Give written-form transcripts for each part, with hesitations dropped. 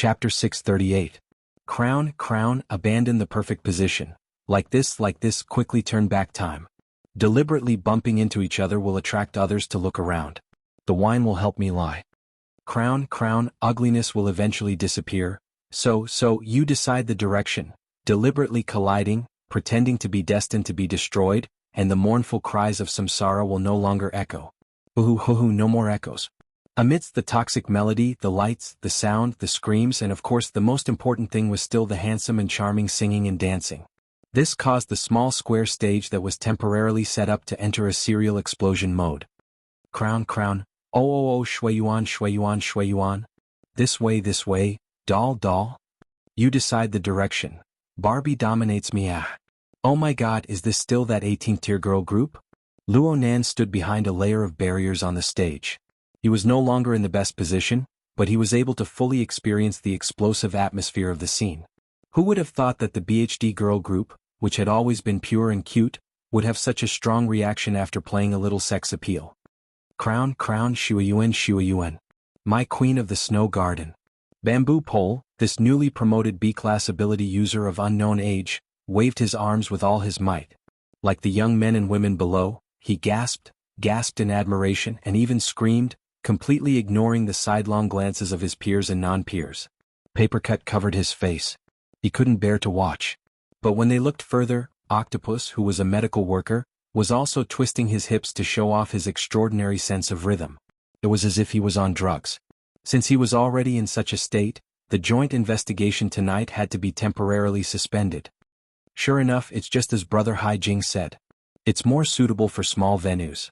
Chapter 638. Crown, abandon the perfect position. Like this, quickly turn back time. Deliberately bumping into each other will attract others to look around. The wine will help me lie. Crown, ugliness will eventually disappear. So, you decide the direction. Deliberately colliding, pretending to be destined to be destroyed, and the mournful cries of samsara will no longer echo. No more echoes. Amidst the toxic melody, the lights, the sound, the screams, and of course the most important thing was still the handsome and charming singing and dancing. This caused the small square stage that was temporarily set up to enter a serial explosion mode. Crown, shui yuan. This way, doll. You decide the direction. Barbie dominates me. Oh my god, is this still that 18th tier girl group? Luo Nan stood behind a layer of barriers on the stage. He was no longer in the best position, but he was able to fully experience the explosive atmosphere of the scene. Who would have thought that the BHD girl group, which had always been pure and cute, would have such a strong reaction after playing a little sex appeal? Crown, Shui Yuan. My queen of the snow garden. Bamboo Pole, this newly promoted B-class ability user of unknown age, waved his arms with all his might. Like the young men and women below, he gasped in admiration and even screamed, completely ignoring the sidelong glances of his peers and non-peers. Papercut covered his face. He couldn't bear to watch. But when they looked further, Octopus, who was a medical worker, was also twisting his hips to show off his extraordinary sense of rhythm. It was as if he was on drugs. Since he was already in such a state, the joint investigation tonight had to be temporarily suspended. Sure enough, it's just as Brother Hai Jing said. It's more suitable for small venues.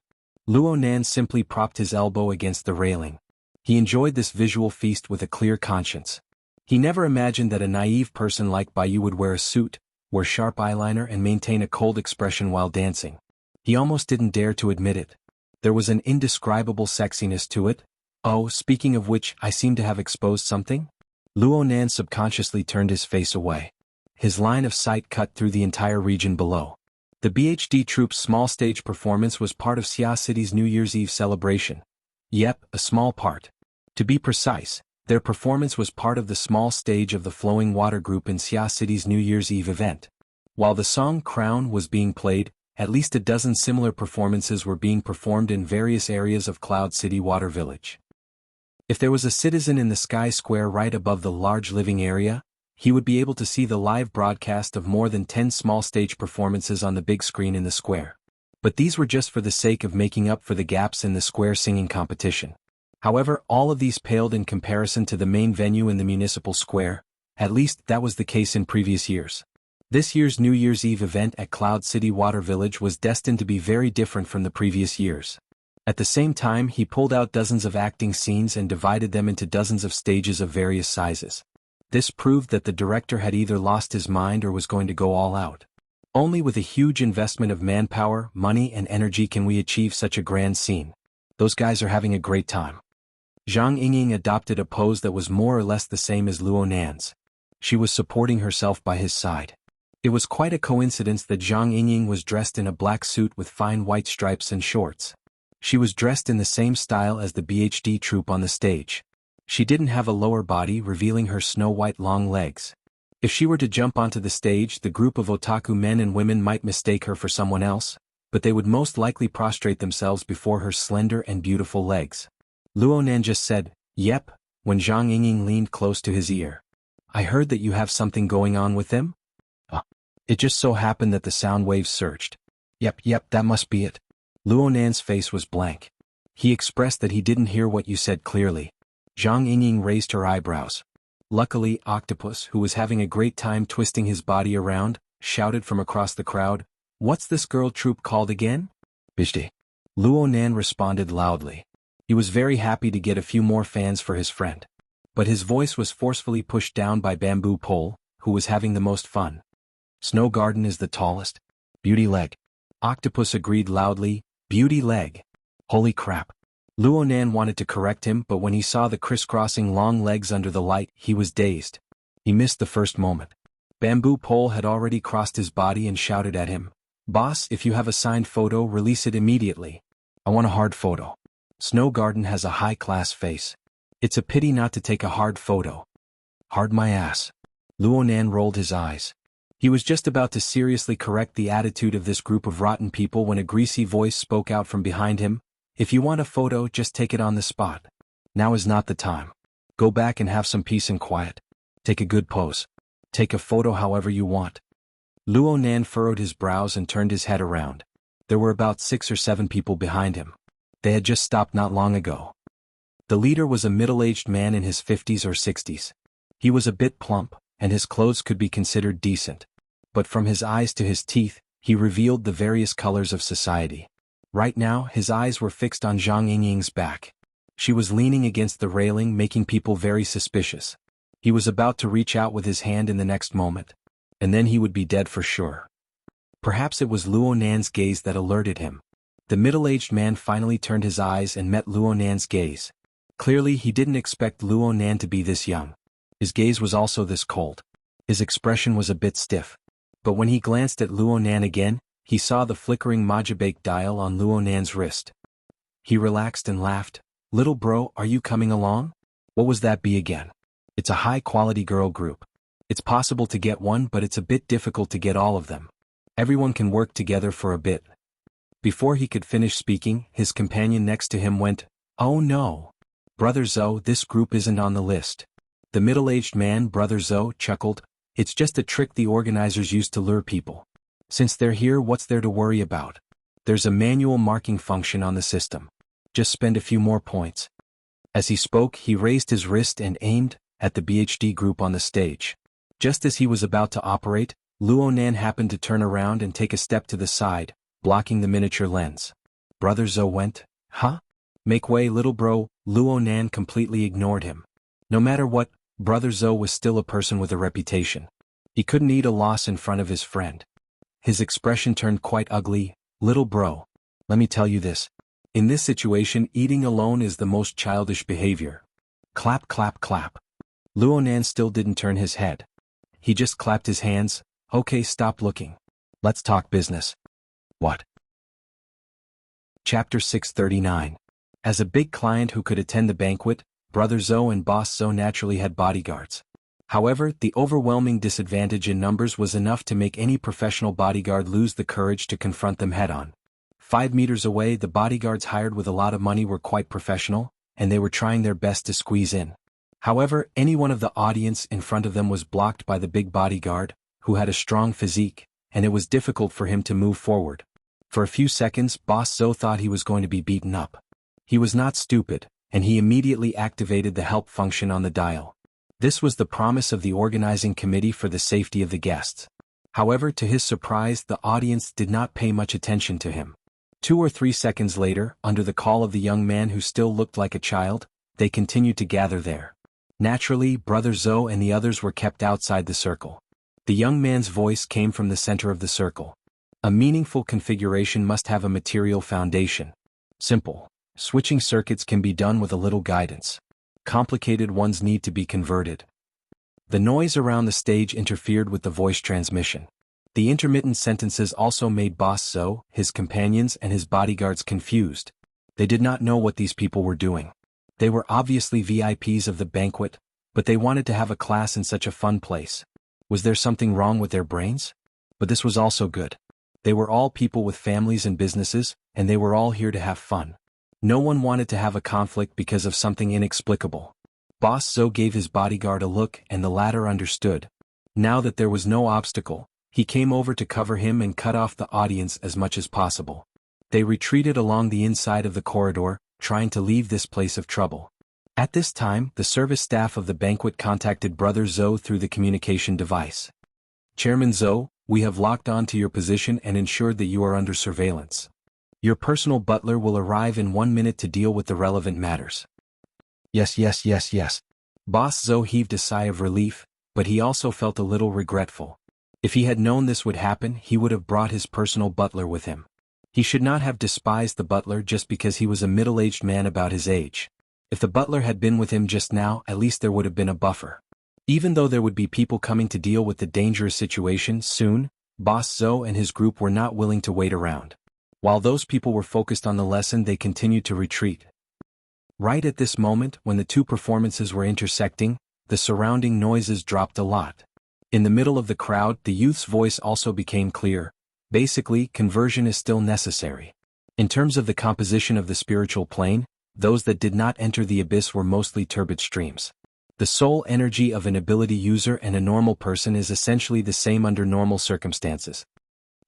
Luo Nan simply propped his elbow against the railing. He enjoyed this visual feast with a clear conscience. He never imagined that a naive person like Baiyu would wear a suit, wear sharp eyeliner and maintain a cold expression while dancing. He almost didn't dare to admit it. There was an indescribable sexiness to it. Oh, speaking of which, I seem to have exposed something? Luo Nan subconsciously turned his face away. His line of sight cut through the entire region below. The BHD troop's small stage performance was part of Xia City's New Year's Eve celebration. Yep, a small part. To be precise, their performance was part of the small stage of the Flowing Water Group in Xia City's New Year's Eve event. While the song Crown was being played, at least a dozen similar performances were being performed in various areas of Cloud City Water Village. If there was a citizen in the Sky Square right above the large living area, he would be able to see the live broadcast of more than 10 small stage performances on the big screen in the square. But these were just for the sake of making up for the gaps in the square singing competition. However, all of these paled in comparison to the main venue in the municipal square. At least that was the case in previous years. This year's New Year's Eve event at Cloud City Water Village was destined to be very different from the previous years. At the same time, he pulled out dozens of acting scenes and divided them into dozens of stages of various sizes. This proved that the director had either lost his mind or was going to go all out. Only with a huge investment of manpower, money and energy can we achieve such a grand scene. Those guys are having a great time. Zhang Yingying adopted a pose that was more or less the same as Luo Nan's. She was supporting herself by his side. It was quite a coincidence that Zhang Yingying was dressed in a black suit with fine white stripes and shorts. She was dressed in the same style as the BHD troupe on the stage. She didn't have a lower body, revealing her snow-white long legs. If she were to jump onto the stage, the group of otaku men and women might mistake her for someone else, but they would most likely prostrate themselves before her slender and beautiful legs. Luo Nan just said, "Yep," when Zhang Yingying leaned close to his ear. "I heard that you have something going on with them?" It just so happened that the sound waves surged. Yep, that must be it." Luo Nan's face was blank. He expressed that he didn't hear what you said clearly. Zhang Yingying raised her eyebrows. Luckily, Octopus, who was having a great time twisting his body around, shouted from across the crowd, "What's this girl troupe called again?" "BHD." Luo Nan responded loudly. He was very happy to get a few more fans for his friend. But his voice was forcefully pushed down by Bamboo Pole, who was having the most fun. "Snow Garden is the tallest. Beauty leg." Octopus agreed loudly, "Beauty leg." Holy crap. Luo Nan wanted to correct him, but when he saw the crisscrossing long legs under the light, he was dazed. He missed the first moment. Bamboo Pole had already crossed his body and shouted at him, "Boss, if you have a signed photo, release it immediately. I want a hard photo. Snow Garden has a high-class face. It's a pity not to take a hard photo." Hard my ass. Luonan rolled his eyes. He was just about to seriously correct the attitude of this group of rotten people when a greasy voice spoke out from behind him. If you want a photo, just take it on the spot. Now is not the time. Go back and have some peace and quiet. Take a good pose. Take a photo however you want. Luonan furrowed his brows and turned his head around. There were about 6 or 7 people behind him. They had just stopped not long ago. The leader was a middle-aged man in his 50s or 60s. He was a bit plump, and his clothes could be considered decent. But from his eyes to his teeth, he revealed the various colors of society. Right now, his eyes were fixed on Zhang Yingying's back. She was leaning against the railing, making people very suspicious. He was about to reach out with his hand in the next moment. And then he would be dead for sure. Perhaps it was Luonan's gaze that alerted him. The middle-aged man finally turned his eyes and met Luonan's gaze. Clearly he didn't expect Luonan to be this young. His gaze was also this cold. His expression was a bit stiff. But when he glanced at Luonan again, he saw the flickering Majabake dial on Luonan's wrist. He relaxed and laughed. Little bro, are you coming along? What was that be again? It's a high-quality girl group. It's possible to get one, but it's a bit difficult to get all of them. Everyone can work together for a bit. Before he could finish speaking, his companion next to him went, "Oh no. Brother Zhou, this group isn't on the list." The middle-aged man, Brother Zhou, chuckled. It's just a trick the organizers use to lure people. Since they're here, what's there to worry about? There's a manual marking function on the system. Just spend a few more points. As he spoke, he raised his wrist and aimed at the BHD group on the stage. Just as he was about to operate, Luonan happened to turn around and take a step to the side, blocking the miniature lens. Brother Zhou went, "Huh? Make way, little bro." Luonan completely ignored him. No matter what, Brother Zhou was still a person with a reputation. He couldn't eat a loss in front of his friend. His expression turned quite ugly. "Little bro, let me tell you this. In this situation, eating alone is the most childish behavior." Clap, clap, clap. Luonan still didn't turn his head. He just clapped his hands. "Okay, stop looking. Let's talk business." What? Chapter 639. As a big client who could attend the banquet, Brother Zhou and Boss Zhou naturally had bodyguards. However, the overwhelming disadvantage in numbers was enough to make any professional bodyguard lose the courage to confront them head-on. 5 meters away, the bodyguards hired with a lot of money were quite professional, and they were trying their best to squeeze in. However, any one of the audience in front of them was blocked by the big bodyguard, who had a strong physique, and it was difficult for him to move forward. For a few seconds, Boss Zhou thought he was going to be beaten up. He was not stupid, and he immediately activated the help function on the dial. This was the promise of the organizing committee for the safety of the guests. However, to his surprise, the audience did not pay much attention to him. 2 or 3 seconds later, under the call of the young man who still looked like a child, they continued to gather there. Naturally, Brother Zhou and the others were kept outside the circle. The young man's voice came from the center of the circle. A meaningful configuration must have a material foundation. Simple. Switching circuits can be done with a little guidance. Complicated ones need to be converted. The noise around the stage interfered with the voice transmission. The intermittent sentences also made Boss Zhou, his companions and his bodyguards confused. They did not know what these people were doing. They were obviously VIPs of the banquet, but they wanted to have a class in such a fun place. Was there something wrong with their brains? But this was also good. They were all people with families and businesses, and they were all here to have fun. No one wanted to have a conflict because of something inexplicable. Boss Zhou gave his bodyguard a look and the latter understood. Now that there was no obstacle, he came over to cover him and cut off the audience as much as possible. They retreated along the inside of the corridor, trying to leave this place of trouble. At this time, the service staff of the banquet contacted Brother Zhou through the communication device. "Chairman Zhou, we have locked on to your position and ensured that you are under surveillance. Your personal butler will arrive in 1 minute to deal with the relevant matters." Yes. Boss Zhou heaved a sigh of relief, but he also felt a little regretful. If he had known this would happen, he would have brought his personal butler with him. He should not have despised the butler just because he was a middle-aged man about his age. If the butler had been with him just now, at least there would have been a buffer. Even though there would be people coming to deal with the dangerous situation soon, Boss Zhou and his group were not willing to wait around. While those people were focused on the lesson, they continued to retreat. Right at this moment, when the two performances were intersecting, the surrounding noises dropped a lot. In the middle of the crowd, the youth's voice also became clear. Basically, conversion is still necessary. In terms of the composition of the spiritual plane, those that did not enter the abyss were mostly turbid streams. The soul energy of an ability user and a normal person is essentially the same under normal circumstances.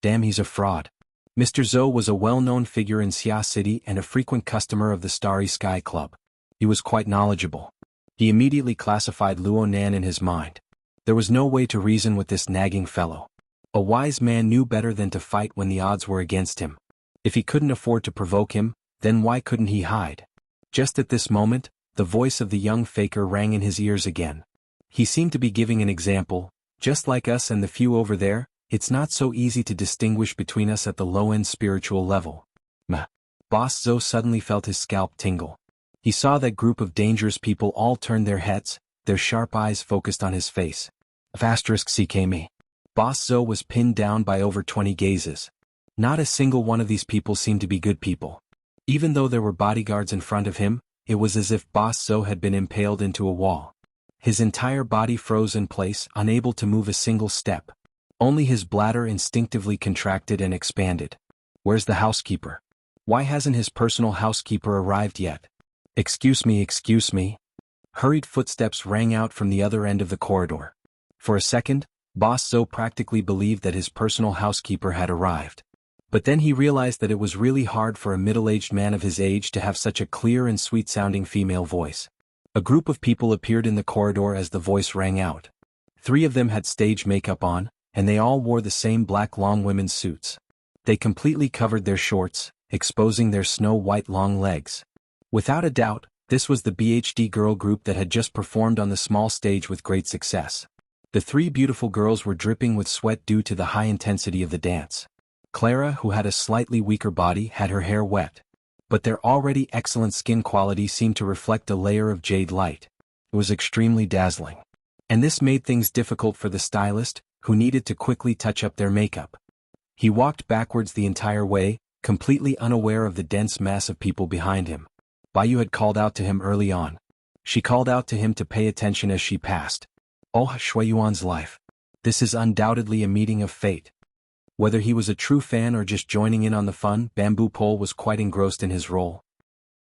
Damn, he's a fraud. Mr. Zhou was a well-known figure in Xia City and a frequent customer of the Starry Sky Club. He was quite knowledgeable. He immediately classified Luo Nan in his mind. There was no way to reason with this nagging fellow. A wise man knew better than to fight when the odds were against him. If he couldn't afford to provoke him, then why couldn't he hide? Just at this moment, the voice of the young faker rang in his ears again. He seemed to be giving an example. Just like us and the few over there, it's not so easy to distinguish between us at the low-end spiritual level. Meh. Boss Zhou suddenly felt his scalp tingle. He saw that group of dangerous people all turn their heads, their sharp eyes focused on his face. *CKME. Boss Zhou was pinned down by over 20 gazes. Not a single one of these people seemed to be good people. Even though there were bodyguards in front of him, it was as if Boss Zhou had been impaled into a wall. His entire body froze in place, unable to move a single step. Only his bladder instinctively contracted and expanded. Where's the housekeeper? Why hasn't his personal housekeeper arrived yet? Excuse me, excuse me. Hurried footsteps rang out from the other end of the corridor. For a second, Boss Zhou practically believed that his personal housekeeper had arrived. But then he realized that it was really hard for a middle-aged man of his age to have such a clear and sweet-sounding female voice. A group of people appeared in the corridor as the voice rang out. 3 of them had stage makeup on, and they all wore the same black long women's suits. They completely covered their shorts, exposing their snow-white long legs. Without a doubt, this was the BHD girl group that had just performed on the small stage with great success. The 3 beautiful girls were dripping with sweat due to the high intensity of the dance. Clara, who had a slightly weaker body, had her hair wet. But their already excellent skin quality seemed to reflect a layer of jade light. It was extremely dazzling. And this made things difficult for the stylist, who needed to quickly touch up their makeup. He walked backwards the entire way, completely unaware of the dense mass of people behind him. Baiyu had called out to him early on. She called out to him to pay attention as she passed. Oh, Shuiyuan's life. This is undoubtedly a meeting of fate. Whether he was a true fan or just joining in on the fun, Bamboo Pole was quite engrossed in his role.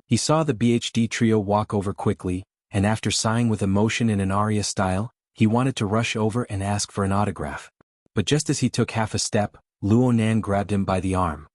He saw the BHD trio walk over quickly, and after sighing with emotion in an aria style, he wanted to rush over and ask for an autograph. But just as he took half a step, Luo Nan grabbed him by the arm.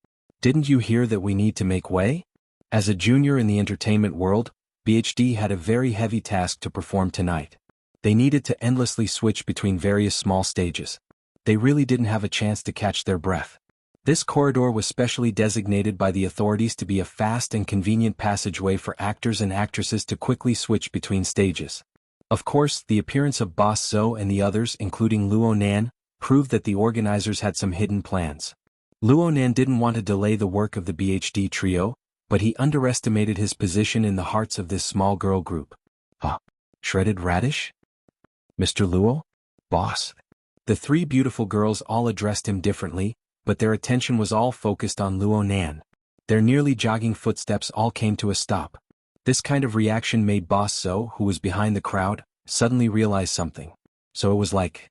Didn't you hear that we need to make way? As a junior in the entertainment world, BHD had a very heavy task to perform tonight. They needed to endlessly switch between various small stages. They really didn't have a chance to catch their breath. This corridor was specially designated by the authorities to be a fast and convenient passageway for actors and actresses to quickly switch between stages. Of course, the appearance of Boss Zhou and the others, including Luo Nan, proved that the organizers had some hidden plans. Luo Nan didn't want to delay the work of the BHD trio, but he underestimated his position in the hearts of this small girl group. Shredded radish? Mr. Luo? Boss? The 3 beautiful girls all addressed him differently, but their attention was all focused on Luo Nan. Their nearly jogging footsteps all came to a stop. This kind of reaction made Boss Zhou, who was behind the crowd, suddenly realize something. So it was like,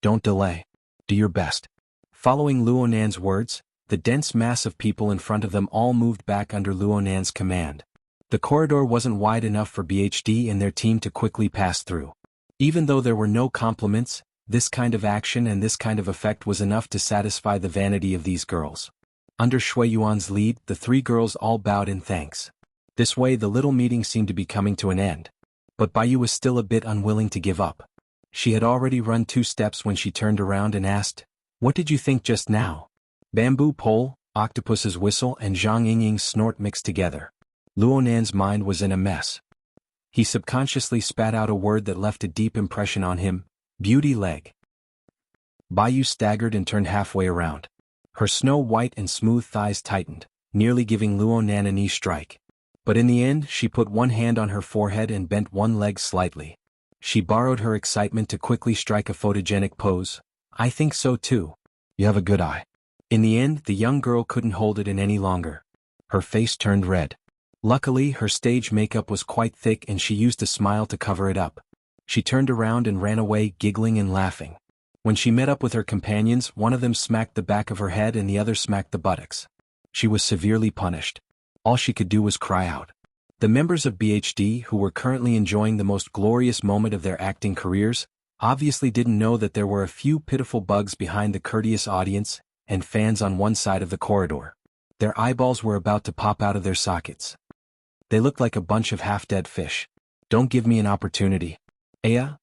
don't delay. Do your best. Following Luo Nan's words, the dense mass of people in front of them all moved back under Luo Nan's command. The corridor wasn't wide enough for BHD and their team to quickly pass through. Even though there were no compliments, this kind of action and this kind of effect was enough to satisfy the vanity of these girls. Under Shuiyuan's lead, the 3 girls all bowed in thanks. This way the little meeting seemed to be coming to an end. But Baiyu was still a bit unwilling to give up. She had already run 2 steps when she turned around and asked, "What did you think just now?" Bamboo Pole, Octopus's whistle and Zhang Yingying's snort mixed together. Luo Nan's mind was in a mess. He subconsciously spat out a word that left a deep impression on him: beauty leg. Baiyu staggered and turned halfway around. Her snow-white and smooth thighs tightened, nearly giving Luo Nan a knee strike. But in the end, she put one hand on her forehead and bent one leg slightly. She borrowed her excitement to quickly strike a photogenic pose. "I think so too. You have a good eye." In the end, the young girl couldn't hold it in any longer. Her face turned red. Luckily, her stage makeup was quite thick and she used a smile to cover it up. She turned around and ran away, giggling and laughing. When she met up with her companions, one of them smacked the back of her head and the other smacked the buttocks. She was severely punished. All she could do was cry out. The members of BHD, who were currently enjoying the most glorious moment of their acting careers, obviously didn't know that there were a few pitiful bugs behind the courteous audience and fans on one side of the corridor. Their eyeballs were about to pop out of their sockets. They looked like a bunch of half-dead fish. Don't give me an opportunity. Aya?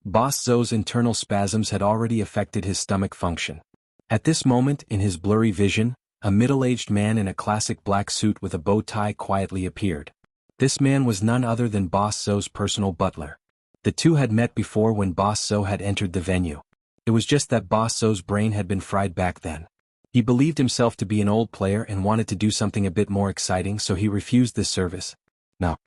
Boss Zoe's internal spasms had already affected his stomach function. At this moment, in his blurry vision, a middle-aged man in a classic black suit with a bow tie quietly appeared. This man was none other than Boss Zoe's personal butler. The two had met before when Boss Zoe had entered the venue. It was just that Boss Zoe's brain had been fried back then. He believed himself to be an old player and wanted to do something a bit more exciting, so he refused this service. No.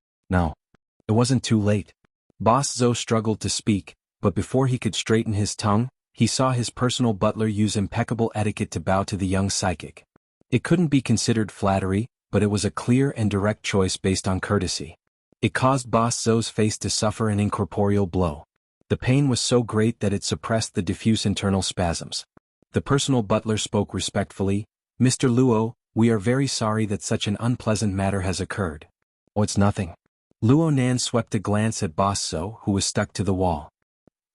It wasn't too late. Boss Zoe struggled to speak, but before he could straighten his tongue, he saw his personal butler use impeccable etiquette to bow to the young psychic. It couldn't be considered flattery, but it was a clear and direct choice based on courtesy. It caused Boss Zoe's face to suffer an incorporeal blow. The pain was so great that it suppressed the diffuse internal spasms. The personal butler spoke respectfully, "Mr. Luo, we are very sorry that such an unpleasant matter has occurred." "Oh, it's nothing." Luo Nan swept a glance at Boss Zoe, who was stuck to the wall.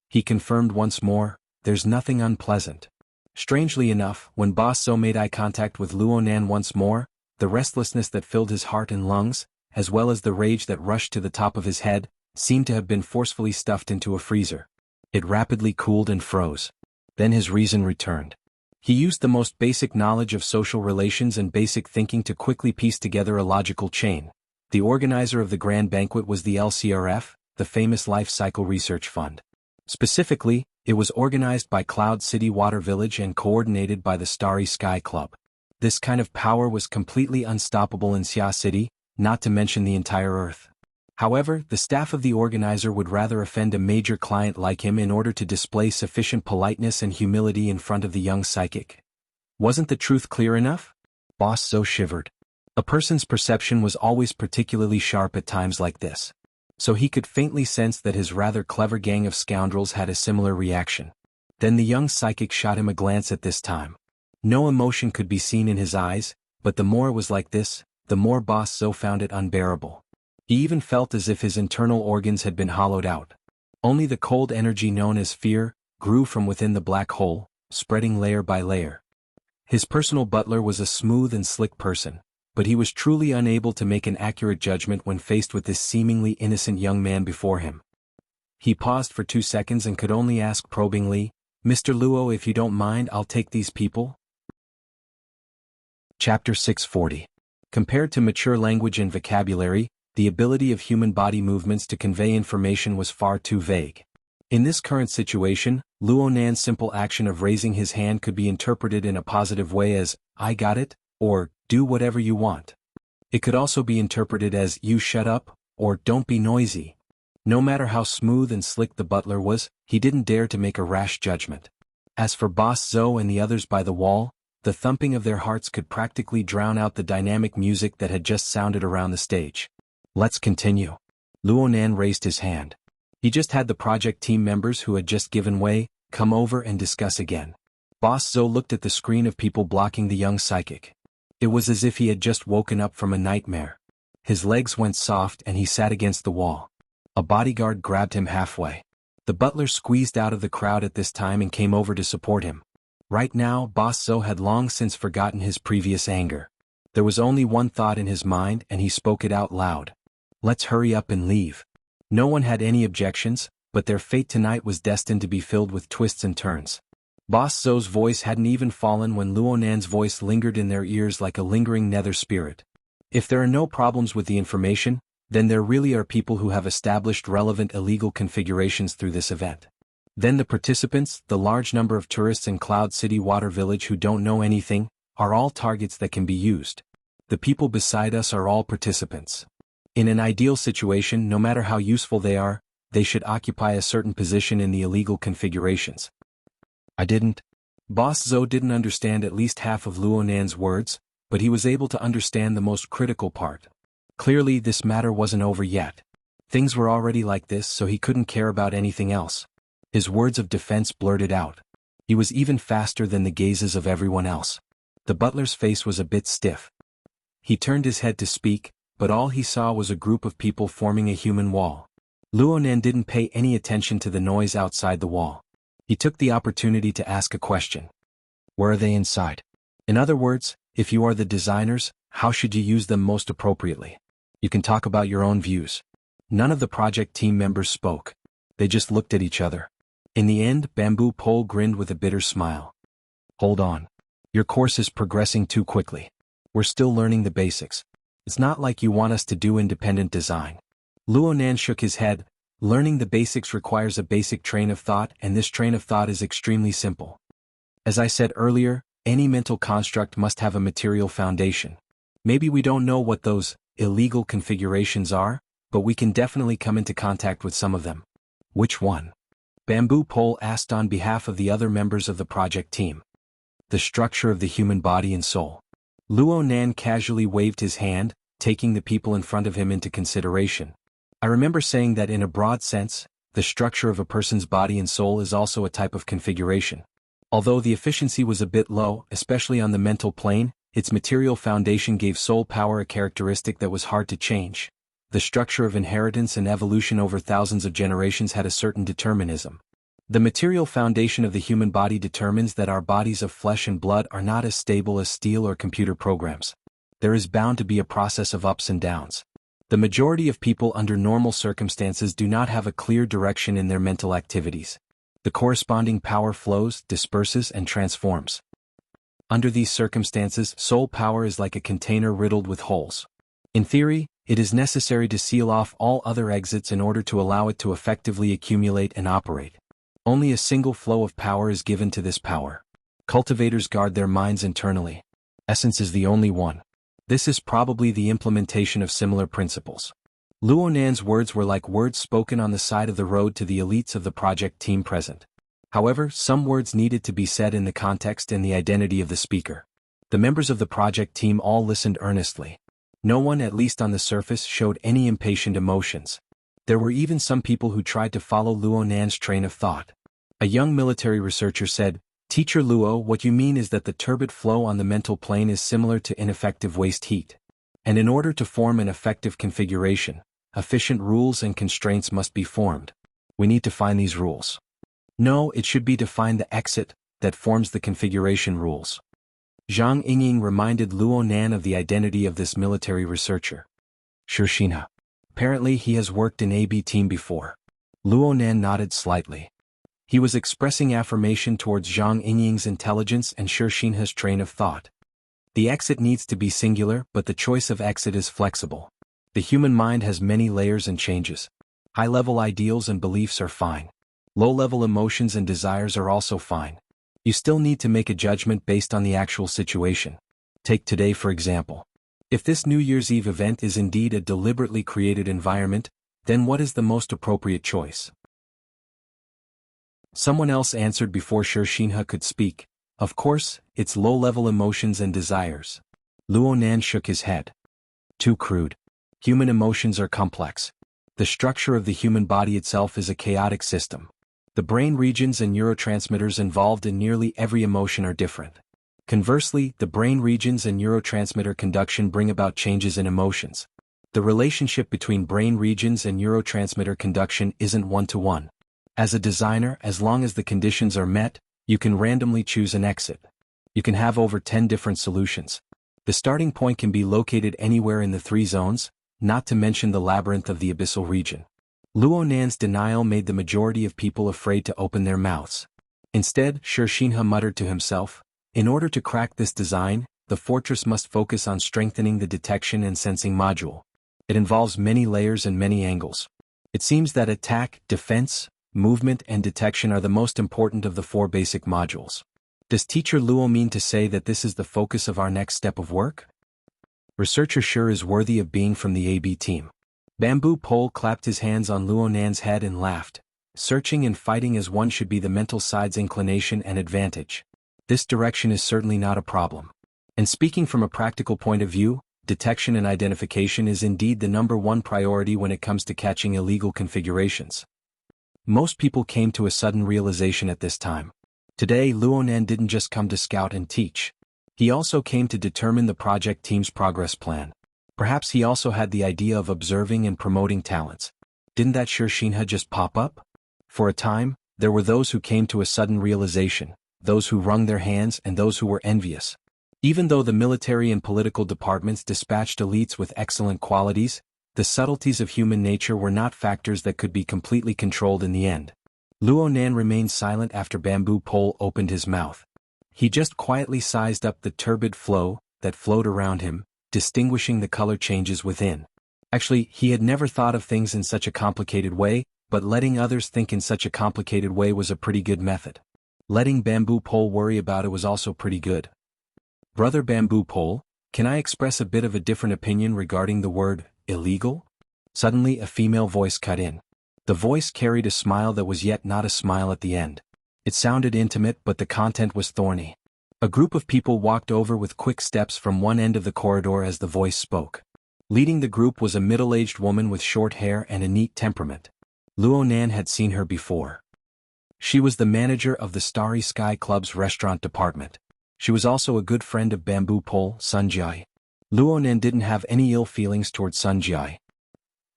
He confirmed once more, "There's nothing unpleasant." Strangely enough, when Boss Zoe made eye contact with Luo Nan once more, the restlessness that filled his heart and lungs, as well as the rage that rushed to the top of his head, seemed to have been forcefully stuffed into a freezer. It rapidly cooled and froze. Then his reason returned. He used the most basic knowledge of social relations and basic thinking to quickly piece together a logical chain. The organizer of the grand banquet was the LCRF, the famous Life Cycle Research Fund. Specifically, it was organized by Cloud City Water Village and coordinated by the Starry Sky Club. This kind of power was completely unstoppable in Xia City, not to mention the entire Earth. However, the staff of the organizer would rather offend a major client like him in order to display sufficient politeness and humility in front of the young psychic. Wasn't the truth clear enough? Boss Zoe shivered. A person's perception was always particularly sharp at times like this. So he could faintly sense that his rather clever gang of scoundrels had a similar reaction. Then the young psychic shot him a glance at this time. No emotion could be seen in his eyes, but the more it was like this, the more Boss Zoe found it unbearable. He even felt as if his internal organs had been hollowed out. Only the cold energy known as fear grew from within the black hole, spreading layer by layer. His personal butler was a smooth and slick person, but he was truly unable to make an accurate judgment when faced with this seemingly innocent young man before him. He paused for 2 seconds and could only ask probingly, "Mr. Luo, if you don't mind, I'll take these people?" Chapter 640. Compared to mature language and vocabulary, the ability of human body movements to convey information was far too vague. In this current situation, Luo Nan's simple action of raising his hand could be interpreted in a positive way as, "I got it," or "Do whatever you want." It could also be interpreted as, "You shut up," or "Don't be noisy." No matter how smooth and slick the butler was, he didn't dare to make a rash judgment. As for Boss Zoe and the others by the wall, the thumping of their hearts could practically drown out the dynamic music that had just sounded around the stage. "Let's continue." Luo Nan raised his hand. He just had the project team members who had just given way come over and discuss again. Boss Zoe looked at the screen of people blocking the young psychic. It was as if he had just woken up from a nightmare. His legs went soft and he sat against the wall. A bodyguard grabbed him halfway. The butler squeezed out of the crowd at this time and came over to support him. Right now, Boss Zoe had long since forgotten his previous anger. There was only one thought in his mind and he spoke it out loud. "Let's hurry up and leave." No one had any objections, but their fate tonight was destined to be filled with twists and turns. Boss Zoe's voice hadn't even fallen when Luo Nan's voice lingered in their ears like a lingering nether spirit. If there are no problems with the information, then there really are people who have established relevant illegal configurations through this event. Then the participants, the large number of tourists in Cloud City Water Village who don't know anything, are all targets that can be used. The people beside us are all participants. In an ideal situation, no matter how useful they should occupy a certain position in the illegal configurations. Boss Zoe didn't understand at least half of Luo Nan's words, but he was able to understand the most critical part. Clearly this matter wasn't over yet. Things were already like this, so he couldn't care about anything else. His words of defense blurted out. He was even faster than the gazes of everyone else. The butler's face was a bit stiff. He turned his head to speak, but all he saw was a group of people forming a human wall. Luonan didn't pay any attention to the noise outside the wall. He took the opportunity to ask a question. Where are they inside? In other words, if you are the designers, how should you use them most appropriately? You can talk about your own views. None of the project team members spoke. They just looked at each other. In the end, Bamboo Pole grinned with a bitter smile. Hold on. Your course is progressing too quickly. We're still learning the basics. It's not like you want us to do independent design. Luonan shook his head. Learning the basics requires a basic train of thought, and this train of thought is extremely simple. As I said earlier, any mental construct must have a material foundation. Maybe we don't know what those illegal configurations are, but we can definitely come into contact with some of them. Which one? Bamboo Pole asked on behalf of the other members of the project team. The structure of the human body and soul. Luonan casually waved his hand, taking the people in front of him into consideration. I remember saying that in a broad sense, the structure of a person's body and soul is also a type of configuration. Although the efficiency was a bit low, especially on the mental plane, its material foundation gave soul power a characteristic that was hard to change. The structure of inheritance and evolution over thousands of generations had a certain determinism. The material foundation of the human body determines that our bodies of flesh and blood are not as stable as steel or computer programs. There is bound to be a process of ups and downs. The majority of people under normal circumstances do not have a clear direction in their mental activities. The corresponding power flows, disperses, and transforms. Under these circumstances, soul power is like a container riddled with holes. In theory, it is necessary to seal off all other exits in order to allow it to effectively accumulate and operate. Only a single flow of power is given to this power. Cultivators guard their minds internally. Essence is the only one. This is probably the implementation of similar principles. Luonan's words were like words spoken on the side of the road to the elites of the project team present. However, some words needed to be said in the context and the identity of the speaker. The members of the project team all listened earnestly. No one, at least on the surface, showed any impatient emotions. There were even some people who tried to follow Luonan's train of thought. A young military researcher said, "Teacher Luo, what you mean is that the turbid flow on the mental plane is similar to ineffective waste heat. And in order to form an effective configuration, efficient rules and constraints must be formed. We need to find these rules." No, it should be to find the exit that forms the configuration rules. Zhang Yingying reminded Luonan of the identity of this military researcher. Shixinha. Apparently he has worked in AB team before. Luonan nodded slightly. He was expressing affirmation towards Zhang Yingying's intelligence and Shixinha's train of thought. The exit needs to be singular, but the choice of exit is flexible. The human mind has many layers and changes. High-level ideals and beliefs are fine. Low-level emotions and desires are also fine. You still need to make a judgment based on the actual situation. Take today for example. If this New Year's Eve event is indeed a deliberately created environment, then what is the most appropriate choice? Someone else answered before Shixinha could speak. Of course, it's low-level emotions and desires. Luonan shook his head. Too crude. Human emotions are complex. The structure of the human body itself is a chaotic system. The brain regions and neurotransmitters involved in nearly every emotion are different. Conversely, the brain regions and neurotransmitter conduction bring about changes in emotions. The relationship between brain regions and neurotransmitter conduction isn't one-to-one. As a designer, as long as the conditions are met, you can randomly choose an exit. You can have over 10 different solutions. The starting point can be located anywhere in the 3 zones, not to mention the labyrinth of the abyssal region. Luonan's denial made the majority of people afraid to open their mouths. Instead, Shixinha muttered to himself, "In order to crack this design, the fortress must focus on strengthening the detection and sensing module. It involves many layers and many angles. It seems that attack, defense, movement and detection are the most important of the 4 basic modules. Does Teacher Luo mean to say that this is the focus of our next step of work? Researcher sure is worthy of being from the AB team." Bamboo Pole clapped his hands on Luonan's head and laughed. Searching and fighting as one should be the mental side's inclination and advantage. This direction is certainly not a problem. And speaking from a practical point of view, detection and identification is indeed the #1 priority when it comes to catching illegal configurations. Most people came to a sudden realization at this time. Today, Luonan didn't just come to scout and teach. He also came to determine the project team's progress plan. Perhaps he also had the idea of observing and promoting talents. Didn't that Shinha just pop up? For a time, there were those who came to a sudden realization, those who wrung their hands and those who were envious. Even though the military and political departments dispatched elites with excellent qualities, the subtleties of human nature were not factors that could be completely controlled in the end. Luonan remained silent after Bamboo Pole opened his mouth. He just quietly sized up the turbid flow that flowed around him, distinguishing the color changes within. Actually, he had never thought of things in such a complicated way, but letting others think in such a complicated way was a pretty good method. Letting Bamboo Pole worry about it was also pretty good. Brother Bamboo Pole, can I express a bit of a different opinion regarding the word illegal? Suddenly a female voice cut in. The voice carried a smile that was yet not a smile at the end. It sounded intimate, but the content was thorny. A group of people walked over with quick steps from one end of the corridor as the voice spoke. Leading the group was a middle-aged woman with short hair and a neat temperament. Luonan had seen her before. She was the manager of the Starry Sky Club's restaurant department. She was also a good friend of Bamboo Pole, Sun Jai. Luonan didn't have any ill feelings toward Sun Jai.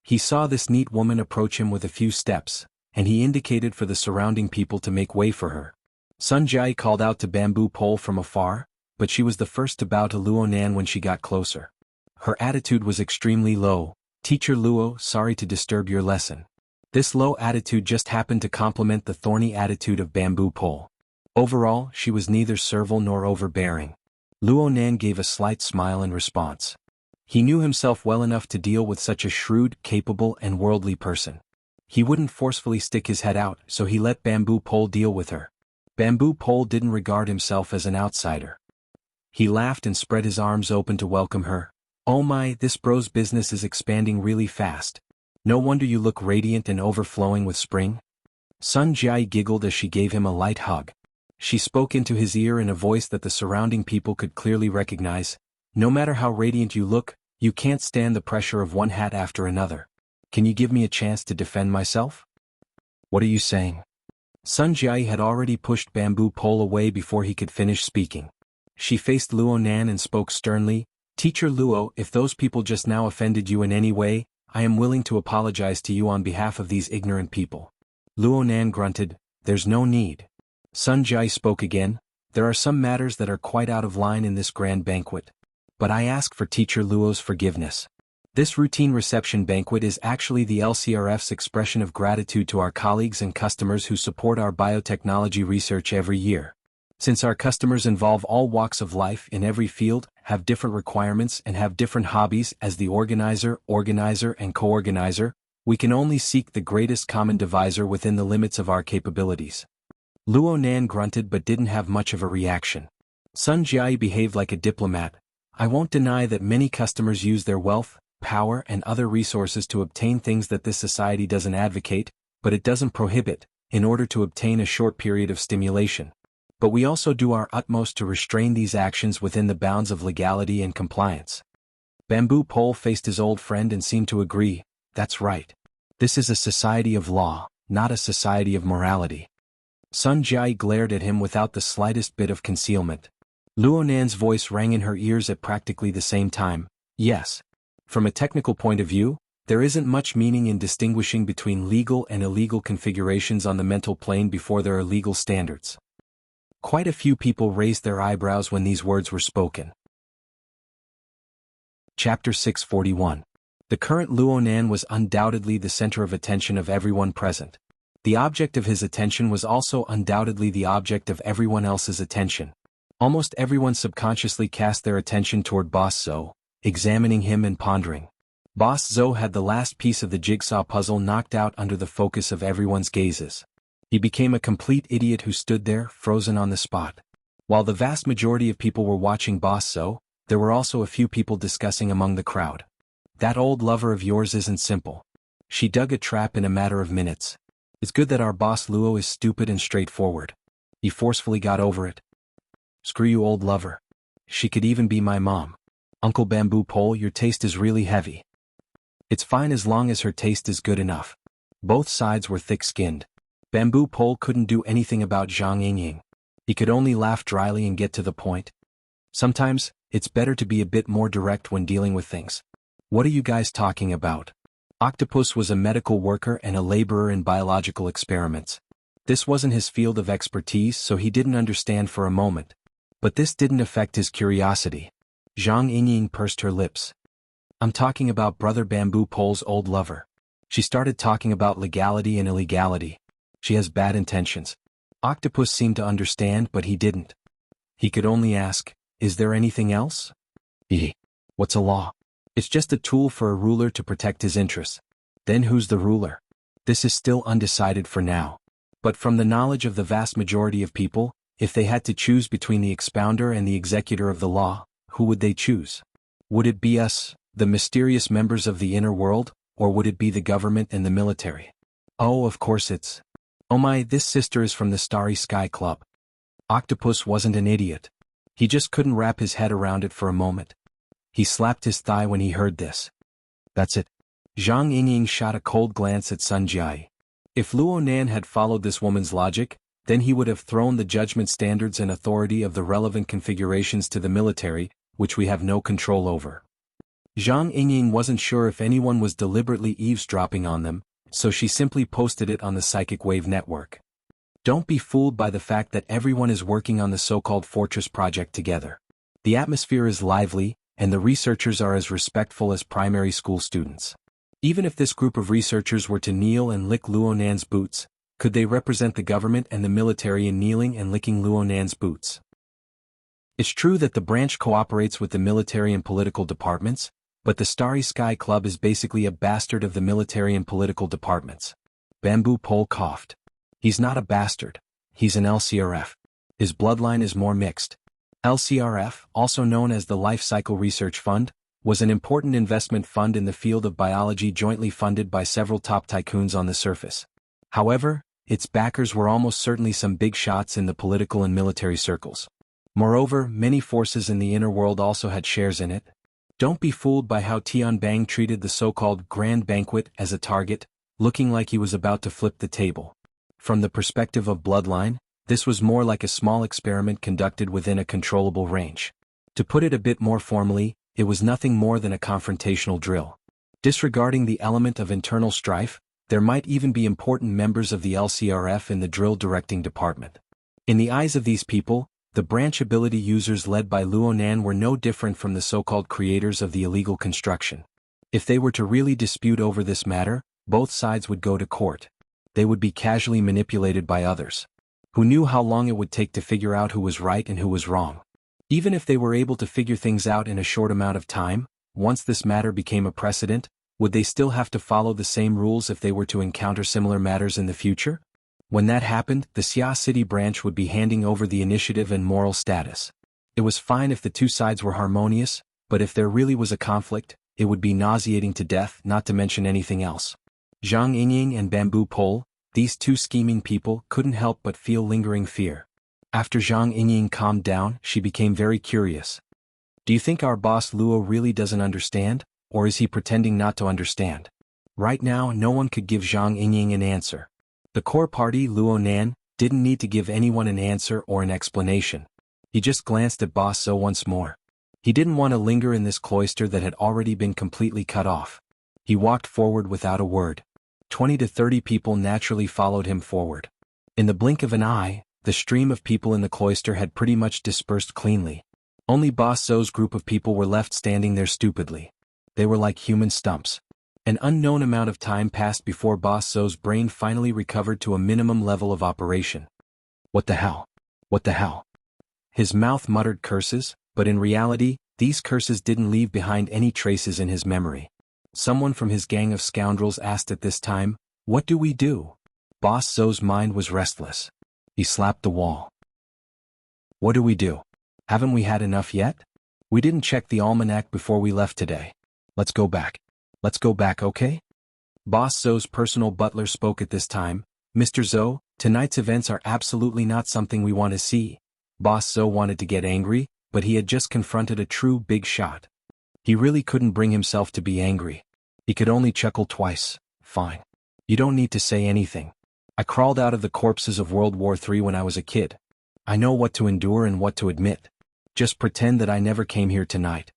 He saw this neat woman approach him with a few steps, and he indicated for the surrounding people to make way for her. Sun Jai called out to Bamboo Pole from afar, but she was the first to bow to Luonan when she got closer. Her attitude was extremely low. "Teacher Luo, sorry to disturb your lesson." This low attitude just happened to complement the thorny attitude of Bamboo Pole. Overall, she was neither servile nor overbearing. Luonan gave a slight smile in response. He knew himself well enough to deal with such a shrewd, capable and worldly person. He wouldn't forcefully stick his head out, so he let Bamboo Pole deal with her. Bamboo Pole didn't regard himself as an outsider. He laughed and spread his arms open to welcome her. "Oh my, this bro's business is expanding really fast. No wonder you look radiant and overflowing with spring." Sun Jai giggled as she gave him a light hug. She spoke into his ear in a voice that the surrounding people could clearly recognize. "No matter how radiant you look, you can't stand the pressure of one hat after another. Can you give me a chance to defend myself?" "What are you saying?" Sun Jai had already pushed Bamboo Pole away before he could finish speaking. She faced Luonan and spoke sternly. "Teacher Luo, if those people just now offended you in any way, I am willing to apologize to you on behalf of these ignorant people." Luonan grunted, "There's no need." Sun Jai spoke again. "There are some matters that are quite out of line in this grand banquet. But I ask for Teacher Luo's forgiveness. This routine reception banquet is actually the LCRF's expression of gratitude to our colleagues and customers who support our biotechnology research every year. Since our customers involve all walks of life in every field, have different requirements and have different hobbies, as the organizer and co-organizer, we can only seek the greatest common divisor within the limits of our capabilities." Luonan grunted but didn't have much of a reaction. Sun Jai behaved like a diplomat. "I won't deny that many customers use their wealth, power and other resources to obtain things that this society doesn't advocate, but it doesn't prohibit, in order to obtain a short period of stimulation. But we also do our utmost to restrain these actions within the bounds of legality and compliance." Bamboo Pole faced his old friend and seemed to agree. "That's right. This is a society of law, not a society of morality." Sun Jai glared at him without the slightest bit of concealment. Luonan's voice rang in her ears at practically the same time. "Yes. From a technical point of view, there isn't much meaning in distinguishing between legal and illegal configurations on the mental plane before there are legal standards." Quite a few people raised their eyebrows when these words were spoken. Chapter 641. The current Luonan was undoubtedly the center of attention of everyone present. The object of his attention was also undoubtedly the object of everyone else's attention. Almost everyone subconsciously cast their attention toward Boss Zhou, examining him and pondering. Boss Zhou had the last piece of the jigsaw puzzle knocked out under the focus of everyone's gazes. He became a complete idiot who stood there, frozen on the spot. While the vast majority of people were watching Boss Zhou, there were also a few people discussing among the crowd. "That old lover of yours isn't simple. She dug a trap in a matter of minutes. It's good that our boss Luo is stupid and straightforward. He forcefully got over it. Screw you, old lover. She could even be my mom. Uncle Bamboo Pole, your taste is really heavy. It's fine as long as her taste is good enough. Both sides were thick-skinned. Bamboo Pole couldn't do anything about Zhang Yingying. He could only laugh dryly and get to the point. Sometimes, it's better to be a bit more direct when dealing with things. What are you guys talking about? Octopus was a medical worker and a laborer in biological experiments. This wasn't his field of expertise, so he didn't understand for a moment. But this didn't affect his curiosity. Zhang Yingying pursed her lips. I'm talking about Brother Bamboo Pole's old lover. She started talking about legality and illegality. She has bad intentions. Octopus seemed to understand, but he didn't. He could only ask, is there anything else? What's a law? It's just a tool for a ruler to protect his interests. Then who's the ruler? This is still undecided for now. But from the knowledge of the vast majority of people, if they had to choose between the expounder and the executor of the law, who would they choose? Would it be us, the mysterious members of the inner world, or would it be the government and the military? Oh, of course it's. Oh my, this sister is from the Starry Sky Club. Octopus wasn't an idiot. He just couldn't wrap his head around it for a moment. He slapped his thigh when he heard this. That's it. Zhang Yingying shot a cold glance at Sun Jiai. If Luo Nan had followed this woman's logic, then he would have thrown the judgment standards and authority of the relevant configurations to the military, which we have no control over. Zhang Yingying wasn't sure if anyone was deliberately eavesdropping on them, so she simply posted it on the psychic wave network. Don't be fooled by the fact that everyone is working on the so-called Fortress project together. The atmosphere is lively, and the researchers are as respectful as primary school students. Even if this group of researchers were to kneel and lick Luo Nan's boots, could they represent the government and the military in kneeling and licking Luo Nan's boots? It's true that the branch cooperates with the military and political departments, but the Starry Sky Club is basically a bastard of the military and political departments. Bamboo Pole coughed. He's not a bastard. He's an LCRF. His bloodline is more mixed. LCRF, also known as the Life Cycle Research Fund, was an important investment fund in the field of biology jointly funded by several top tycoons on the surface. However, its backers were almost certainly some big shots in the political and military circles. Moreover, many forces in the inner world also had shares in it. Don't be fooled by how Tian Bang treated the so-called Grand Banquet as a target, looking like he was about to flip the table. From the perspective of bloodline, this was more like a small experiment conducted within a controllable range. To put it a bit more formally, it was nothing more than a confrontational drill. Disregarding the element of internal strife, there might even be important members of the LCRF in the drill directing department. In the eyes of these people, the branch ability users led by Luo Nan were no different from the so-called creators of the illegal construction. If they were to really dispute over this matter, both sides would go to court. They would be casually manipulated by others, who knew how long it would take to figure out who was right and who was wrong. Even if they were able to figure things out in a short amount of time, once this matter became a precedent, would they still have to follow the same rules if they were to encounter similar matters in the future? When that happened, the Xia City branch would be handing over the initiative and moral status. It was fine if the two sides were harmonious, but if there really was a conflict, it would be nauseating to death, not to mention anything else. Zhang Yingying and Bamboo Pole, these two scheming people, couldn't help but feel lingering fear. After Zhang Yingying calmed down, she became very curious. Do you think our boss Luo really doesn't understand, or is he pretending not to understand? Right now, no one could give Zhang Yingying an answer. The core party, Luo Nan, didn't need to give anyone an answer or an explanation. He just glanced at Boss Zhou once more. He didn't want to linger in this cloister that had already been completely cut off. He walked forward without a word. 20 to 30 people naturally followed him forward. In the blink of an eye, the stream of people in the cloister had pretty much dispersed cleanly. Only Boss Zhou's group of people were left standing there stupidly. They were like human stumps. An unknown amount of time passed before Boss Zhou's brain finally recovered to a minimum level of operation. What the hell? What the hell? His mouth muttered curses, but in reality, these curses didn't leave behind any traces in his memory. Someone from his gang of scoundrels asked at this time, "What do we do?" Boss Zhou's mind was restless. He slapped the wall. "What do we do? Haven't we had enough yet? We didn't check the almanac before we left today. Let's go back. Let's go back, okay?" Boss Zhou's personal butler spoke at this time. "Mr. Zhou, tonight's events are absolutely not something we want to see." Boss Zhou wanted to get angry, but he had just confronted a true big shot. He really couldn't bring himself to be angry. He could only chuckle twice. Fine. You don't need to say anything. I crawled out of the corpses of World War III when I was a kid. I know what to endure and what to admit. Just pretend that I never came here tonight.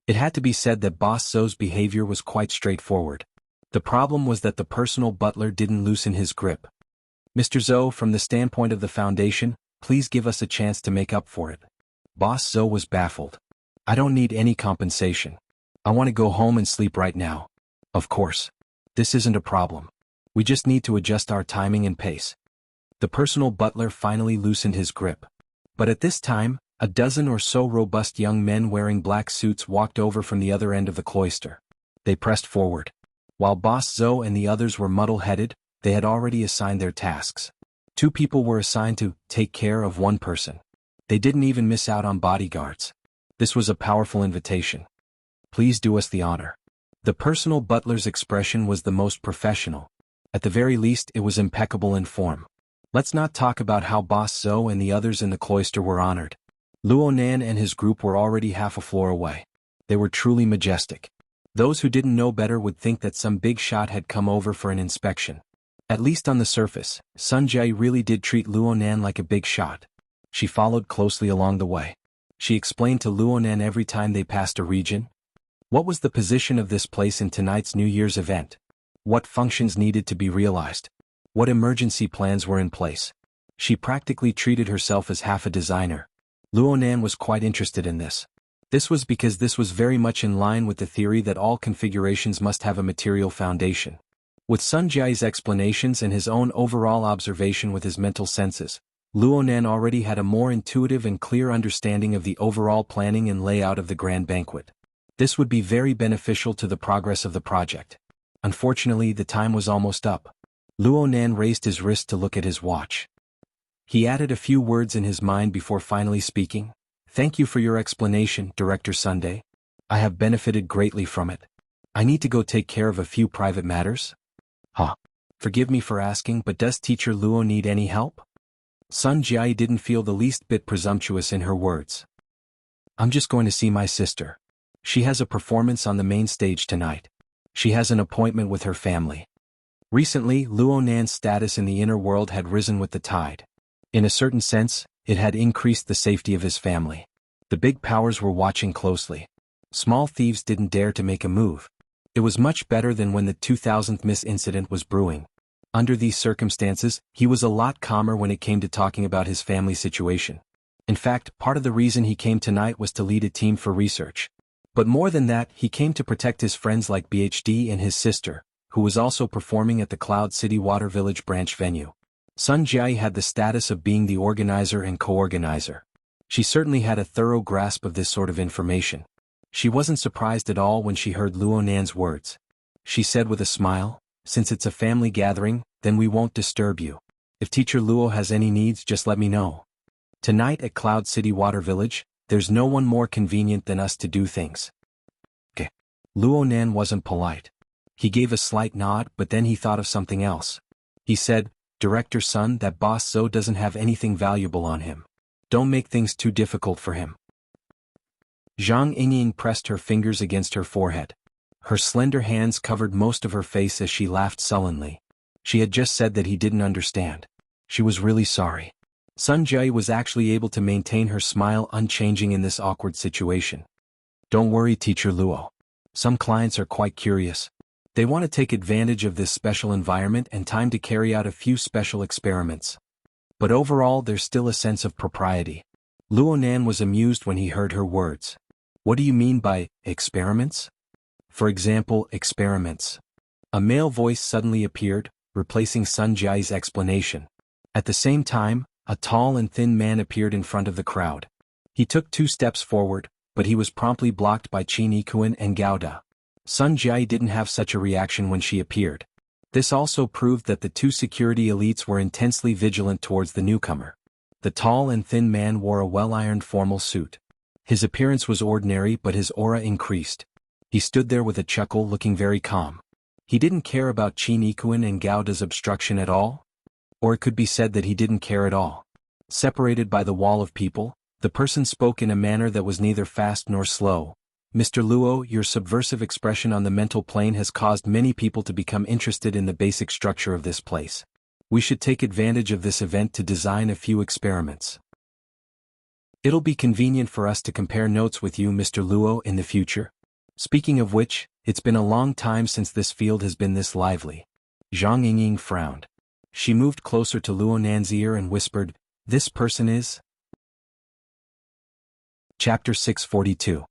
It had to be said that Boss Zou's behavior was quite straightforward. The problem was that the personal butler didn't loosen his grip. Mr. Zhou, from the standpoint of the Foundation, please give us a chance to make up for it. Boss Zhou was baffled. I don't need any compensation. I want to go home and sleep right now. Of course. This isn't a problem. We just need to adjust our timing and pace. The personal butler finally loosened his grip. But at this time, a dozen or so robust young men wearing black suits walked over from the other end of the cloister. They pressed forward. While Boss Zhou and the others were muddle-headed, they had already assigned their tasks. 2 people were assigned to take care of 1 person. They didn't even miss out on bodyguards. This was a powerful invitation. Please do us the honor. The personal butler's expression was the most professional. At the very least, it was impeccable in form. Let's not talk about how Boss Zhou and the others in the cloister were honored. Luonan and his group were already half a floor away. They were truly majestic. Those who didn't know better would think that some big shot had come over for an inspection. At least on the surface, Sun Jie really did treat Luonan like a big shot. She followed closely along the way. She explained to Luonan every time they passed a region. What was the position of this place in tonight's New Year's event? What functions needed to be realized? What emergency plans were in place? She practically treated herself as half a designer. Luonan was quite interested in this. This was because this was very much in line with the theory that all configurations must have a material foundation. With Sun Jie's explanations and his own overall observation with his mental senses, Luonan already had a more intuitive and clear understanding of the overall planning and layout of the grand banquet. This would be very beneficial to the progress of the project. Unfortunately, the time was almost up. Luonan raised his wrist to look at his watch. He added a few words in his mind before finally speaking. Thank you for your explanation, Director Sunday. I have benefited greatly from it. I need to go take care of a few private matters. Forgive me for asking, but does Teacher Luo need any help? Sun Jie didn't feel the least bit presumptuous in her words. I'm just going to see my sister. She has a performance on the main stage tonight. She has an appointment with her family. Recently, Luonan's status in the inner world had risen with the tide. In a certain sense, it had increased the safety of his family. The big powers were watching closely. Small thieves didn't dare to make a move. It was much better than when the 2000th Miss incident was brewing. Under these circumstances, he was a lot calmer when it came to talking about his family situation. In fact, part of the reason he came tonight was to lead a team for research. But more than that, he came to protect his friends like BHD and his sister, who was also performing at the Cloud City Water Village branch venue. Sun Jie had the status of being the organizer and co-organizer. She certainly had a thorough grasp of this sort of information. She wasn't surprised at all when she heard Luonan's words. She said with a smile, "Since it's a family gathering, then we won't disturb you. If Teacher Luo has any needs, just let me know. Tonight at Cloud City Water Village, there's no one more convenient than us to do things." Okay. Luonan wasn't polite. He gave a slight nod, but then he thought of something else. He said, "Director Sun, that Boss Zhou doesn't have anything valuable on him. Don't make things too difficult for him." Zhang Yingying pressed her fingers against her forehead. Her slender hands covered most of her face as she laughed sullenly. She had just said that he didn't understand. She was really sorry. Sun Jie was actually able to maintain her smile unchanging in this awkward situation. "Don't worry, Teacher Luo. Some clients are quite curious. They want to take advantage of this special environment and time to carry out a few special experiments. But overall, there's still a sense of propriety." Luonan was amused when he heard her words. "What do you mean by experiments?" "For example, experiments." A male voice suddenly appeared, replacing Sun Jie's explanation. At the same time, a tall and thin man appeared in front of the crowd. He took 2 steps forward, but he was promptly blocked by Qin Yikuan and Gauda. Sun Jie didn't have such a reaction when she appeared. This also proved that the 2 security elites were intensely vigilant towards the newcomer. The tall and thin man wore a well-ironed formal suit. His appearance was ordinary, but his aura increased. He stood there with a chuckle, looking very calm. He didn't care about Qin Yikuan and Gauda's obstruction at all? Or it could be said that he didn't care at all. Separated by the wall of people, the person spoke in a manner that was neither fast nor slow. Mr. Luo, your subversive expression on the mental plane has caused many people to become interested in the basic structure of this place. We should take advantage of this event to design a few experiments. It'll be convenient for us to compare notes with you, Mr. Luo, in the future. Speaking of which, it's been a long time since this field has been this lively. Zhang Yingying frowned. She moved closer to Luo Nan's ear and whispered, "This person is?" Chapter 642.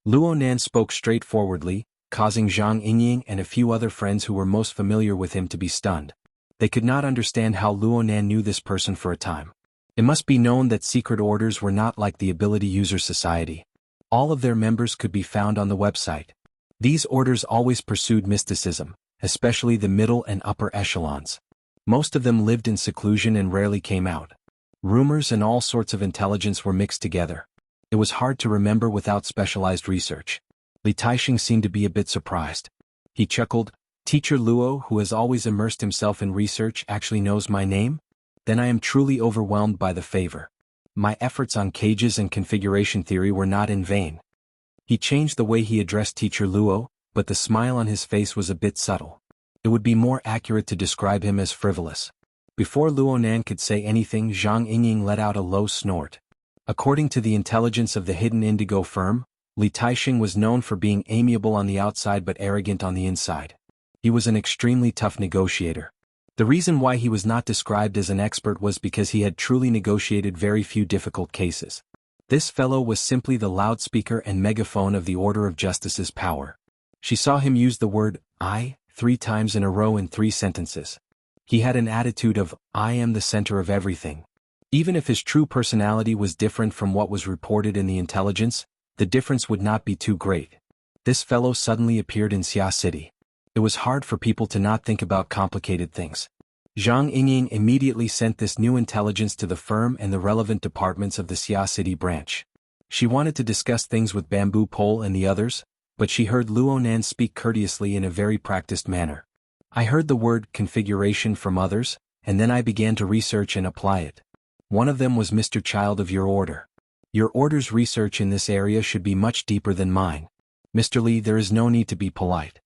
Luo Nan spoke straightforwardly, causing Zhang Yingying and a few other friends who were most familiar with him to be stunned. They could not understand how Luo Nan knew this person for a time. It must be known that secret orders were not like the Ability User Society. All of their members could be found on the website. These orders always pursued mysticism, especially the middle and upper echelons. Most of them lived in seclusion and rarely came out. Rumors and all sorts of intelligence were mixed together. It was hard to remember without specialized research. Li Taixing seemed to be a bit surprised. He chuckled, "Teacher Luo, who has always immersed himself in research, actually knows my name? Then I am truly overwhelmed by the favor. My efforts on cages and configuration theory were not in vain." He changed the way he addressed Teacher Luo, but the smile on his face was a bit subtle. It would be more accurate to describe him as frivolous. Before Luo Nan could say anything, Zhang Yingying let out a low snort. According to the intelligence of the hidden indigo firm, Li Taixing was known for being amiable on the outside but arrogant on the inside. He was an extremely tough negotiator. The reason why he was not described as an expert was because he had truly negotiated very few difficult cases. This fellow was simply the loudspeaker and megaphone of the Order of Justice's power. She saw him use the word "I" 3 times in a row in 3 sentences. He had an attitude of, "I am the center of everything." Even if his true personality was different from what was reported in the intelligence, the difference would not be too great. This fellow suddenly appeared in Xia City. It was hard for people to not think about complicated things. Zhang Yingying immediately sent this new intelligence to the firm and the relevant departments of the Xia City branch. She wanted to discuss things with Bamboo Pole and the others, but she heard Luo Nan speak courteously in a very practiced manner. "I heard the word configuration from others, and then I began to research and apply it. One of them was Mr. Child of your order. Your order's research in this area should be much deeper than mine. Mr. Li, there is no need to be polite."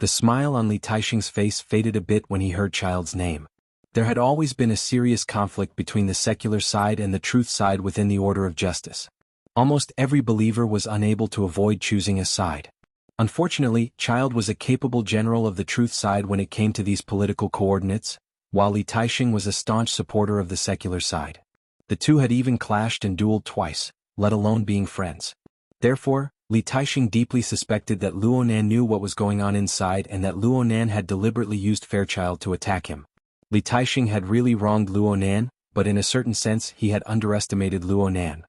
The smile on Li Taixing's face faded a bit when he heard Child's name. There had always been a serious conflict between the secular side and the truth side within the Order of Justice. Almost every believer was unable to avoid choosing a side. Unfortunately, Child was a capable general of the truth side when it came to these political coordinates, while Li Taixing was a staunch supporter of the secular side. The two had even clashed and dueled twice, let alone being friends. Therefore, Li Taixing deeply suspected that Luo Nan knew what was going on inside and that Luo Nan had deliberately used Fairchild to attack him. Li Taixing had really wronged Luo Nan, but in a certain sense he had underestimated Luo Nan.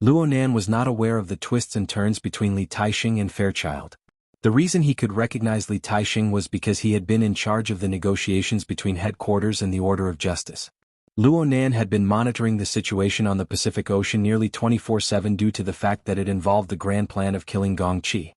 Luo Nan was not aware of the twists and turns between Li Taixing and Fairchild. The reason he could recognize Li Taixing was because he had been in charge of the negotiations between headquarters and the Order of Justice. Luo Nan had been monitoring the situation on the Pacific Ocean nearly 24/7 due to the fact that it involved the grand plan of killing Gong Qi.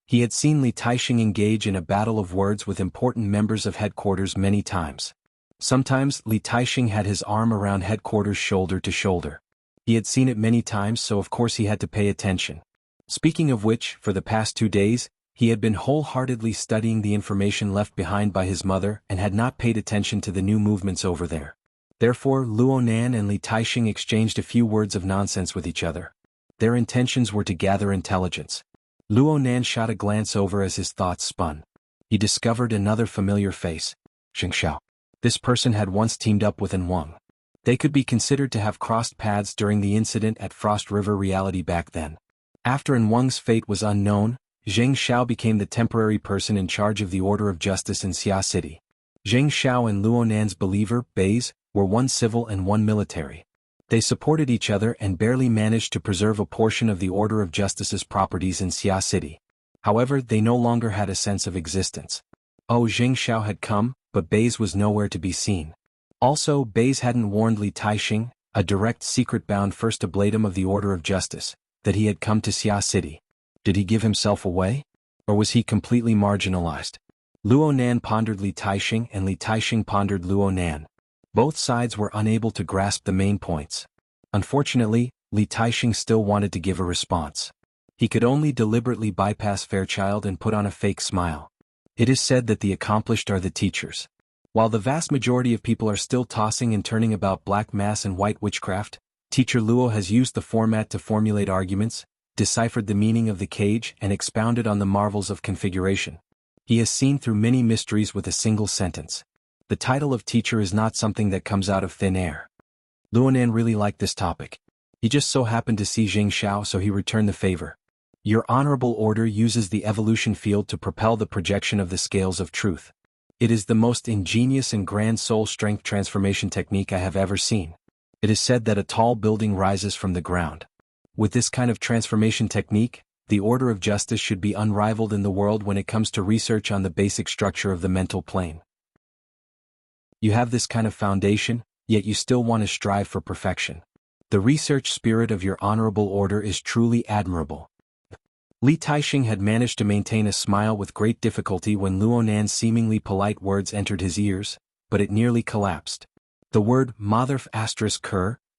He had seen Li Taixing engage in a battle of words with important members of headquarters many times. Sometimes Li Taixing had his arm around headquarters shoulder to shoulder. He had seen it many times, so of course he had to pay attention. Speaking of which, for the past 2 days, he had been wholeheartedly studying the information left behind by his mother and had not paid attention to the new movements over there. Therefore, Luo Nan and Li Taixing exchanged a few words of nonsense with each other. Their intentions were to gather intelligence. Luo Nan shot a glance over as his thoughts spun. He discovered another familiar face, Xing Xiao. This person had once teamed up with An Wang. They could be considered to have crossed paths during the incident at Frost River Reality back then. After An Wang's fate was unknown, Zheng Xiao became the temporary person in charge of the Order of Justice in Xia City. Zheng Xiao and Luo Nan's believer, Baze, were one civil and one military. They supported each other and barely managed to preserve a portion of the Order of Justice's properties in Xia City. However, they no longer had a sense of existence. Oh, Zheng Xiao had come, but Baze was nowhere to be seen. Also, Baze hadn't warned Li Taixing, a direct secret-bound first ablatum of the Order of Justice, that he had come to Xia City. Did he give himself away? Or was he completely marginalized? Luo Nan pondered Li Taixing and Li Taixing pondered Luo Nan. Both sides were unable to grasp the main points. Unfortunately, Li Taixing still wanted to give a response. He could only deliberately bypass Fairchild and put on a fake smile. It is said that the accomplished are the teachers. While the vast majority of people are still tossing and turning about black mass and white witchcraft, Teacher Luo has used the format to formulate arguments, deciphered the meaning of the cage, and expounded on the marvels of configuration. He has seen through many mysteries with a single sentence. The title of teacher is not something that comes out of thin air. Luonan really liked this topic. He just so happened to see Jing Xiao, so he returned the favor. Your honorable order uses the evolution field to propel the projection of the scales of truth. It is the most ingenious and grand soul strength transformation technique I have ever seen. It is said that a tall building rises from the ground. With this kind of transformation technique, the order of justice should be unrivaled in the world when it comes to research on the basic structure of the mental plane. You have this kind of foundation, yet you still want to strive for perfection. The research spirit of your honorable order is truly admirable. Li Taixing had managed to maintain a smile with great difficulty when Luonan's seemingly polite words entered his ears, but it nearly collapsed. The word "motherf*"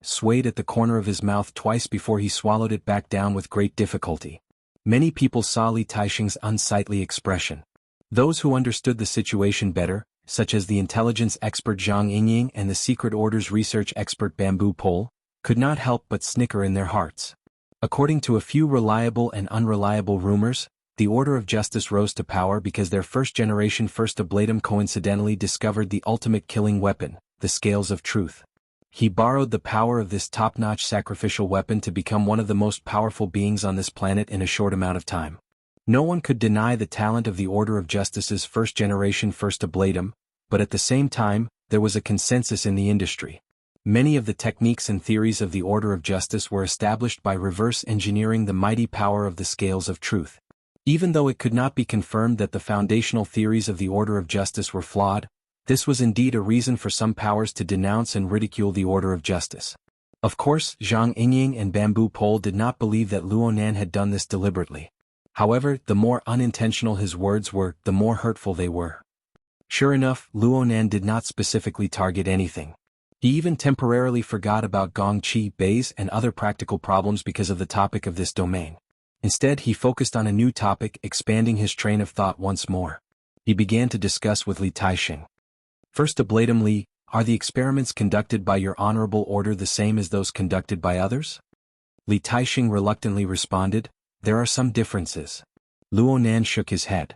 swayed at the corner of his mouth twice before he swallowed it back down with great difficulty. Many people saw Li Taixing's unsightly expression. Those who understood the situation better, such as the intelligence expert Zhang Yingying and the secret orders research expert Bamboo Pole, could not help but snicker in their hearts. According to a few reliable and unreliable rumors, the Order of Justice rose to power because their first-generation First Ablatum coincidentally discovered the ultimate killing weapon, the Scales of Truth. He borrowed the power of this top-notch sacrificial weapon to become one of the most powerful beings on this planet in a short amount of time. No one could deny the talent of the Order of Justice's first-generation First Ablatum, but at the same time, there was a consensus in the industry. Many of the techniques and theories of the Order of Justice were established by reverse engineering the mighty power of the Scales of Truth. Even though it could not be confirmed that the foundational theories of the Order of Justice were flawed, this was indeed a reason for some powers to denounce and ridicule the Order of Justice. Of course, Zhang Yingying and Bamboo Pole did not believe that Luonan had done this deliberately. However, the more unintentional his words were, the more hurtful they were. Sure enough, Luonan did not specifically target anything. He even temporarily forgot about Gong Chi Bei's and other practical problems because of the topic of this domain. Instead, he focused on a new topic, expanding his train of thought once more. He began to discuss with Li Taixing. First Ablatum Li, are the experiments conducted by your honorable order the same as those conducted by others? Li Taixing reluctantly responded, there are some differences. Luonan shook his head.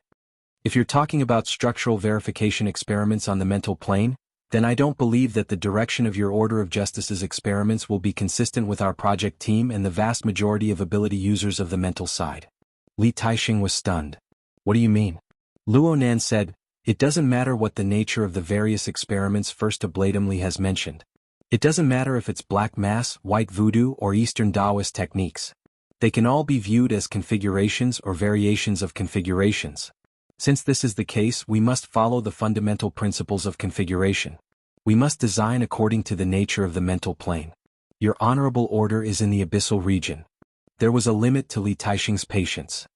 If you're talking about structural verification experiments on the mental plane, then I don't believe that the direction of your Order of Justice's experiments will be consistent with our project team and the vast majority of ability users of the mental side. Li Taixing was stunned. What do you mean? Luonan said, it doesn't matter what the nature of the various experiments First Ablatum Li has mentioned. It doesn't matter if it's black mass, white voodoo, or Eastern Taoist techniques. They can all be viewed as configurations or variations of configurations. Since this is the case, we must follow the fundamental principles of configuration. We must design according to the nature of the mental plane. Your honorable order is in the abyssal region. There was a limit to Li Taixing's patience.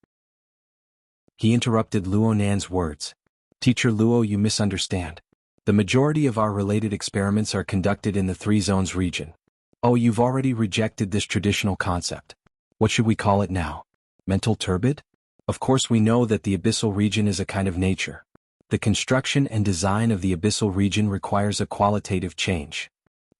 He interrupted Luonan's words. Teacher Luo, you misunderstand. The majority of our related experiments are conducted in the Three Zones region. Oh, you've already rejected this traditional concept. What should we call it now? Mental turbid? Of course we know that the abyssal region is a kind of nature. The construction and design of the abyssal region requires a qualitative change.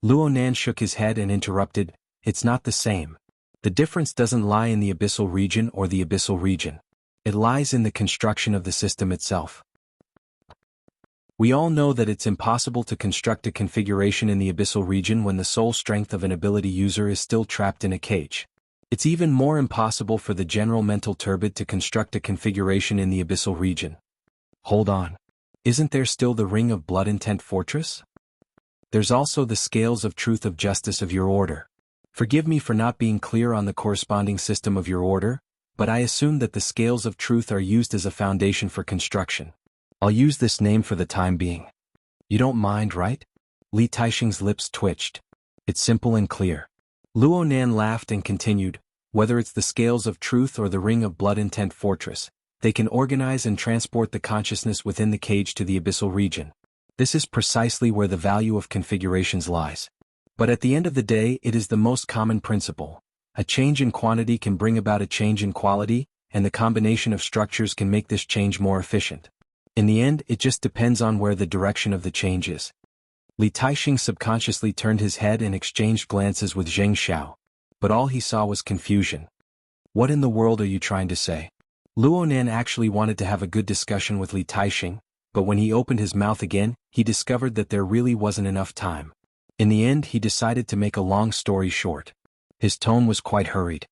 Luonan shook his head and interrupted, it's not the same. The difference doesn't lie in the abyssal region or the abyssal region. It lies in the construction of the system itself. We all know that it's impossible to construct a configuration in the abyssal region when the soul strength of an ability user is still trapped in a cage. It's even more impossible for the general mental turbid to construct a configuration in the abyssal region. Hold on. Isn't there still the Ring of Blood Intent Fortress? There's also the Scales of Truth of Justice of your order. Forgive me for not being clear on the corresponding system of your order, but I assume that the Scales of Truth are used as a foundation for construction. I'll use this name for the time being. You don't mind, right? Li Taixing's lips twitched. It's simple and clear. Luonan laughed and continued, whether it's the Scales of Truth or the Ring of Blood Intent Fortress, they can organize and transport the consciousness within the cage to the abyssal region. This is precisely where the value of configurations lies. But at the end of the day, it is the most common principle. A change in quantity can bring about a change in quality, and the combination of structures can make this change more efficient. In the end, it just depends on where the direction of the change is. Li Taixing subconsciously turned his head and exchanged glances with Zheng Xiao. But all he saw was confusion. What in the world are you trying to say? Luonan actually wanted to have a good discussion with Li Taixing, but when he opened his mouth again, he discovered that there really wasn't enough time. In the end, he decided to make a long story short. His tone was quite hurried.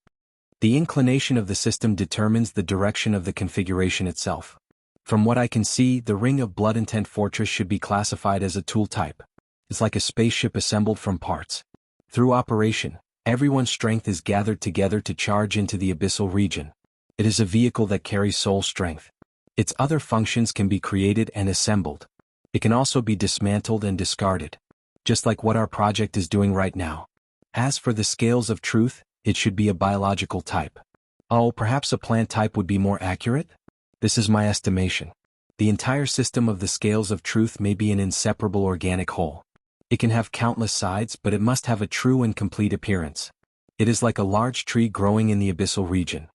The inclination of the system determines the direction of the configuration itself. From what I can see, the Ring of Blood Intent Fortress should be classified as a tool type. It's like a spaceship assembled from parts. Through operation, everyone's strength is gathered together to charge into the abyssal region. It is a vehicle that carries soul strength. Its other functions can be created and assembled. It can also be dismantled and discarded. Just like what our project is doing right now. As for the scales of truth, it should be a biological type. Oh, perhaps a plant type would be more accurate? This is my estimation. The entire system of the scales of truth may be an inseparable organic whole. It can have countless sides, but it must have a true and complete appearance. It is like a large tree growing in the abyssal region.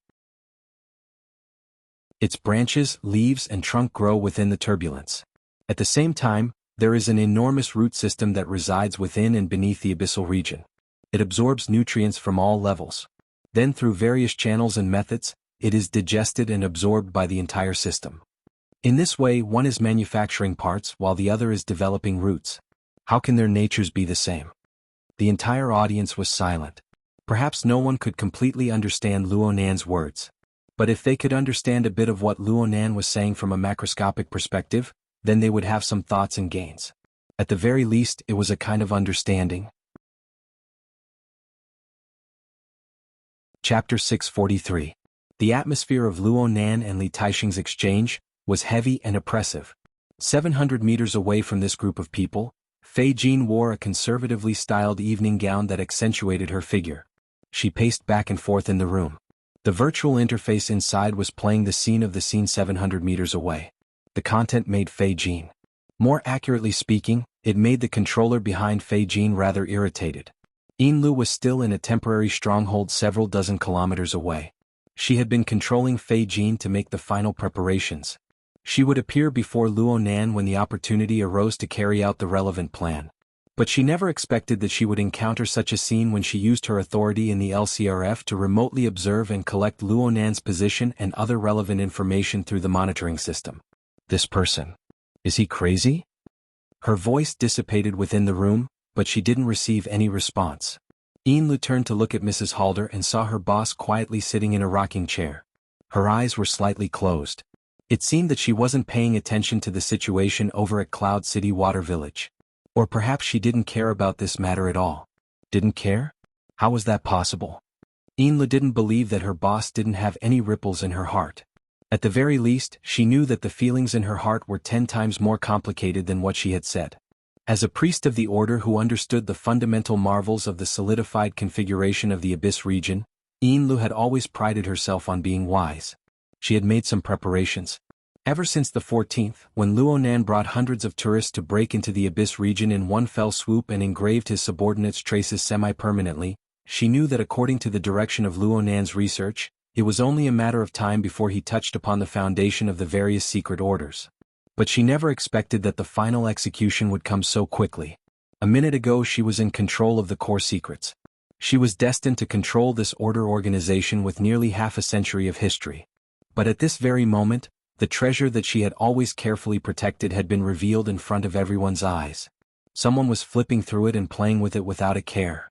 Its branches, leaves, and trunk grow within the turbulence. At the same time, there is an enormous root system that resides within and beneath the abyssal region. It absorbs nutrients from all levels. Then through various channels and methods, it is digested and absorbed by the entire system. In this way, one is manufacturing parts while the other is developing roots. How can their natures be the same? The entire audience was silent. Perhaps no one could completely understand Luonan's words. But if they could understand a bit of what Luonan was saying from a macroscopic perspective, then they would have some thoughts and gains. At the very least, it was a kind of understanding. Chapter 643. The atmosphere of Luonan and Li Taixing's exchange was heavy and oppressive. 700 meters away from this group of people, Fei Jin wore a conservatively styled evening gown that accentuated her figure. She paced back and forth in the room. The virtual interface inside was playing the scene of the scene 700 meters away. The content made Fei Jin. More accurately speaking, it made the controller behind Fei Jin rather irritated. Yinlu was still in a temporary stronghold several dozen kilometers away. She had been controlling Fei Jin to make the final preparations. She would appear before Luonan when the opportunity arose to carry out the relevant plan. But she never expected that she would encounter such a scene when she used her authority in the LCRF to remotely observe and collect Luonan's position and other relevant information through the monitoring system. This person. Is he crazy? Her voice dissipated within the room, but she didn't receive any response. Yinlu turned to look at Mrs. Halder and saw her boss quietly sitting in a rocking chair. Her eyes were slightly closed. It seemed that she wasn't paying attention to the situation over at Cloud City Water Village. Or perhaps she didn't care about this matter at all. Didn't care? How was that possible? Yinlu didn't believe that her boss didn't have any ripples in her heart. At the very least, she knew that the feelings in her heart were 10 times more complicated than what she had said. As a priest of the order who understood the fundamental marvels of the solidified configuration of the Abyss region, Yinlu had always prided herself on being wise. She had made some preparations. Ever since the 14th, when Luonan brought hundreds of tourists to break into the Abyss region in one fell swoop and engraved his subordinates' traces semi-permanently, she knew that according to the direction of Luonan's research, it was only a matter of time before he touched upon the foundation of the various secret orders. But she never expected that the final execution would come so quickly. A minute ago she was in control of the core secrets. She was destined to control this order organization with nearly half a century of history. But at this very moment, the treasure that she had always carefully protected had been revealed in front of everyone's eyes. Someone was flipping through it and playing with it without a care.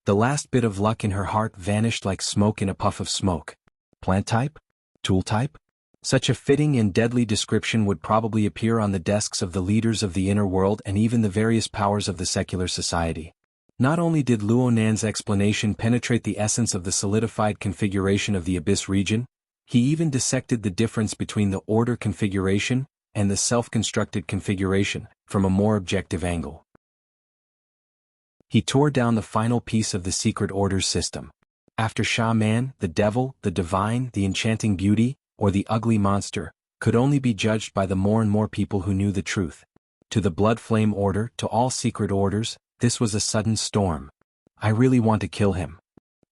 The last bit of luck in her heart vanished like smoke in a puff of smoke. Plant type? Tool type? Such a fitting and deadly description would probably appear on the desks of the leaders of the inner world and even the various powers of the secular society. Not only did Luonan's explanation penetrate the essence of the solidified configuration of the Abyss region, he even dissected the difference between the order configuration and the self-constructed configuration from a more objective angle. He tore down the final piece of the secret orders system. After Shaman, the devil, the divine, the enchanting beauty, or the ugly monster, could only be judged by the more and more people who knew the truth. To the Blood Flame Order, to all secret orders, this was a sudden storm. I really want to kill him.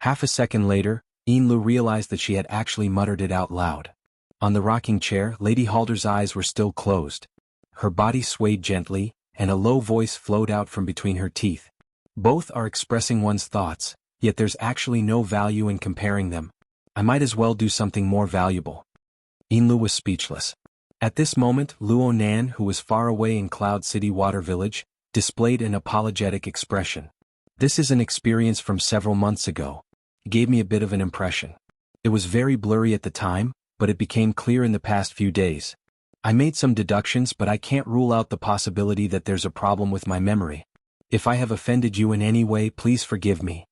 Half a second later, Yinlu realized that she had actually muttered it out loud. On the rocking chair, Lady Halder's eyes were still closed. Her body swayed gently, and a low voice flowed out from between her teeth. Both are expressing one's thoughts, yet there's actually no value in comparing them. I might as well do something more valuable. Yinlu was speechless. At this moment, Luo Nan, who was far away in Cloud City Water Village, displayed an apologetic expression. This is an experience from several months ago. It gave me a bit of an impression. It was very blurry at the time, but it became clear in the past few days. I made some deductions, but I can't rule out the possibility that there's a problem with my memory. If I have offended you in any way, please forgive me.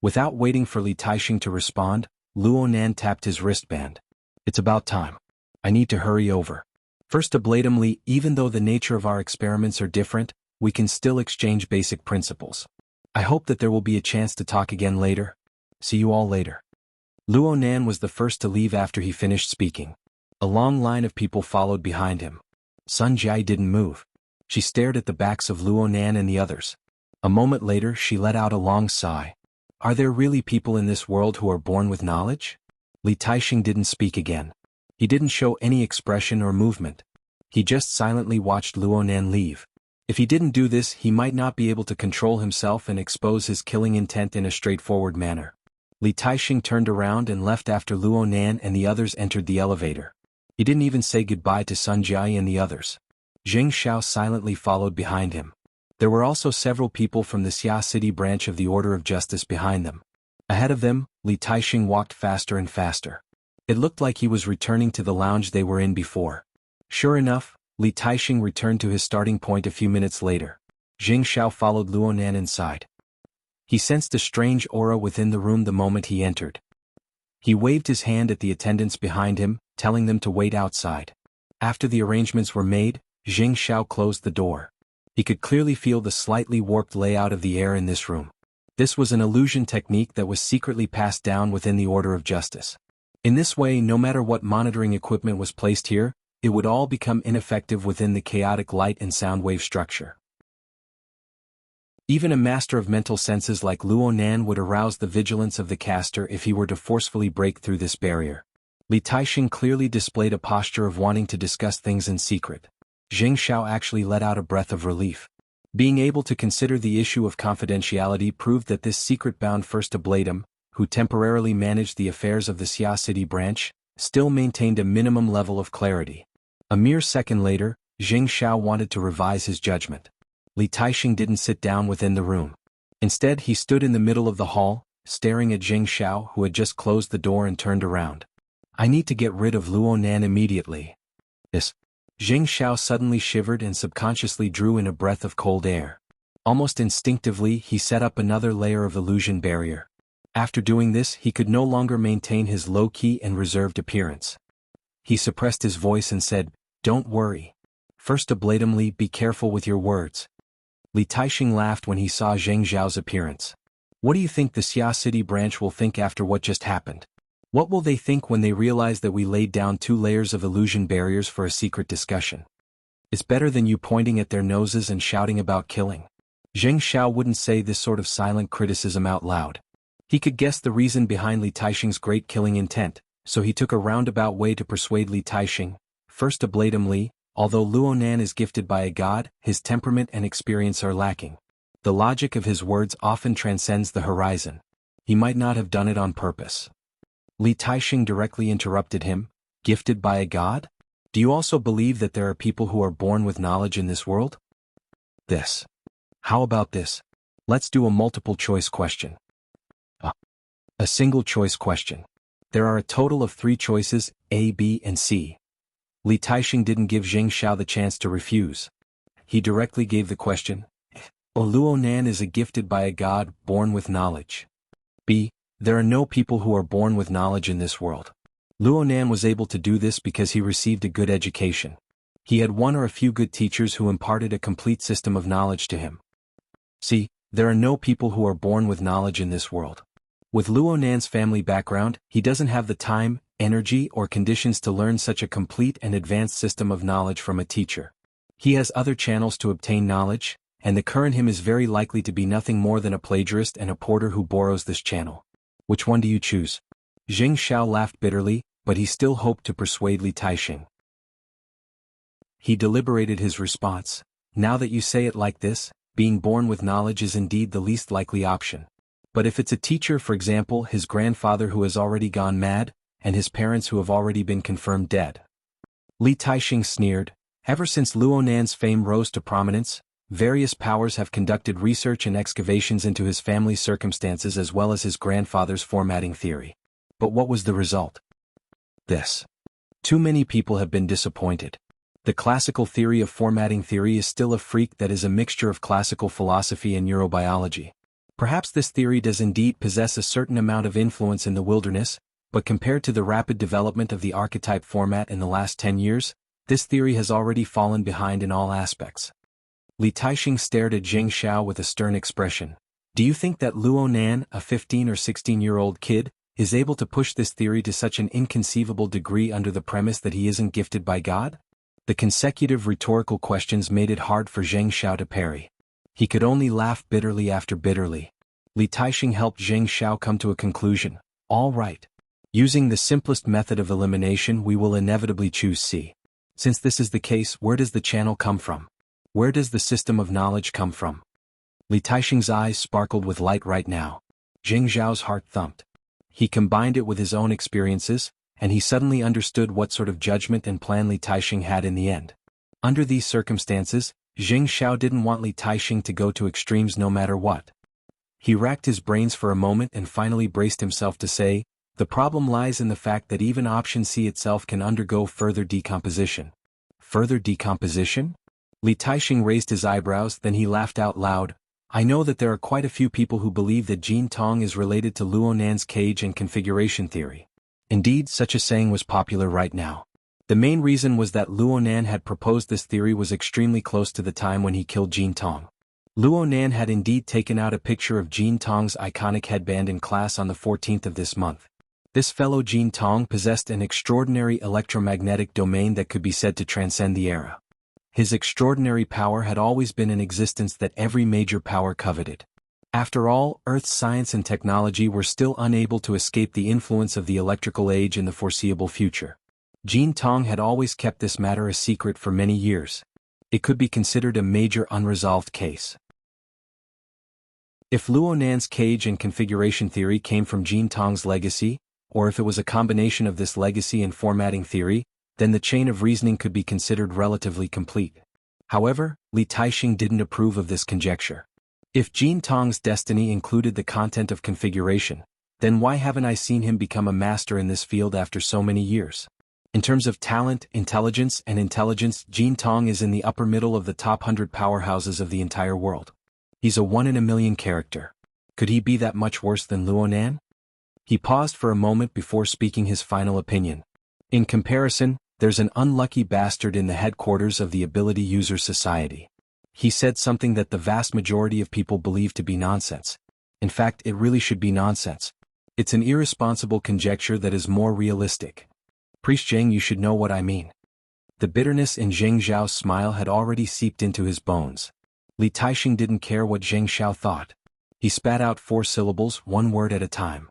Without waiting for Li Taixing to respond, Luo Nan tapped his wristband. It's about time. I need to hurry over. First, blatantly, even though the nature of our experiments are different, we can still exchange basic principles. I hope that there will be a chance to talk again later. See you all later. Luo Nan was the first to leave after he finished speaking. A long line of people followed behind him. Sun Jai didn't move. She stared at the backs of Luo Nan and the others. A moment later, she let out a long sigh. Are there really people in this world who are born with knowledge? Li Taixing didn't speak again. He didn't show any expression or movement. He just silently watched Luo Nan leave. If he didn't do this, he might not be able to control himself and expose his killing intent in a straightforward manner. Li Taixing turned around and left after Luo Nan and the others entered the elevator. He didn't even say goodbye to Sun Jai and the others. Jing Xiao silently followed behind him. There were also several people from the Xia City branch of the Order of Justice behind them. Ahead of them, Li Taixing walked faster and faster. It looked like he was returning to the lounge they were in before. Sure enough, Li Taixing returned to his starting point a few minutes later. Jing Xiao followed Luo Nan inside. He sensed a strange aura within the room the moment he entered. He waved his hand at the attendants behind him, telling them to wait outside. After the arrangements were made, Jing Xiao closed the door. He could clearly feel the slightly warped layout of the air in this room. This was an illusion technique that was secretly passed down within the Order of Justice. In this way, no matter what monitoring equipment was placed here, it would all become ineffective within the chaotic light and sound wave structure. Even a master of mental senses like Luo Nan would arouse the vigilance of the caster if he were to forcefully break through this barrier. Li Taixing clearly displayed a posture of wanting to discuss things in secret. Jing Xiao actually let out a breath of relief. Being able to consider the issue of confidentiality proved that this secret-bound First Ablatum, who temporarily managed the affairs of the Xia City branch, still maintained a minimum level of clarity. A mere second later, Jing Xiao wanted to revise his judgment. Li Taixing didn't sit down within the room. Instead, he stood in the middle of the hall, staring at Jing Xiao, who had just closed the door and turned around. I need to get rid of Luo Nan immediately. This. Jing Xiao suddenly shivered and subconsciously drew in a breath of cold air. Almost instinctively, he set up another layer of illusion barrier. After doing this, he could no longer maintain his low-key and reserved appearance. He suppressed his voice and said, "Don't worry. First blatantly, be careful with your words." Li Taixing laughed when he saw Zheng Zhao's appearance. What do you think the Xia City branch will think after what just happened? What will they think when they realize that we laid down 2 layers of illusion barriers for a secret discussion? It's better than you pointing at their noses and shouting about killing. Zheng Xiao wouldn't say this sort of silent criticism out loud. He could guess the reason behind Li Taixing's great killing intent, so he took a roundabout way to persuade Li Taixing. First blatantly, although Luo Nan is gifted by a god, his temperament and experience are lacking. The logic of his words often transcends the horizon. He might not have done it on purpose. Li Taixing directly interrupted him. Gifted by a god? Do you also believe that there are people who are born with knowledge in this world? This. How about this? Let's do a multiple choice question. A single choice question. There are a total of 3 choices, A, B, and C. Li Taixing didn't give Jing Xiao the chance to refuse. He directly gave the question. Luo Nan is gifted by a god, born with knowledge. B. There are no people who are born with knowledge in this world. Luo Nan was able to do this because he received a good education. He had one or a few good teachers who imparted a complete system of knowledge to him. C. There are no people who are born with knowledge in this world. With Luo Nan's family background, he doesn't have the time, energy, or conditions to learn such a complete and advanced system of knowledge from a teacher. He has other channels to obtain knowledge, and the current him is very likely to be nothing more than a plagiarist and a porter who borrows this channel. Which one do you choose? Zheng Xiao laughed bitterly, but he still hoped to persuade Li Taixing. He deliberated his response. Now that you say it like this, being born with knowledge is indeed the least likely option. But if it's a teacher, for example, his grandfather who has already gone mad, and his parents who have already been confirmed dead. Li Taixing sneered. Ever since Luo Nan's fame rose to prominence, various powers have conducted research and excavations into his family's circumstances as well as his grandfather's formatting theory. But what was the result? This. Too many people have been disappointed. The classical theory of formatting theory is still a freak that is a mixture of classical philosophy and neurobiology. Perhaps this theory does indeed possess a certain amount of influence in the wilderness, but compared to the rapid development of the archetype format in the last 10 years, this theory has already fallen behind in all aspects. Li Taixing stared at Zheng Xiao with a stern expression. Do you think that Luo Nan, a 15 or 16-year-old kid, is able to push this theory to such an inconceivable degree under the premise that he isn't gifted by God? The consecutive rhetorical questions made it hard for Zheng Xiao to parry. He could only laugh bitterly after bitterly. Li Taixing helped Zheng Xiao come to a conclusion. All right. Using the simplest method of elimination, we will inevitably choose C. Since this is the case, where does the channel come from? Where does the system of knowledge come from? Li Taixing's eyes sparkled with light right now. Zheng Xiao's heart thumped. He combined it with his own experiences, and he suddenly understood what sort of judgment and plan Li Taixing had in the end. Under these circumstances, Zheng Xiao didn't want Li Taixing to go to extremes no matter what. He racked his brains for a moment and finally braced himself to say, the problem lies in the fact that even option C itself can undergo further decomposition. Further decomposition? Li Taixing raised his eyebrows, then he laughed out loud. I know that there are quite a few people who believe that Jin Tong is related to Luo Nan's cage and configuration theory. Indeed, such a saying was popular right now. The main reason was that Luo Nan had proposed this theory was extremely close to the time when he killed Jin Tong. Luo Nan had indeed taken out a picture of Jin Tong's iconic headband in class on the 14th of this month. This fellow Jin Tong possessed an extraordinary electromagnetic domain that could be said to transcend the era. His extraordinary power had always been an existence that every major power coveted. After all, Earth's science and technology were still unable to escape the influence of the electrical age in the foreseeable future. Jin Tong had always kept this matter a secret for many years. It could be considered a major unresolved case. If Luo Nan's cage and configuration theory came from Jin Tong's legacy, or if it was a combination of this legacy and formatting theory, then the chain of reasoning could be considered relatively complete. However, Li Taixing didn't approve of this conjecture. If Jin Tong's destiny included the content of configuration, then why haven't I seen him become a master in this field after so many years? In terms of talent, intelligence, Jin Tong is in the upper middle of the top 100 powerhouses of the entire world. He's a one-in-a-million character. Could he be that much worse than Luo Nan? He paused for a moment before speaking his final opinion. In comparison, there's an unlucky bastard in the headquarters of the Ability Users Society. He said something that the vast majority of people believe to be nonsense. In fact, it really should be nonsense. It's an irresponsible conjecture that is more realistic. Priest Zheng, you should know what I mean. The bitterness in Zheng Xiao's smile had already seeped into his bones. Li Taixing didn't care what Zheng Xiao thought. He spat out 4 syllables, one word at a time.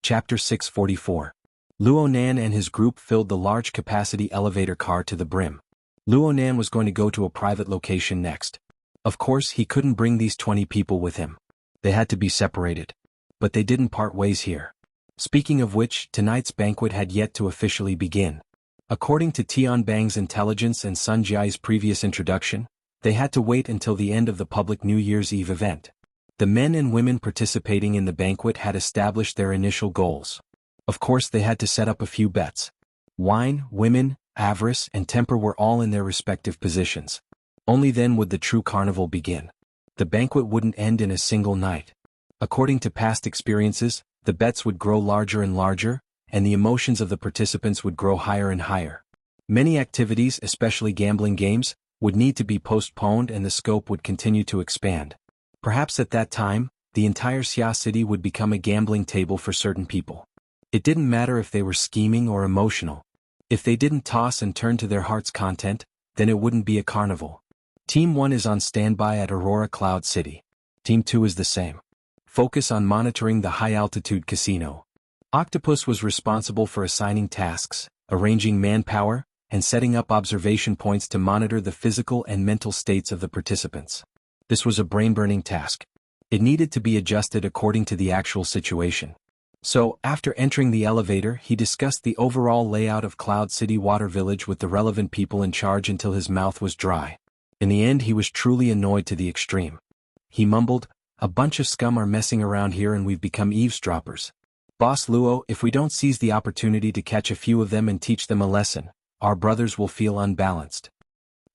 Chapter 644. Luo Nan and his group filled the large-capacity elevator car to the brim. Luo Nan was going to go to a private location next. Of course, he couldn't bring these 20 people with him. They had to be separated. But they didn't part ways here. Speaking of which, tonight's banquet had yet to officially begin. According to Tian Bang's intelligence and Sun Jiai's previous introduction, they had to wait until the end of the public New Year's Eve event. The men and women participating in the banquet had established their initial goals. Of course, they had to set up a few bets. Wine, women, avarice, and temper were all in their respective positions. Only then would the true carnival begin. The banquet wouldn't end in a single night. According to past experiences, the bets would grow larger and larger, and the emotions of the participants would grow higher and higher. Many activities, especially gambling games, would need to be postponed and the scope would continue to expand. Perhaps at that time, the entire Xia city would become a gambling table for certain people. It didn't matter if they were scheming or emotional. If they didn't toss and turn to their heart's content, then it wouldn't be a carnival. Team 1 is on standby at Aurora Cloud City. Team 2 is the same. Focus on monitoring the high-altitude casino. Octopus was responsible for assigning tasks, arranging manpower, and setting up observation points to monitor the physical and mental states of the participants. This was a brain-burning task. It needed to be adjusted according to the actual situation. So, after entering the elevator, he discussed the overall layout of Cloud City Water Village with the relevant people in charge until his mouth was dry. In the end, he was truly annoyed to the extreme. He mumbled, "A bunch of scum are messing around here and we've become eavesdroppers. Boss Luo, if we don't seize the opportunity to catch a few of them and teach them a lesson, our brothers will feel unbalanced."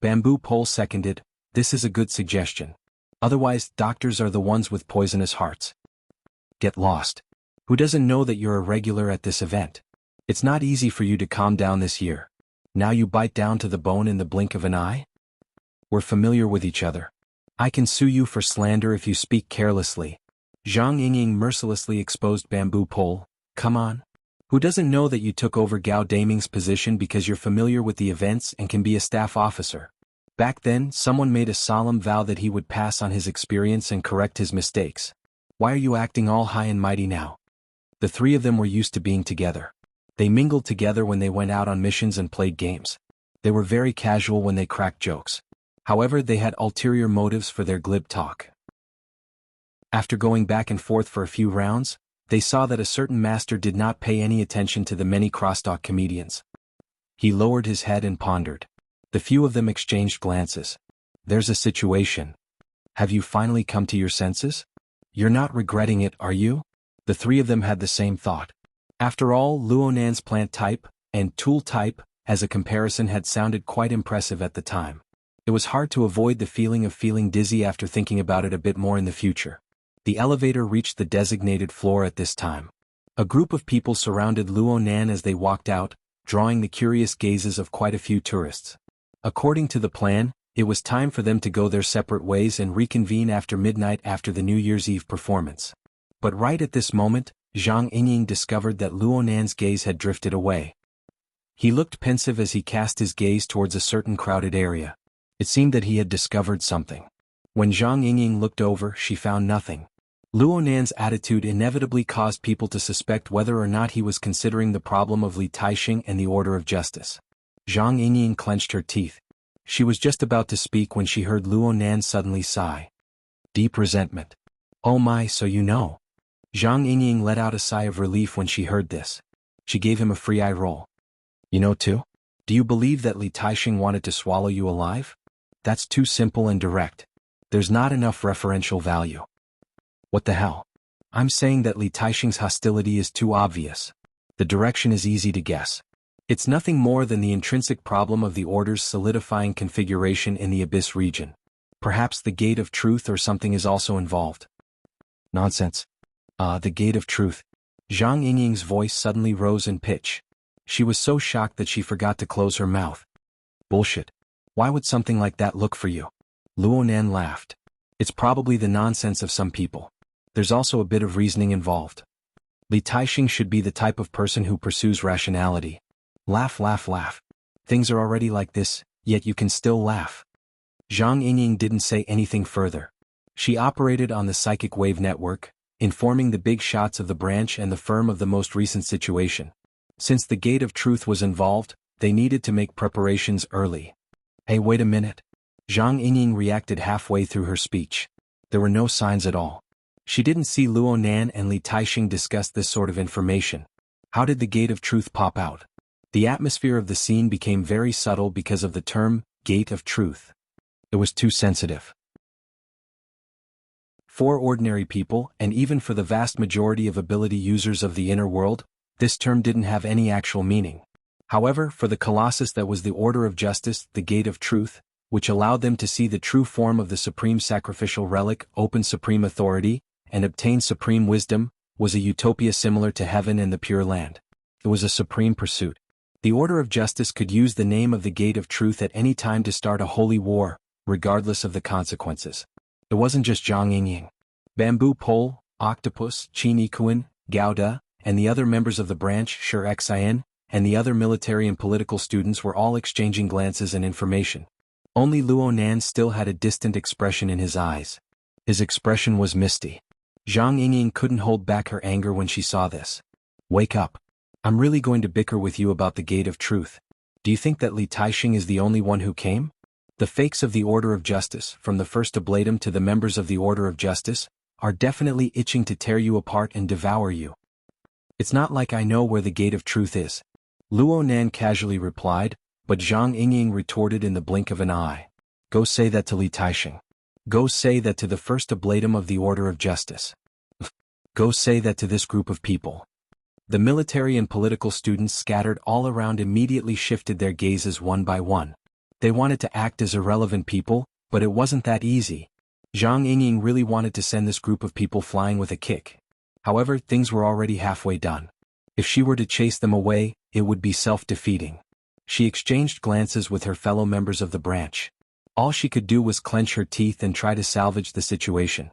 Bamboo Pole seconded, "This is a good suggestion. Otherwise, doctors are the ones with poisonous hearts. Get lost. Who doesn't know that you're a regular at this event? It's not easy for you to calm down this year. Now you bite down to the bone in the blink of an eye? We're familiar with each other. I can sue you for slander if you speak carelessly." Zhang Yingying mercilessly exposed Bamboo Pole. "Come on. Who doesn't know that you took over Gao Daming's position because you're familiar with the events and can be a staff officer? Back then, someone made a solemn vow that he would pass on his experience and correct his mistakes. Why are you acting all high and mighty now?" The three of them were used to being together. They mingled together when they went out on missions and played games. They were very casual when they cracked jokes. However, they had ulterior motives for their glib talk. After going back and forth for a few rounds, they saw that a certain master did not pay any attention to the many crosstalk comedians. He lowered his head and pondered. The few of them exchanged glances. "There's a situation. Have you finally come to your senses? You're not regretting it, are you?" The three of them had the same thought. After all, Luonan's plant type and tool type, as a comparison, had sounded quite impressive at the time. It was hard to avoid the feeling of feeling dizzy after thinking about it a bit more in the future. The elevator reached the designated floor at this time. A group of people surrounded Luonan as they walked out, drawing the curious gazes of quite a few tourists. According to the plan, it was time for them to go their separate ways and reconvene after midnight after the New Year's Eve performance. But right at this moment, Zhang Yingying discovered that Luonan's gaze had drifted away. He looked pensive as he cast his gaze towards a certain crowded area. It seemed that he had discovered something. When Zhang Yingying looked over, she found nothing. Luonan's attitude inevitably caused people to suspect whether or not he was considering the problem of Li Taixing and the order of justice. Zhang Yingying clenched her teeth. She was just about to speak when she heard Luonan suddenly sigh. Deep resentment. "Oh my, so you know." Zhang Yingying let out a sigh of relief when she heard this. She gave him a free eye roll. "You know too? Do you believe that Li Taixing wanted to swallow you alive? That's too simple and direct. There's not enough referential value." "What the hell? I'm saying that Li Taixing's hostility is too obvious. The direction is easy to guess. It's nothing more than the intrinsic problem of the Order's solidifying configuration in the Abyss region. Perhaps the Gate of Truth or something is also involved." "Nonsense. The Gate of Truth." Zhang Yingying's voice suddenly rose in pitch. She was so shocked that she forgot to close her mouth. "Bullshit. Why would something like that look for you?" Luonan laughed. "It's probably the nonsense of some people. There's also a bit of reasoning involved. Li Taixing should be the type of person who pursues rationality." Laugh, laugh, laugh. Things are already like this, yet you can still laugh. Zhang Yingying didn't say anything further. She operated on the psychic wave network, informing the big shots of the branch and the firm of the most recent situation. Since the Gate of Truth was involved, they needed to make preparations early. "Hey, wait a minute." Zhang Yingying reacted halfway through her speech. There were no signs at all. She didn't see Luonan and Li Taixing discuss this sort of information. How did the Gate of Truth pop out? The atmosphere of the scene became very subtle because of the term, Gate of Truth. It was too sensitive. For ordinary people, and even for the vast majority of ability users of the inner world, this term didn't have any actual meaning. However, for the Colossus that was the Order of Justice, the Gate of Truth, which allowed them to see the true form of the supreme sacrificial relic, open supreme authority, and obtain supreme wisdom, was a utopia similar to heaven and the Pure Land. It was a supreme pursuit. The Order of Justice could use the name of the Gate of Truth at any time to start a holy war, regardless of the consequences. It wasn't just Zhang Yingying. Bamboo Pole, Octopus, Qin Ikuan, Gauda, and the other members of the branch, Shur Xian, and the other military and political students were all exchanging glances and information. Only Luonan still had a distant expression in his eyes. His expression was misty. Zhang Yingying couldn't hold back her anger when she saw this. Wake up. I'm really going to bicker with you about the Gate of Truth. Do you think that Li Taixing is the only one who came? The fakes of the Order of Justice, from the first Oblatum to the members of the Order of Justice, are definitely itching to tear you apart and devour you. It's not like I know where the Gate of Truth is, Luo Nan casually replied, but Zhang Yingying retorted in the blink of an eye. Go say that to Li Taixing. Go say that to the first Oblatum of the Order of Justice. Go say that to this group of people. The military and political students scattered all around immediately shifted their gazes one by one. They wanted to act as irrelevant people, but it wasn't that easy. Zhang Yingying really wanted to send this group of people flying with a kick. However, things were already halfway done. If she were to chase them away, it would be self-defeating. She exchanged glances with her fellow members of the branch. All she could do was clench her teeth and try to salvage the situation.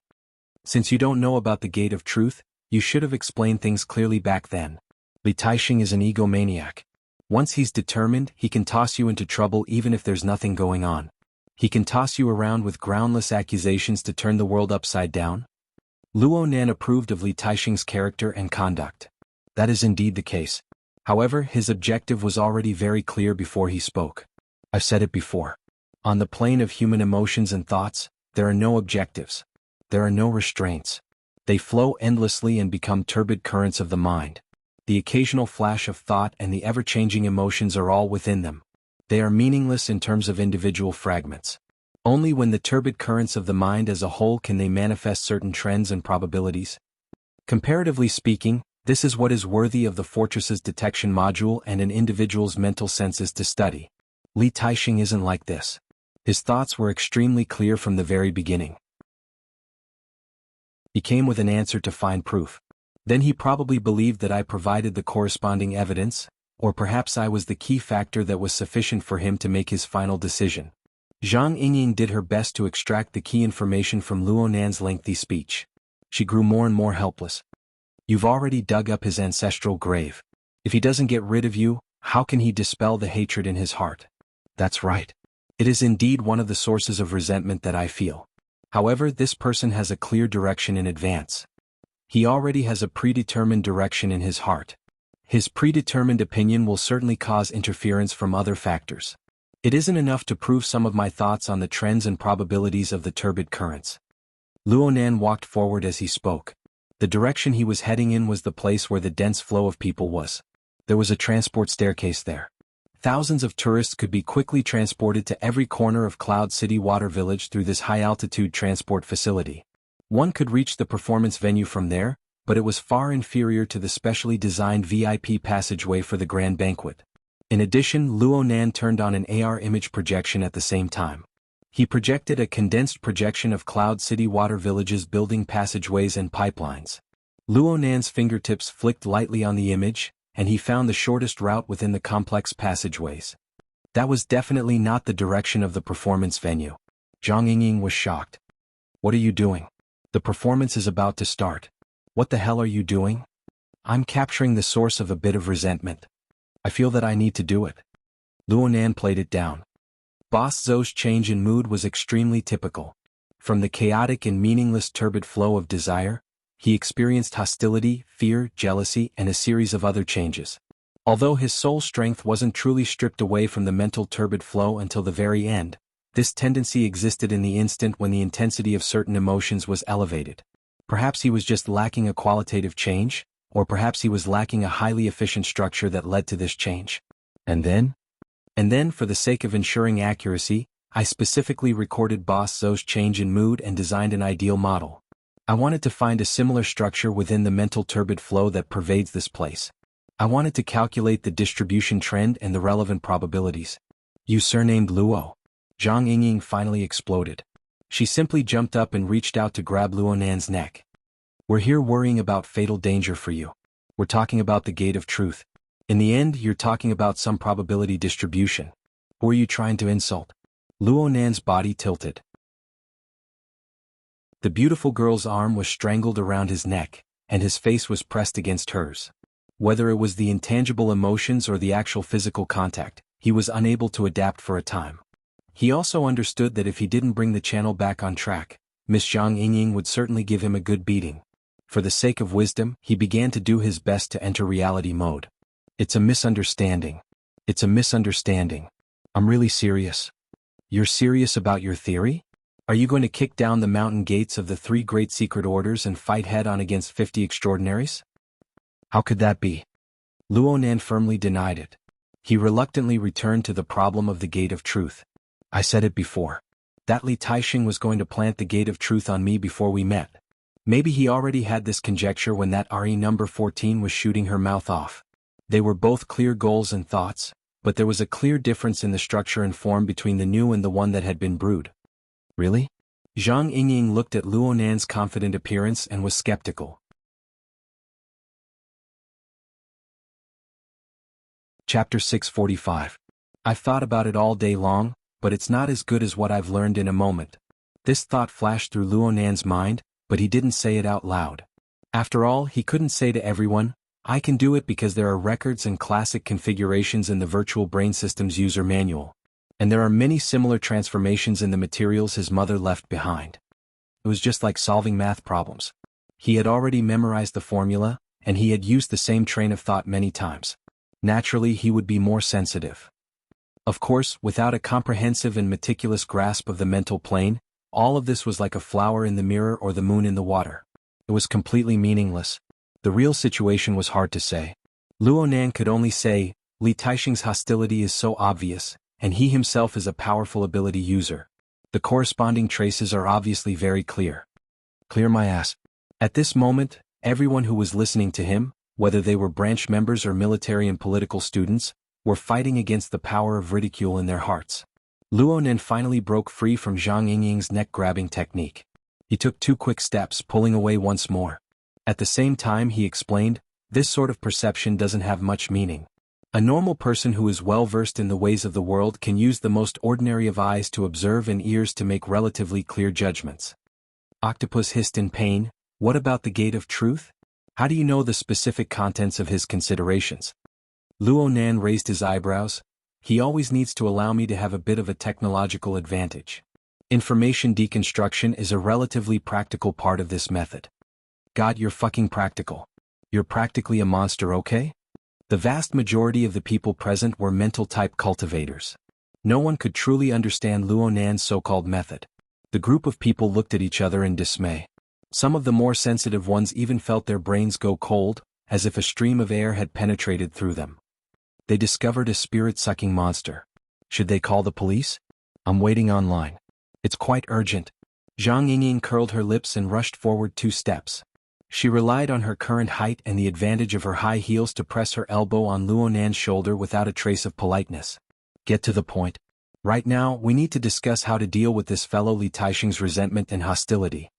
Since you don't know about the Gate of Truth, you should have explained things clearly back then. Li Taixing is an egomaniac. Once he's determined, he can toss you into trouble even if there's nothing going on. He can toss you around with groundless accusations to turn the world upside down. Luo Nan approved of Li Taixing's character and conduct. That is indeed the case. However, his objective was already very clear before he spoke. I've said it before. On the plane of human emotions and thoughts, there are no objectives. There are no restraints. They flow endlessly and become turbid currents of the mind. The occasional flash of thought and the ever-changing emotions are all within them. They are meaningless in terms of individual fragments. Only when the turbid currents of the mind as a whole can they manifest certain trends and probabilities. Comparatively speaking, this is what is worthy of the Fortress's detection module and an individual's mental senses to study. Li Taixing isn't like this. His thoughts were extremely clear from the very beginning. He came with an answer to find proof. Then he probably believed that I provided the corresponding evidence, or perhaps I was the key factor that was sufficient for him to make his final decision. Zhang Yingying did her best to extract the key information from Luo Nan's lengthy speech. She grew more and more helpless. You've already dug up his ancestral grave. If he doesn't get rid of you, how can he dispel the hatred in his heart? That's right. It is indeed one of the sources of resentment that I feel. However, this person has a clear direction in advance. He already has a predetermined direction in his heart. His predetermined opinion will certainly cause interference from other factors. It isn't enough to prove some of my thoughts on the trends and probabilities of the turbid currents. Luo Nan walked forward as he spoke. The direction he was heading in was the place where the dense flow of people was. There was a transport staircase there. Thousands of tourists could be quickly transported to every corner of Cloud City Water Village through this high-altitude transport facility. One could reach the performance venue from there, but it was far inferior to the specially designed VIP passageway for the grand banquet. In addition, Luo Nan turned on an AR image projection at the same time. He projected a condensed projection of Cloud City Water Village's building passageways and pipelines. Luo Nan's fingertips flicked lightly on the image, and he found the shortest route within the complex passageways. That was definitely not the direction of the performance venue. Zhang Yingying was shocked. What are you doing? The performance is about to start. What the hell are you doing? I'm capturing the source of a bit of resentment. I feel that I need to do it. Luo Nan played it down. Boss Zhou's change in mood was extremely typical. From the chaotic and meaningless turbid flow of desire, he experienced hostility, fear, jealousy, and a series of other changes. Although his soul strength wasn't truly stripped away from the mental turbid flow until the very end, this tendency existed in the instant when the intensity of certain emotions was elevated. Perhaps he was just lacking a qualitative change, or perhaps he was lacking a highly efficient structure that led to this change. And then, for the sake of ensuring accuracy, I specifically recorded Boss Zhou's change in mood and designed an ideal model. I wanted to find a similar structure within the mental turbid flow that pervades this place. I wanted to calculate the distribution trend and the relevant probabilities. You surnamed Luo. Zhang Yingying finally exploded. She simply jumped up and reached out to grab Luo Nan's neck. We're here worrying about fatal danger for you. We're talking about the Gate of Truth. In the end, you're talking about some probability distribution. Who are you trying to insult? Luo Nan's body tilted. The beautiful girl's arm was strangled around his neck, and his face was pressed against hers. Whether it was the intangible emotions or the actual physical contact, he was unable to adapt for a time. He also understood that if he didn't bring the channel back on track, Miss Zhang Yingying would certainly give him a good beating. For the sake of wisdom, he began to do his best to enter reality mode. It's a misunderstanding. It's a misunderstanding. I'm really serious. You're serious about your theory? Are you going to kick down the mountain gates of the 3 great secret orders and fight head-on against 50 extraordinaries? How could that be? Luonan firmly denied it. He reluctantly returned to the problem of the gate of truth. I said it before. That Li Taixing was going to plant the gate of truth on me before we met. Maybe he already had this conjecture when that RE number 14 was shooting her mouth off. They were both clear goals and thoughts, but there was a clear difference in the structure and form between the new and the one that had been brewed. Really? Zhang Yingying looked at Luonan's confident appearance and was skeptical. Chapter 645. I've thought about it all day long, but it's not as good as what I've learned in a moment. This thought flashed through Luonan's mind, but he didn't say it out loud. After all, he couldn't say to everyone, I can do it because there are records and classic configurations in the Virtual Brain System's user manual. And there are many similar transformations in the materials his mother left behind. It was just like solving math problems. He had already memorized the formula, and he had used the same train of thought many times. Naturally, he would be more sensitive. Of course, without a comprehensive and meticulous grasp of the mental plane, all of this was like a flower in the mirror or the moon in the water. It was completely meaningless. The real situation was hard to say. Luonan could only say, Li Taixing's hostility is so obvious, and he himself is a powerful ability user. The corresponding traces are obviously very clear. Clear my ass. At this moment, everyone who was listening to him, whether they were branch members or military and political students, were fighting against the power of ridicule in their hearts. Luonan finally broke free from Zhang Yingying's neck-grabbing technique. He took 2 quick steps, pulling away once more. At the same time, he explained, this sort of perception doesn't have much meaning. A normal person who is well-versed in the ways of the world can use the most ordinary of eyes to observe and ears to make relatively clear judgments. Octopus hissed in pain, what about the gate of truth? How do you know the specific contents of his considerations? Luonan raised his eyebrows. He always needs to allow me to have a bit of a technological advantage. Information deconstruction is a relatively practical part of this method. God, you're fucking practical. You're practically a monster, okay? The vast majority of the people present were mental-type cultivators. No one could truly understand Luonan's so-called method. The group of people looked at each other in dismay. Some of the more sensitive ones even felt their brains go cold, as if a stream of air had penetrated through them. They discovered a spirit-sucking monster. Should they call the police? I'm waiting online. It's quite urgent. Zhang Yingying curled her lips and rushed forward 2 steps. She relied on her current height and the advantage of her high heels to press her elbow on Luonan's shoulder without a trace of politeness. Get to the point. Right now, we need to discuss how to deal with this fellow Li Taixing's resentment and hostility.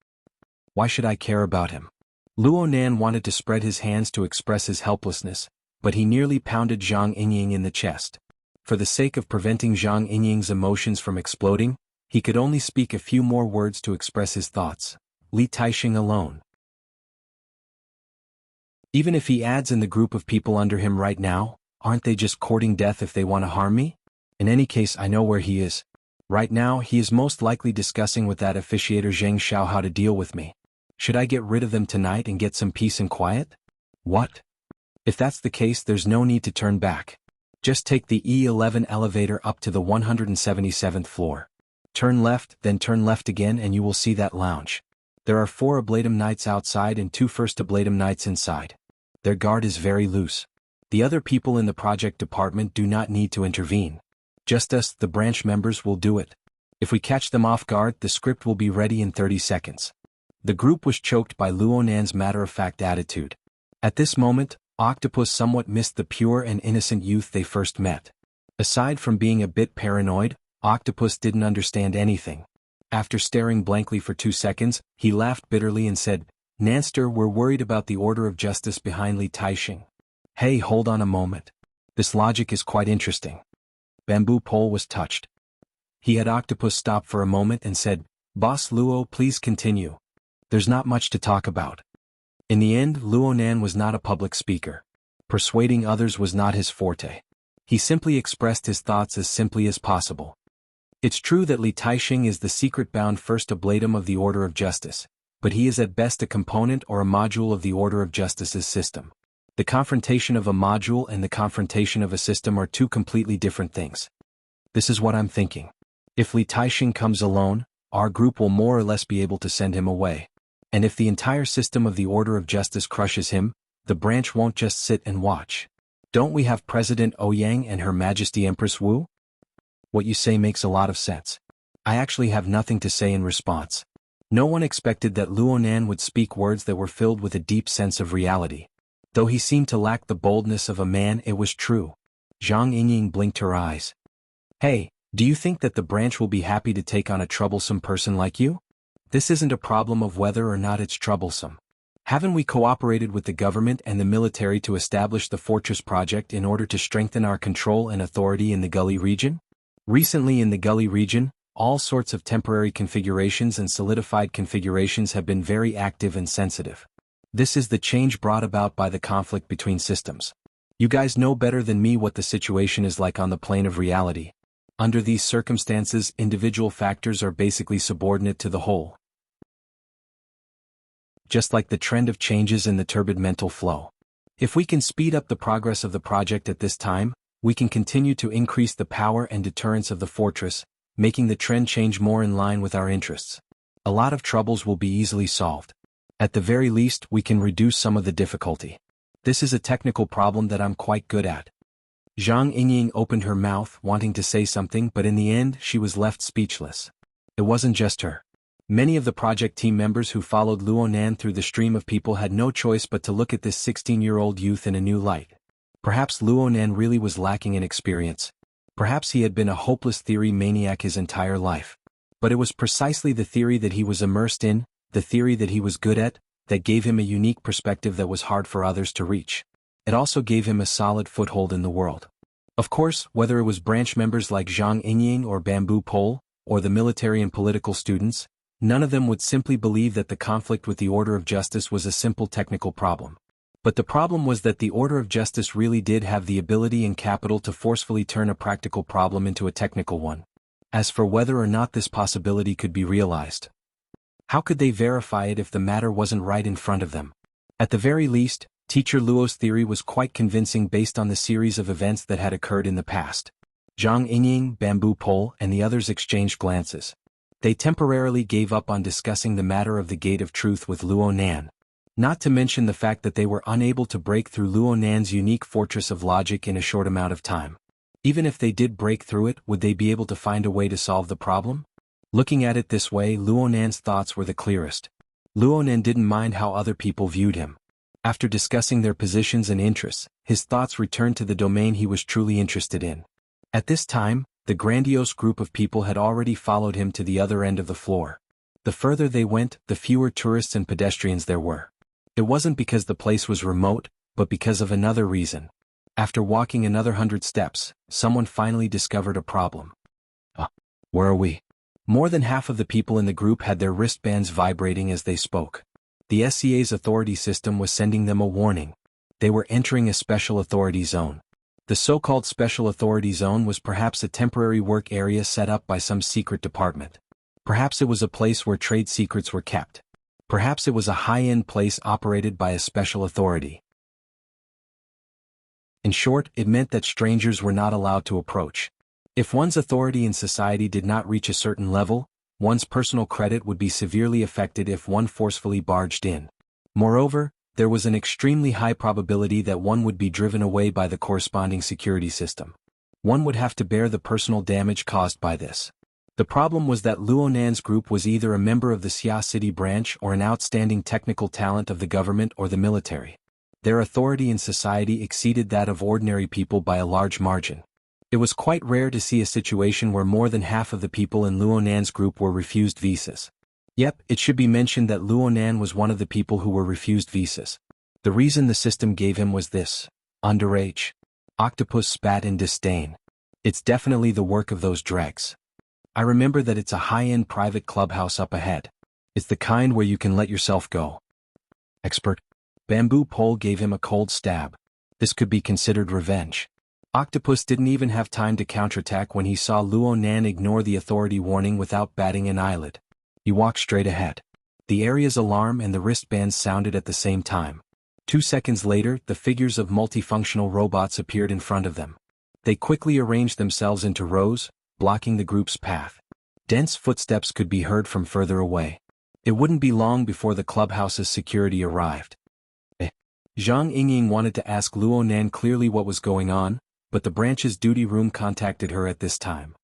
Why should I care about him? Luonan wanted to spread his hands to express his helplessness, but he nearly pounded Zhang Yingying in the chest. For the sake of preventing Zhang Yingying's emotions from exploding, he could only speak a few more words to express his thoughts. Li Taixing alone. Even if he adds in the group of people under him right now, aren't they just courting death if they want to harm me? In any case, I know where he is. Right now, he is most likely discussing with that officiator Zheng Xiao how to deal with me. Should I get rid of them tonight and get some peace and quiet? What? If that's the case, there's no need to turn back. Just take the E11 elevator up to the 177th floor. Turn left, then turn left again and you will see that lounge. There are 4 Ablatum Knights outside and 2 First Ablatum Knights inside. Their guard is very loose. The other people in the project department do not need to intervene. Just us, the branch members, will do it. If we catch them off guard, the script will be ready in 30 seconds. The group was choked by Luonan's matter-of-fact attitude. At this moment, Octopus somewhat missed the pure and innocent youth they first met. Aside from being a bit paranoid, Octopus didn't understand anything. After staring blankly for 2 seconds, he laughed bitterly and said, Nanster, we're worried about the order of justice behind Li Taixing. Hey, hold on a moment. This logic is quite interesting. Bamboo Pole was touched. He had Octopus stop for a moment and said, Boss Luo, please continue. There's not much to talk about. In the end, Luonan was not a public speaker. Persuading others was not his forte. He simply expressed his thoughts as simply as possible. It's true that Li Taixing is the secret-bound first ablatum of the Order of Justice, but he is at best a component or a module of the Order of Justice's system. The confrontation of a module and the confrontation of a system are two completely different things. This is what I'm thinking. If Li Taixing comes alone, our group will more or less be able to send him away. And if the entire system of the Order of Justice crushes him, the branch won't just sit and watch. Don't we have President Ouyang and Her Majesty Empress Wu? What you say makes a lot of sense. I actually have nothing to say in response. No one expected that Luonan would speak words that were filled with a deep sense of reality. Though he seemed to lack the boldness of a man, it was true. Zhang Yingying blinked her eyes. Hey, do you think that the branch will be happy to take on a troublesome person like you? This isn't a problem of whether or not it's troublesome. Haven't we cooperated with the government and the military to establish the Fortress Project in order to strengthen our control and authority in the Gully region? Recently in the Gully region, all sorts of temporary configurations and solidified configurations have been very active and sensitive. This is the change brought about by the conflict between systems. You guys know better than me what the situation is like on the plane of reality. Under these circumstances, individual factors are basically subordinate to the whole. Just like the trend of changes in the turbid mental flow. If we can speed up the progress of the project at this time, we can continue to increase the power and deterrence of the fortress, making the trend change more in line with our interests. A lot of troubles will be easily solved. At the very least, we can reduce some of the difficulty. This is a technical problem that I'm quite good at. Zhang Yingying opened her mouth, wanting to say something, but in the end, she was left speechless. It wasn't just her. Many of the project team members who followed Luonan through the stream of people had no choice but to look at this 16-year-old youth in a new light. Perhaps Luonan really was lacking in experience. Perhaps he had been a hopeless theory maniac his entire life. But it was precisely the theory that he was immersed in, the theory that he was good at, that gave him a unique perspective that was hard for others to reach. It also gave him a solid foothold in the world. Of course, whether it was branch members like Zhang Yingying or Bamboo Pole, or the military and political students, none of them would simply believe that the conflict with the Order of Justice was a simple technical problem. But the problem was that the Order of Justice really did have the ability and capital to forcefully turn a practical problem into a technical one. As for whether or not this possibility could be realized, how could they verify it if the matter wasn't right in front of them? At the very least, Teacher Luo's theory was quite convincing based on the series of events that had occurred in the past. Zhang Yingying, Bamboo Pole, and the others exchanged glances. They temporarily gave up on discussing the matter of the Gate of Truth with Luonan. Not to mention the fact that they were unable to break through Luonan's unique fortress of logic in a short amount of time. Even if they did break through it, would they be able to find a way to solve the problem? Looking at it this way, Luonan's thoughts were the clearest. Luonan didn't mind how other people viewed him. After discussing their positions and interests, his thoughts returned to the domain he was truly interested in. At this time, the grandiose group of people had already followed him to the other end of the floor. The further they went, the fewer tourists and pedestrians there were. It wasn't because the place was remote, but because of another reason. After walking another 100 steps, someone finally discovered a problem. Where are we? More than half of the people in the group had their wristbands vibrating as they spoke. The SCA's authority system was sending them a warning. They were entering a special authority zone. The so-called special authority zone was perhaps a temporary work area set up by some secret department. Perhaps it was a place where trade secrets were kept. Perhaps it was a high-end place operated by a special authority. In short, it meant that strangers were not allowed to approach. If one's authority in society did not reach a certain level, one's personal credit would be severely affected if one forcefully barged in. Moreover, there was an extremely high probability that one would be driven away by the corresponding security system. One would have to bear the personal damage caused by this. The problem was that Luonan's group was either a member of the Xia City branch or an outstanding technical talent of the government or the military. Their authority in society exceeded that of ordinary people by a large margin. It was quite rare to see a situation where more than half of the people in Luonan's group were refused visas. Yep, it should be mentioned that Luonan was one of the people who were refused visas. The reason the system gave him was this: underage. Octopus spat in disdain. It's definitely the work of those dregs. I remember that it's a high-end private clubhouse up ahead. It's the kind where you can let yourself go. Expert. Bamboo Pole gave him a cold stab. This could be considered revenge. Octopus didn't even have time to counterattack when he saw Luo Nan ignore the authority warning without batting an eyelid. He walked straight ahead. The area's alarm and the wristbands sounded at the same time. 2 seconds later, the figures of multifunctional robots appeared in front of them. They quickly arranged themselves into rows, blocking the group's path. Dense footsteps could be heard from further away. It wouldn't be long before the clubhouse's security arrived. Zhang Yingying wanted to ask Luo Nan clearly what was going on, but the branch's duty room contacted her at this time.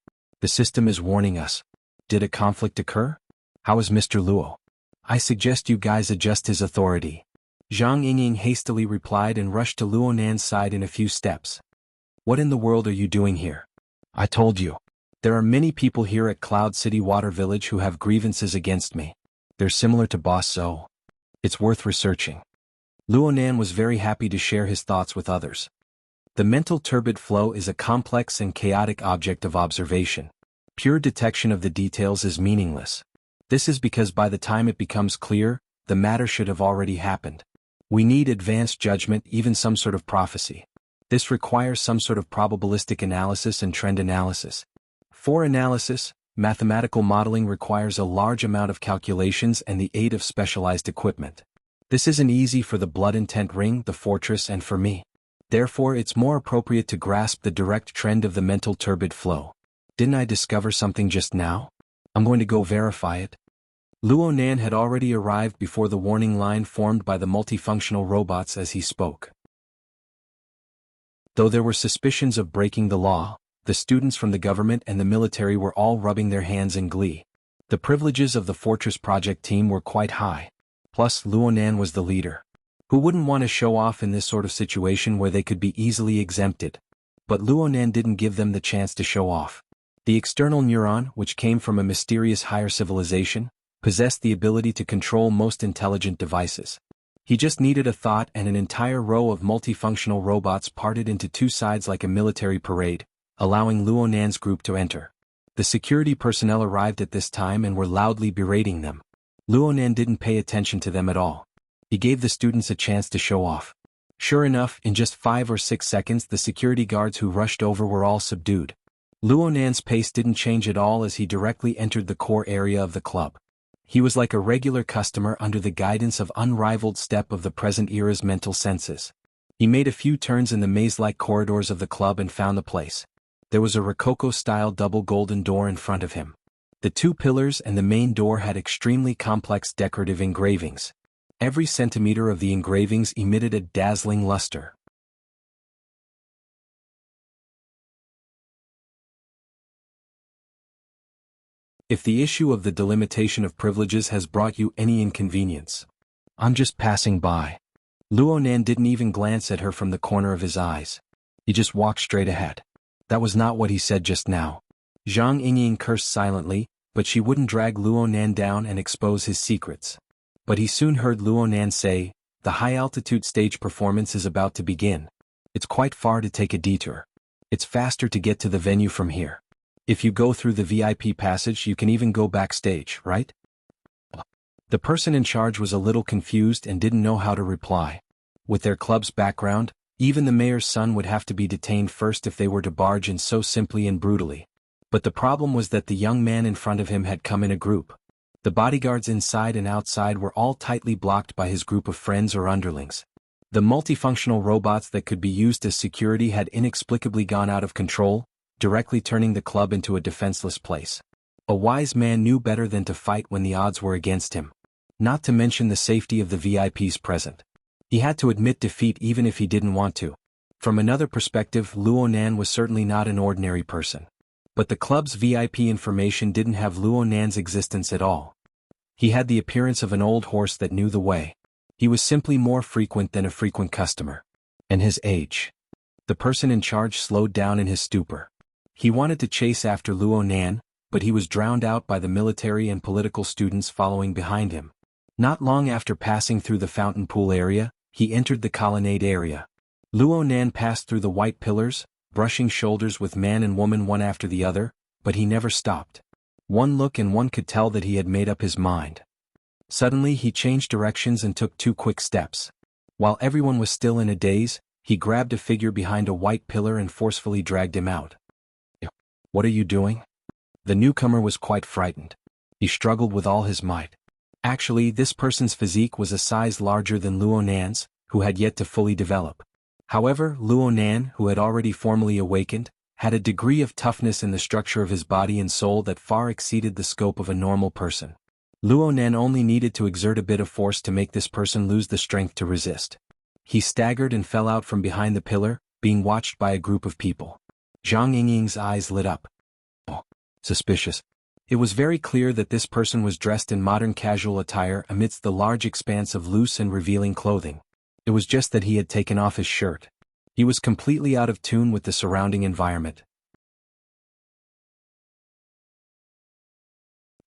The system is warning us. Did a conflict occur? How is Mr. Luo? I suggest you guys adjust his authority. Zhang Yingying hastily replied and rushed to Luo Nan's side in a few steps. What in the world are you doing here? I told you. There are many people here at Cloud City Water Village who have grievances against me. They're similar to Boss Zhou. It's worth researching. Luo Nan was very happy to share his thoughts with others. The mental turbid flow is a complex and chaotic object of observation. Pure detection of the details is meaningless. This is because by the time it becomes clear, the matter should have already happened. We need advanced judgment, even some sort of prophecy. This requires some sort of probabilistic analysis and trend analysis. For analysis, mathematical modeling requires a large amount of calculations and the aid of specialized equipment. This isn't easy for the Blood Intent Ring, the Fortress, and for me. Therefore, it's more appropriate to grasp the direct trend of the mental turbid flow. Didn't I discover something just now? I'm going to go verify it. Luo Nan had already arrived before the warning line formed by the multifunctional robots as he spoke. Though there were suspicions of breaking the law, the students from the government and the military were all rubbing their hands in glee. The privileges of the Fortress Project team were quite high. Plus, Luo Nan was the leader. Who wouldn't want to show off in this sort of situation where they could be easily exempted? But Luo Nan didn't give them the chance to show off. The external neuron, which came from a mysterious higher civilization, possessed the ability to control most intelligent devices. He just needed a thought and an entire row of multifunctional robots parted into two sides like a military parade, allowing Luo Nan's group to enter. The security personnel arrived at this time and were loudly berating them. Luo Nan didn't pay attention to them at all. He gave the students a chance to show off. Sure enough, in just 5 or 6 seconds the security guards who rushed over were all subdued. Luo Nan's pace didn't change at all as he directly entered the core area of the club. He was like a regular customer under the guidance of unrivaled step of the present era's mental senses. He made a few turns in the maze-like corridors of the club and found the place. There was a Rococo-style double golden door in front of him. The 2 pillars and the main door had extremely complex decorative engravings. Every centimeter of the engravings emitted a dazzling luster. If the issue of the delimitation of privileges has brought you any inconvenience, I'm just passing by. Luo Nan didn't even glance at her from the corner of his eyes. He just walked straight ahead. That was not what he said just now. Zhang Yingying cursed silently, but she wouldn't drag Luo Nan down and expose his secrets. But he soon heard Luo Nan say, "The high-altitude stage performance is about to begin. It's quite far to take a detour. It's faster to get to the venue from here. If you go through the VIP passage you can even go backstage, right?" The person in charge was a little confused and didn't know how to reply. With their club's background, even the mayor's son would have to be detained first if they were to barge in so simply and brutally. But the problem was that the young man in front of him had come in a group. The bodyguards inside and outside were all tightly blocked by his group of friends or underlings. The multifunctional robots that could be used as security had inexplicably gone out of control, directly turning the club into a defenseless place. A wise man knew better than to fight when the odds were against him. Not to mention the safety of the VIPs present. He had to admit defeat even if he didn't want to. From another perspective, Luo Nan was certainly not an ordinary person. But the club's VIP information didn't have Luo Nan's existence at all. He had the appearance of an old horse that knew the way. He was simply more frequent than a frequent customer. And his age. The person in charge slowed down in his stupor. He wanted to chase after Luo Nan, but he was drowned out by the military and political students following behind him. Not long after passing through the fountain pool area, he entered the colonnade area. Luo Nan passed through the white pillars, brushing shoulders with man and woman one after the other, but he never stopped. One look and one could tell that he had made up his mind. Suddenly he changed directions and took 2 quick steps. While everyone was still in a daze, He grabbed a figure behind a white pillar and forcefully dragged him out. "What are you doing?" The newcomer was quite frightened. He struggled with all his might. Actually, this person's physique was a size larger than Luo Nan's, who had yet to fully develop. However, Luo Nan, who had already formally awakened, had a degree of toughness in the structure of his body and soul that far exceeded the scope of a normal person. Luo Nan only needed to exert a bit of force to make this person lose the strength to resist. He staggered and fell out from behind the pillar, being watched by a group of people. Zhang Yingying's eyes lit up. Oh, suspicious. It was very clear that this person was dressed in modern casual attire amidst the large expanse of loose and revealing clothing. It was just that he had taken off his shirt. He was completely out of tune with the surrounding environment.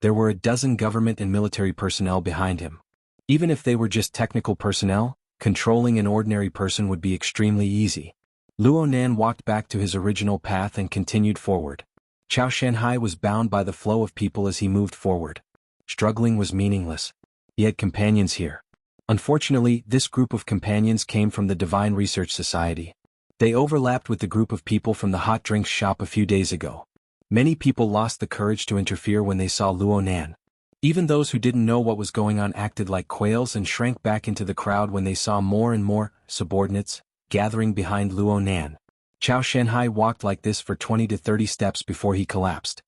There were a dozen government and military personnel behind him. Even if they were just technical personnel, controlling an ordinary person would be extremely easy. Luo Nan walked back to his original path and continued forward. Chao Shanhai was bound by the flow of people as he moved forward. Struggling was meaningless. He had companions here. Unfortunately, this group of companions came from the Divine Research Society. They overlapped with the group of people from the hot drinks shop a few days ago. Many people lost the courage to interfere when they saw Luo Nan. Even those who didn't know what was going on acted like quails and shrank back into the crowd when they saw more and more subordinates gathering behind Luo Nan. Chao Shanhai walked like this for 20 to 30 steps before he collapsed.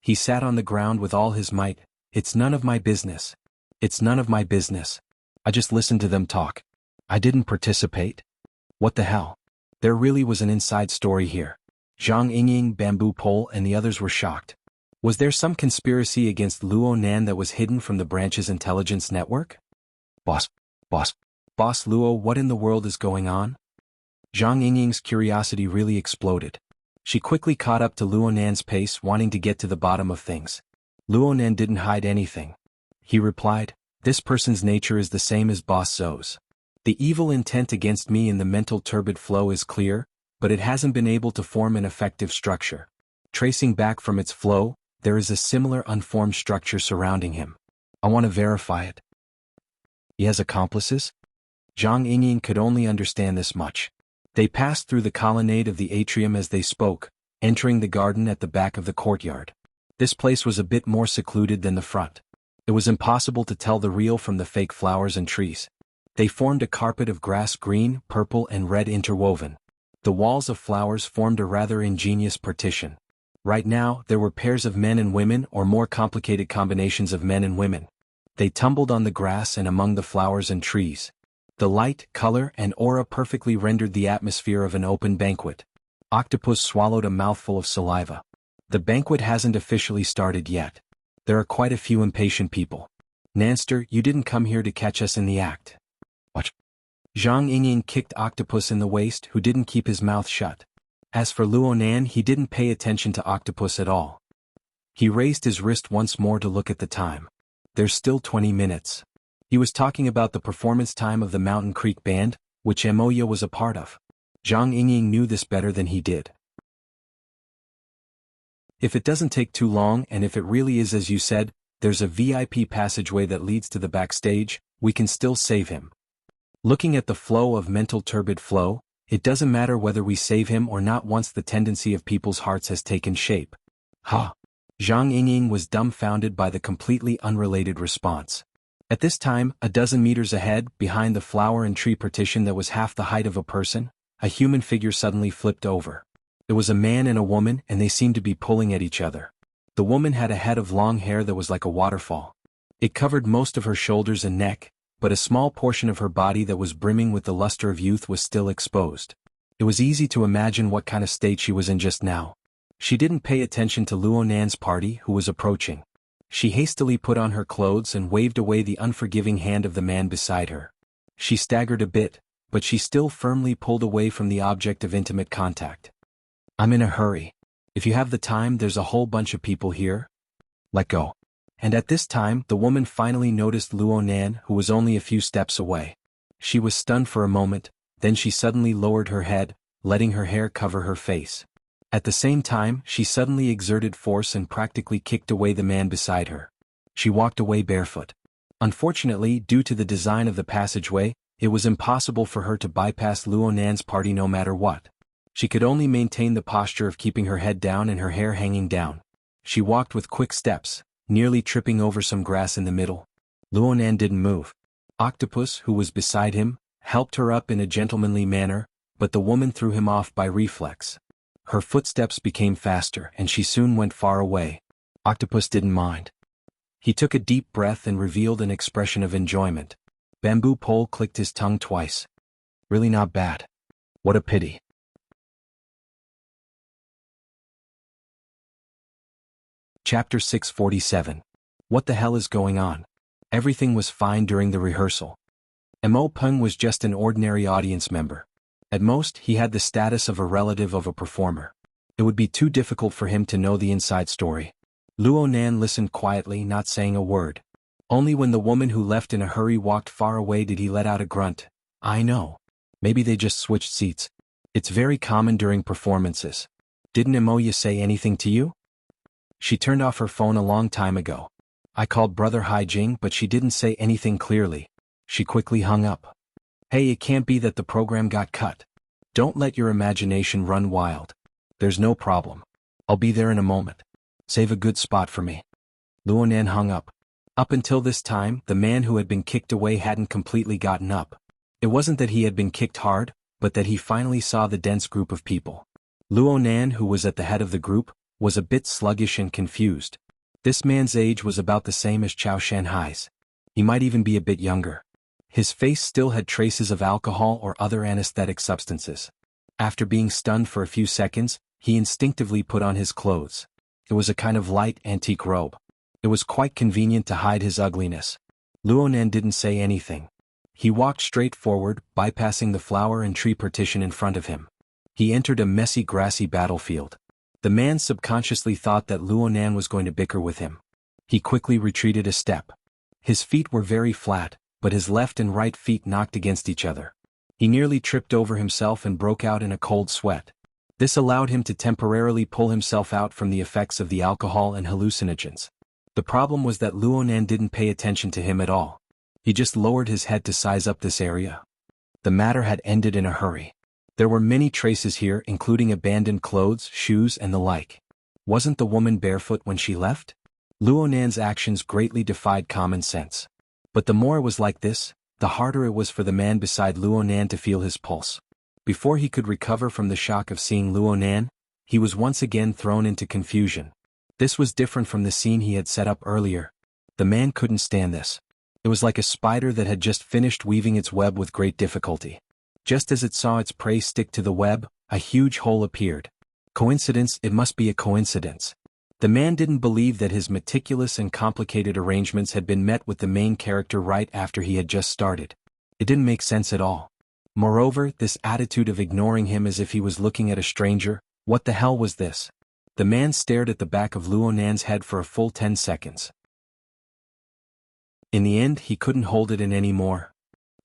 He sat on the ground with all his might. "It's none of my business. It's none of my business. I just listened to them talk. I didn't participate. What the hell?" There really was an inside story here. Zhang Yingying, Bamboo Pole and the others were shocked. Was there some conspiracy against Luo Nan that was hidden from the branch's intelligence network? Boss Luo, what in the world is going on? Zhang Yingying's curiosity really exploded. She quickly caught up to Luo Nan's pace, wanting to get to the bottom of things. Luo Nan didn't hide anything. He replied, "This person's nature is the same as Boss Zou's. The evil intent against me in the mental turbid flow is clear, but it hasn't been able to form an effective structure. Tracing back from its flow, there is a similar unformed structure surrounding him. I want to verify it." He has accomplices? Zhang Yingying could only understand this much. They passed through the colonnade of the atrium as they spoke, entering the garden at the back of the courtyard. This place was a bit more secluded than the front. It was impossible to tell the real from the fake flowers and trees. They formed a carpet of grass, green, purple and red interwoven. The walls of flowers formed a rather ingenious partition. Right now, there were pairs of men and women or more complicated combinations of men and women. They tumbled on the grass and among the flowers and trees. The light, color, and aura perfectly rendered the atmosphere of an open banquet. Octopus swallowed a mouthful of saliva. The banquet hasn't officially started yet. There are quite a few impatient people. "Nanster, you didn't come here to catch us in the act." What? Zhang Yingying kicked Octopus in the waist, who didn't keep his mouth shut. As for Luo Nan, he didn't pay attention to Octopus at all. He raised his wrist once more to look at the time. There's still 20 minutes. He was talking about the performance time of the Mountain Creek Band, which Moya was a part of. Zhang Yingying knew this better than he did. "If it doesn't take too long and if it really is as you said, there's a VIP passageway that leads to the backstage, we can still save him." Looking at the flow of mental turbid flow, it doesn't matter whether we save him or not once the tendency of people's hearts has taken shape. Ha! Zhang Yingying was dumbfounded by the completely unrelated response. At this time, a dozen meters ahead, behind the flower and tree partition that was half the height of a person, a human figure suddenly flipped over. It was a man and a woman, and they seemed to be pulling at each other. The woman had a head of long hair that was like a waterfall. It covered most of her shoulders and neck, but a small portion of her body that was brimming with the luster of youth was still exposed. It was easy to imagine what kind of state she was in just now. She didn't pay attention to Luo Nan's party, who was approaching. She hastily put on her clothes and waved away the unforgiving hand of the man beside her. She staggered a bit, but she still firmly pulled away from the object of intimate contact. "I'm in a hurry. If you have the time, there's a whole bunch of people here. Let go." And at this time, the woman finally noticed Luo Nan, who was only a few steps away. She was stunned for a moment, then she suddenly lowered her head, letting her hair cover her face. At the same time, she suddenly exerted force and practically kicked away the man beside her. She walked away barefoot. Unfortunately, due to the design of the passageway, It was impossible for her to bypass Luo Nan's party no matter what. She could only maintain the posture of keeping her head down and her hair hanging down. She walked with quick steps, nearly tripping over some grass in the middle. Luo Nan didn't move. Octopus, who was beside him, helped her up in a gentlemanly manner, but the woman threw him off by reflex. Her footsteps became faster and she soon went far away. Octopus didn't mind. He took a deep breath and revealed an expression of enjoyment. Bamboo Pole clicked his tongue twice. Really not bad. What a pity. Chapter 647. What the hell is going on? Everything was fine during the rehearsal. Mo Peng was just an ordinary audience member. At most, he had the status of a relative of a performer. It would be too difficult for him to know the inside story. Luo Nan listened quietly, not saying a word. Only when the woman who left in a hurry walked far away did he let out a grunt. I know. Maybe they just switched seats. It's very common during performances. Didn't Emoya say anything to you? She turned off her phone a long time ago. I called Brother Haijing, but she didn't say anything clearly. She quickly hung up. Hey, it can't be that the program got cut. Don't let your imagination run wild. There's no problem. I'll be there in a moment. Save a good spot for me. Luo Nan hung up. Up until this time, the man who had been kicked away hadn't completely gotten up. It wasn't that he had been kicked hard, but that he finally saw the dense group of people. Luo Nan, who was at the head of the group, was a bit sluggish and confused. This man's age was about the same as Chao Shanhai's. He might even be a bit younger. His face still had traces of alcohol or other anesthetic substances. After being stunned for a few seconds, he instinctively put on his clothes. It was a kind of light, antique robe. It was quite convenient to hide his ugliness. Luo Nan didn't say anything. He walked straight forward, bypassing the flower and tree partition in front of him. He entered a messy grassy battlefield. The man subconsciously thought that Luo Nan was going to bicker with him. He quickly retreated a step. His feet were very flat, but his left and right feet knocked against each other. He nearly tripped over himself and broke out in a cold sweat. This allowed him to temporarily pull himself out from the effects of the alcohol and hallucinogens. The problem was that Luo Nan didn't pay attention to him at all. He just lowered his head to size up this area. The matter had ended in a hurry. There were many traces here, including abandoned clothes, shoes, and the like. Wasn't the woman barefoot when she left? Luo Nan's actions greatly defied common sense. But the more it was like this, the harder it was for the man beside Luo Nan to feel his pulse. Before he could recover from the shock of seeing Luo Nan, he was once again thrown into confusion. This was different from the scene he had set up earlier. The man couldn't stand this. It was like a spider that had just finished weaving its web with great difficulty. Just as it saw its prey stick to the web, a huge hole appeared. Coincidence? It must be a coincidence. The man didn't believe that his meticulous and complicated arrangements had been met with the main character right after he had just started. It didn't make sense at all. Moreover, this attitude of ignoring him as if he was looking at a stranger, what the hell was this? The man stared at the back of Luo Nan's head for a full 10 seconds. In the end, he couldn't hold it in anymore.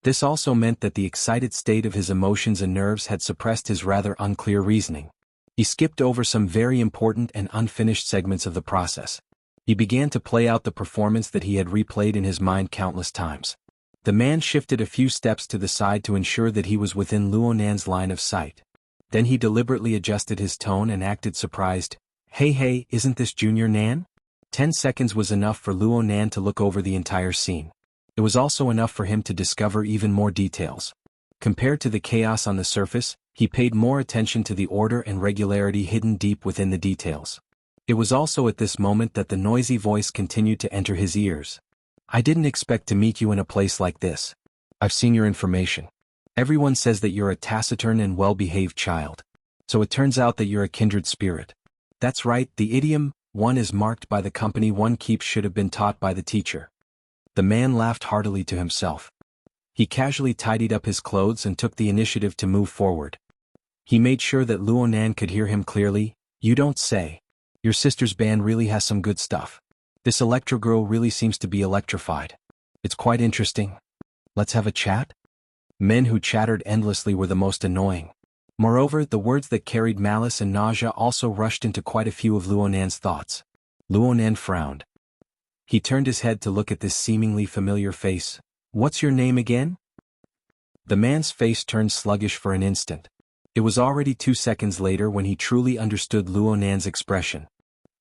This also meant that the excited state of his emotions and nerves had suppressed his rather unclear reasoning. He skipped over some very important and unfinished segments of the process. He began to play out the performance that he had replayed in his mind countless times. The man shifted a few steps to the side to ensure that he was within Luo Nan's line of sight. Then he deliberately adjusted his tone and acted surprised. Hey, isn't this Junior Nan? 10 seconds was enough for Luo Nan to look over the entire scene. It was also enough for him to discover even more details. Compared to the chaos on the surface, he paid more attention to the order and regularity hidden deep within the details. It was also at this moment that the noisy voice continued to enter his ears. I didn't expect to meet you in a place like this. I've seen your information. Everyone says that you're a taciturn and well-behaved child. So it turns out that you're a kindred spirit. That's right, the idiom, one is marked by the company one keeps should have been taught by the teacher. The man laughed heartily to himself. He casually tidied up his clothes and took the initiative to move forward. He made sure that Luo Nan could hear him clearly. You don't say. Your sister's band really has some good stuff. This electro girl really seems to be electrified. It's quite interesting. Let's have a chat? Men who chattered endlessly were the most annoying. Moreover, the words that carried malice and nausea also rushed into quite a few of Luo Nan's thoughts. Luo Nan frowned. He turned his head to look at this seemingly familiar face. What's your name again? The man's face turned sluggish for an instant. It was already 2 seconds later when he truly understood Luo Nan's expression.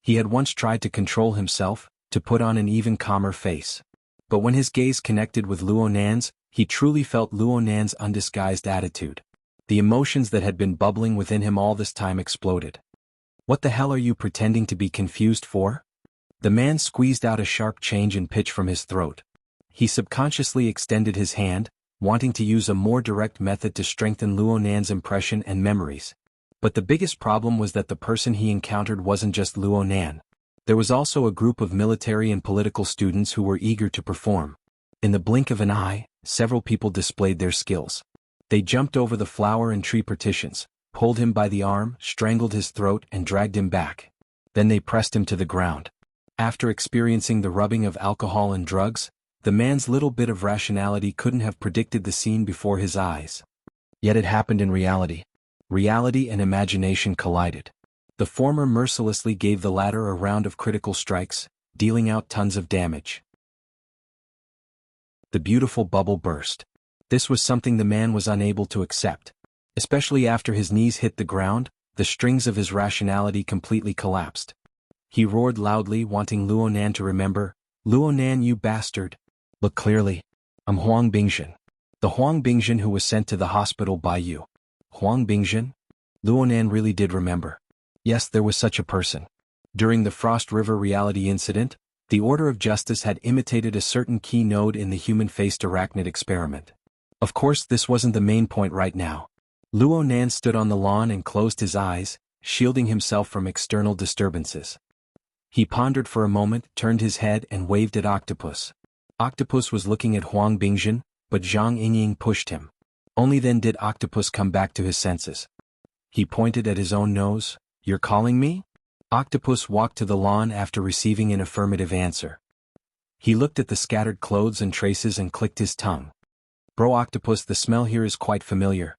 He had once tried to control himself, to put on an even calmer face. But when his gaze connected with Luo Nan's, he truly felt Luo Nan's undisguised attitude. The emotions that had been bubbling within him all this time exploded. "What the hell are you pretending to be confused for?" The man squeezed out a sharp change in pitch from his throat. He subconsciously extended his hand, wanting to use a more direct method to strengthen Luo Nan's impression and memories. But the biggest problem was that the person he encountered wasn't just Luo Nan. There was also a group of military and political students who were eager to perform. In the blink of an eye, several people displayed their skills. They jumped over the flower and tree partitions, pulled him by the arm, strangled his throat and dragged him back. Then they pressed him to the ground. After experiencing the rubbing of alcohol and drugs, the man's little bit of rationality couldn't have predicted the scene before his eyes. Yet it happened in reality. Reality and imagination collided. The former mercilessly gave the latter a round of critical strikes, dealing out tons of damage. The beautiful bubble burst. This was something the man was unable to accept. Especially after his knees hit the ground, the strings of his rationality completely collapsed. He roared loudly, wanting Luo Nan to remember, "Luo Nan, you bastard! Look clearly. I'm Huang Bingjin. The Huang Bingjin who was sent to the hospital by you." Huang Bingjin? Luo Nan really did remember. Yes, there was such a person. During the Frost River reality incident, the Order of Justice had imitated a certain key node in the human-faced arachnid experiment. Of course, this wasn't the main point right now. Luo Nan stood on the lawn and closed his eyes, shielding himself from external disturbances. He pondered for a moment, turned his head and waved at Octopus. Octopus was looking at Huang Bingjin, but Zhang Yingying pushed him. Only then did Octopus come back to his senses. He pointed at his own nose. "You're calling me?" Octopus walked to the lawn after receiving an affirmative answer. He looked at the scattered clothes and traces and clicked his tongue. "Bro Octopus, the smell here is quite familiar."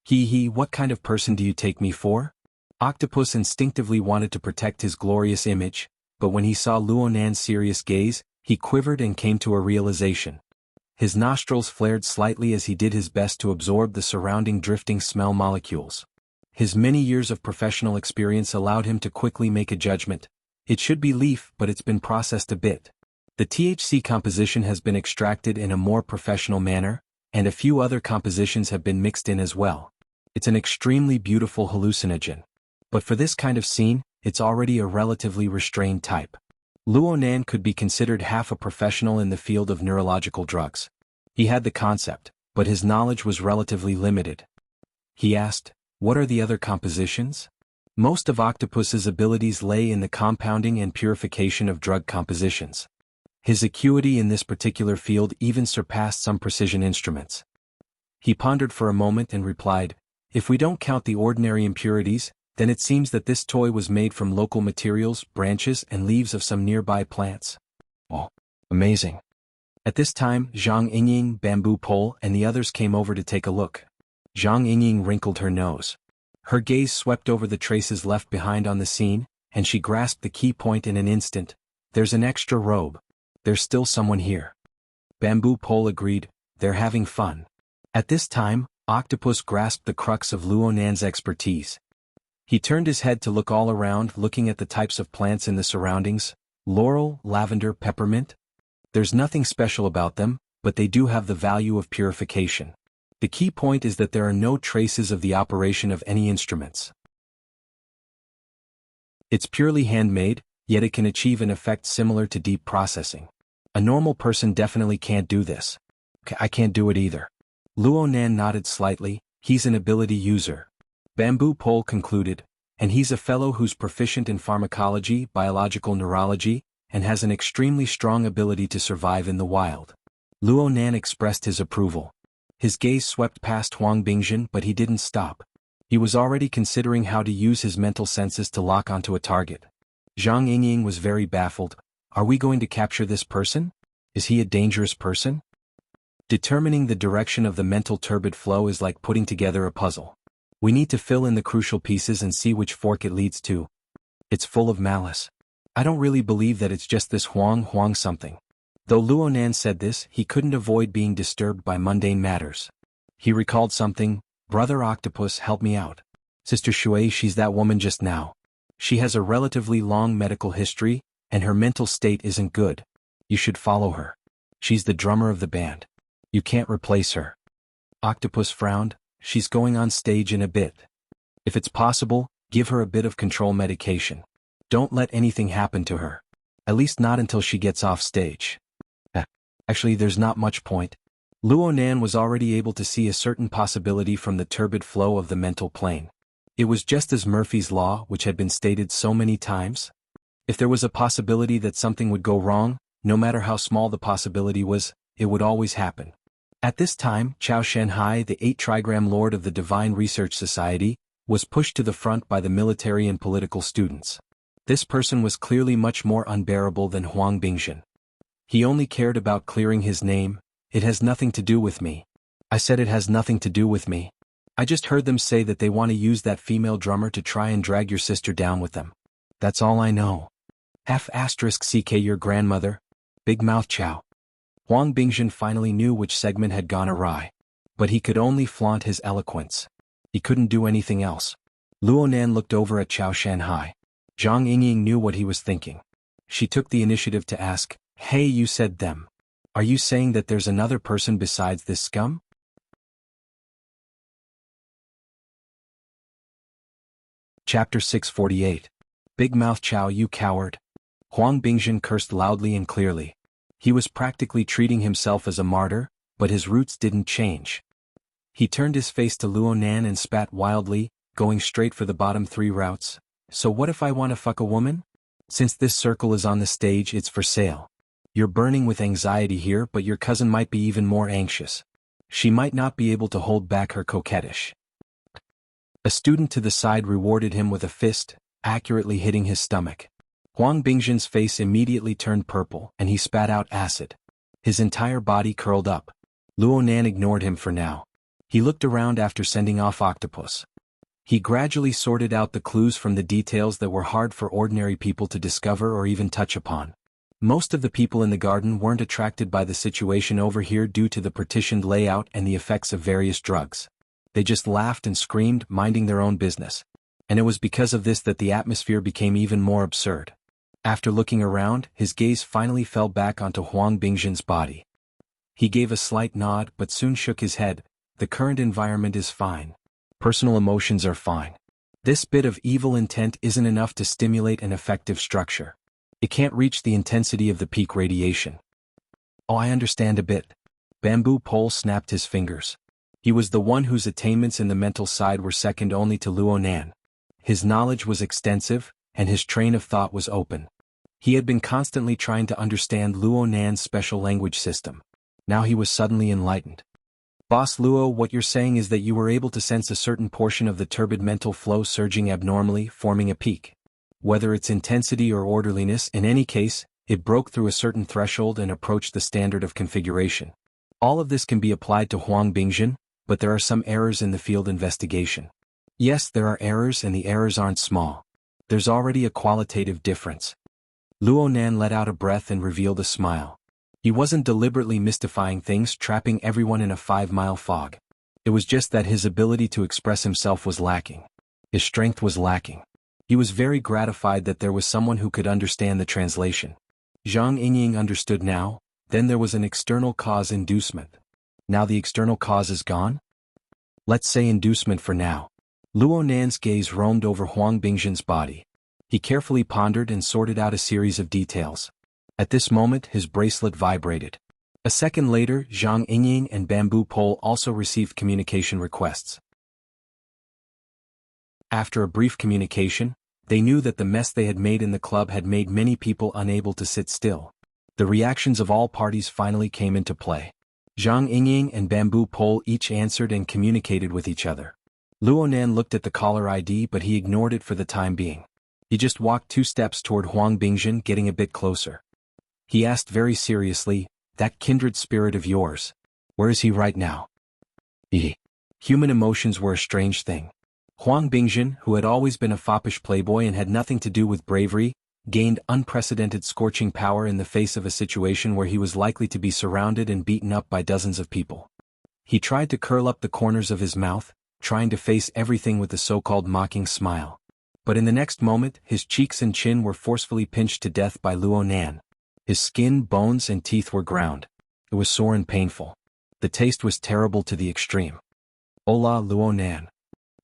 He, what kind of person do you take me for?" Octopus instinctively wanted to protect his glorious image, but when he saw Luo Nan's serious gaze, he quivered and came to a realization. His nostrils flared slightly as he did his best to absorb the surrounding drifting smell molecules. His many years of professional experience allowed him to quickly make a judgment. It should be leaf, but it's been processed a bit. The THC composition has been extracted in a more professional manner, and a few other compositions have been mixed in as well. It's an extremely beautiful hallucinogen. But for this kind of scene, it's already a relatively restrained type. Luo Nan could be considered half a professional in the field of neurological drugs. He had the concept, but his knowledge was relatively limited. He asked, "What are the other compositions?" Most of Octopus's abilities lay in the compounding and purification of drug compositions. His acuity in this particular field even surpassed some precision instruments. He pondered for a moment and replied, "If we don't count the ordinary impurities, then it seems that this toy was made from local materials, branches and leaves of some nearby plants." Oh, amazing. At this time, Zhang Yingying, Bamboo Pole and the others came over to take a look. Zhang Yingying wrinkled her nose. Her gaze swept over the traces left behind on the scene, and she grasped the key point in an instant. "There's an extra robe. There's still someone here." Bamboo Pole agreed, "They're having fun." At this time, Octopus grasped the crux of Luo Nan's expertise. He turned his head to look all around, looking at the types of plants in the surroundings. Laurel, lavender, peppermint. There's nothing special about them, but they do have the value of purification. The key point is that there are no traces of the operation of any instruments. It's purely handmade, yet it can achieve an effect similar to deep processing. A normal person definitely can't do this. I can't do it either. Luo Nan nodded slightly. He's an ability user. Bamboo Pole concluded, and he's a fellow who's proficient in pharmacology, biological neurology, and has an extremely strong ability to survive in the wild. Luo Nan expressed his approval. His gaze swept past Huang Bingjin, but he didn't stop. He was already considering how to use his mental senses to lock onto a target. Zhang Yingying was very baffled. Are we going to capture this person? Is he a dangerous person? Determining the direction of the mental turbid flow is like putting together a puzzle. We need to fill in the crucial pieces and see which fork it leads to. It's full of malice. I don't really believe that it's just this Huang something. Though Luo Nan said this, he couldn't avoid being disturbed by mundane matters. He recalled something. Brother Octopus, help me out. Sister Shui, she's that woman just now. She has a relatively long medical history, and her mental state isn't good. You should follow her. She's the drummer of the band. You can't replace her. Octopus frowned. She's going on stage in a bit. If it's possible, give her a bit of control medication. Don't let anything happen to her. At least not until she gets off stage. Actually, there's not much point. Luonan was already able to see a certain possibility from the turbid flow of the mental plane. It was just as Murphy's Law, which had been stated so many times. If there was a possibility that something would go wrong, no matter how small the possibility was, it would always happen. At this time, Chao Shenhai, the 8-trigram lord of the Divine Research Society, was pushed to the front by the military and political students. This person was clearly much more unbearable than Huang Bingzhen. He only cared about clearing his name. It has nothing to do with me. I said it has nothing to do with me. I just heard them say that they want to use that female drummer to try and drag your sister down with them. That's all I know. *CK your grandmother. Big mouth Chao. Huang Bingzhen finally knew which segment had gone awry. But he could only flaunt his eloquence. He couldn't do anything else. Luonan looked over at Chao Shanhai. Zhang Yingying knew what he was thinking. She took the initiative to ask, "Hey, you said them. Are you saying that there's another person besides this scum?" Chapter 648. Big Mouth Chao, you coward. Huang Bingzhen cursed loudly and clearly. He was practically treating himself as a martyr, but his roots didn't change. He turned his face to Luonan and spat wildly, going straight for the bottom 3 routes. So what if I want to fuck a woman? Since this circle is on the stage, it's for sale. You're burning with anxiety here, but your cousin might be even more anxious. She might not be able to hold back her coquettish. A student to the side rewarded him with a fist, accurately hitting his stomach. Huang Bingzhen's face immediately turned purple, and he spat out acid. His entire body curled up. Luonan ignored him for now. He looked around after sending off Octopus. He gradually sorted out the clues from the details that were hard for ordinary people to discover or even touch upon. Most of the people in the garden weren't attracted by the situation over here due to the partitioned layout and the effects of various drugs. They just laughed and screamed, minding their own business. And it was because of this that the atmosphere became even more absurd. After looking around, his gaze finally fell back onto Huang Bingzhen's body. He gave a slight nod but soon shook his head. The current environment is fine. Personal emotions are fine. This bit of evil intent isn't enough to stimulate an effective structure. It can't reach the intensity of the peak radiation. Oh, I understand a bit. Bamboo Pole snapped his fingers. He was the one whose attainments in the mental side were second only to Luonan. His knowledge was extensive, and his train of thought was open. He had been constantly trying to understand Luonan's special language system. Now he was suddenly enlightened. Boss Luo, what you're saying is that you were able to sense a certain portion of the turbid mental flow surging abnormally, forming a peak. Whether its intensity or orderliness, in any case, it broke through a certain threshold and approached the standard of configuration. All of this can be applied to Huang Bingzhen, but there are some errors in the field investigation. Yes, there are errors, and the errors aren't small. There's already a qualitative difference. Luonan let out a breath and revealed a smile. He wasn't deliberately mystifying things, trapping everyone in a 5-mile fog. It was just that his ability to express himself was lacking. His strength was lacking. He was very gratified that there was someone who could understand the translation. Zhang Yingying understood now. Then there was an external cause inducement. Now the external cause is gone? Let's say inducement for now. Luonan's gaze roamed over Huang Bingzhen's body. He carefully pondered and sorted out a series of details. At this moment, his bracelet vibrated. A second later, Zhang Yingying and Bamboo Pole also received communication requests. After a brief communication, they knew that the mess they had made in the club had made many people unable to sit still. The reactions of all parties finally came into play. Zhang Yingying and Bamboo Pole each answered and communicated with each other. Luonan looked at the caller ID, but he ignored it for the time being. He just walked 2 steps toward Huang Bingzhen, getting a bit closer. He asked very seriously, "That kindred spirit of yours, where is he right now?" Human emotions were a strange thing. Huang Bingzhen, who had always been a foppish playboy and had nothing to do with bravery, gained unprecedented scorching power in the face of a situation where he was likely to be surrounded and beaten up by dozens of people. He tried to curl up the corners of his mouth, trying to face everything with the so-called mocking smile. But in the next moment, his cheeks and chin were forcefully pinched to death by Luo Nan. His skin, bones, and teeth were ground. It was sore and painful. The taste was terrible to the extreme. Hola, Luo Nan.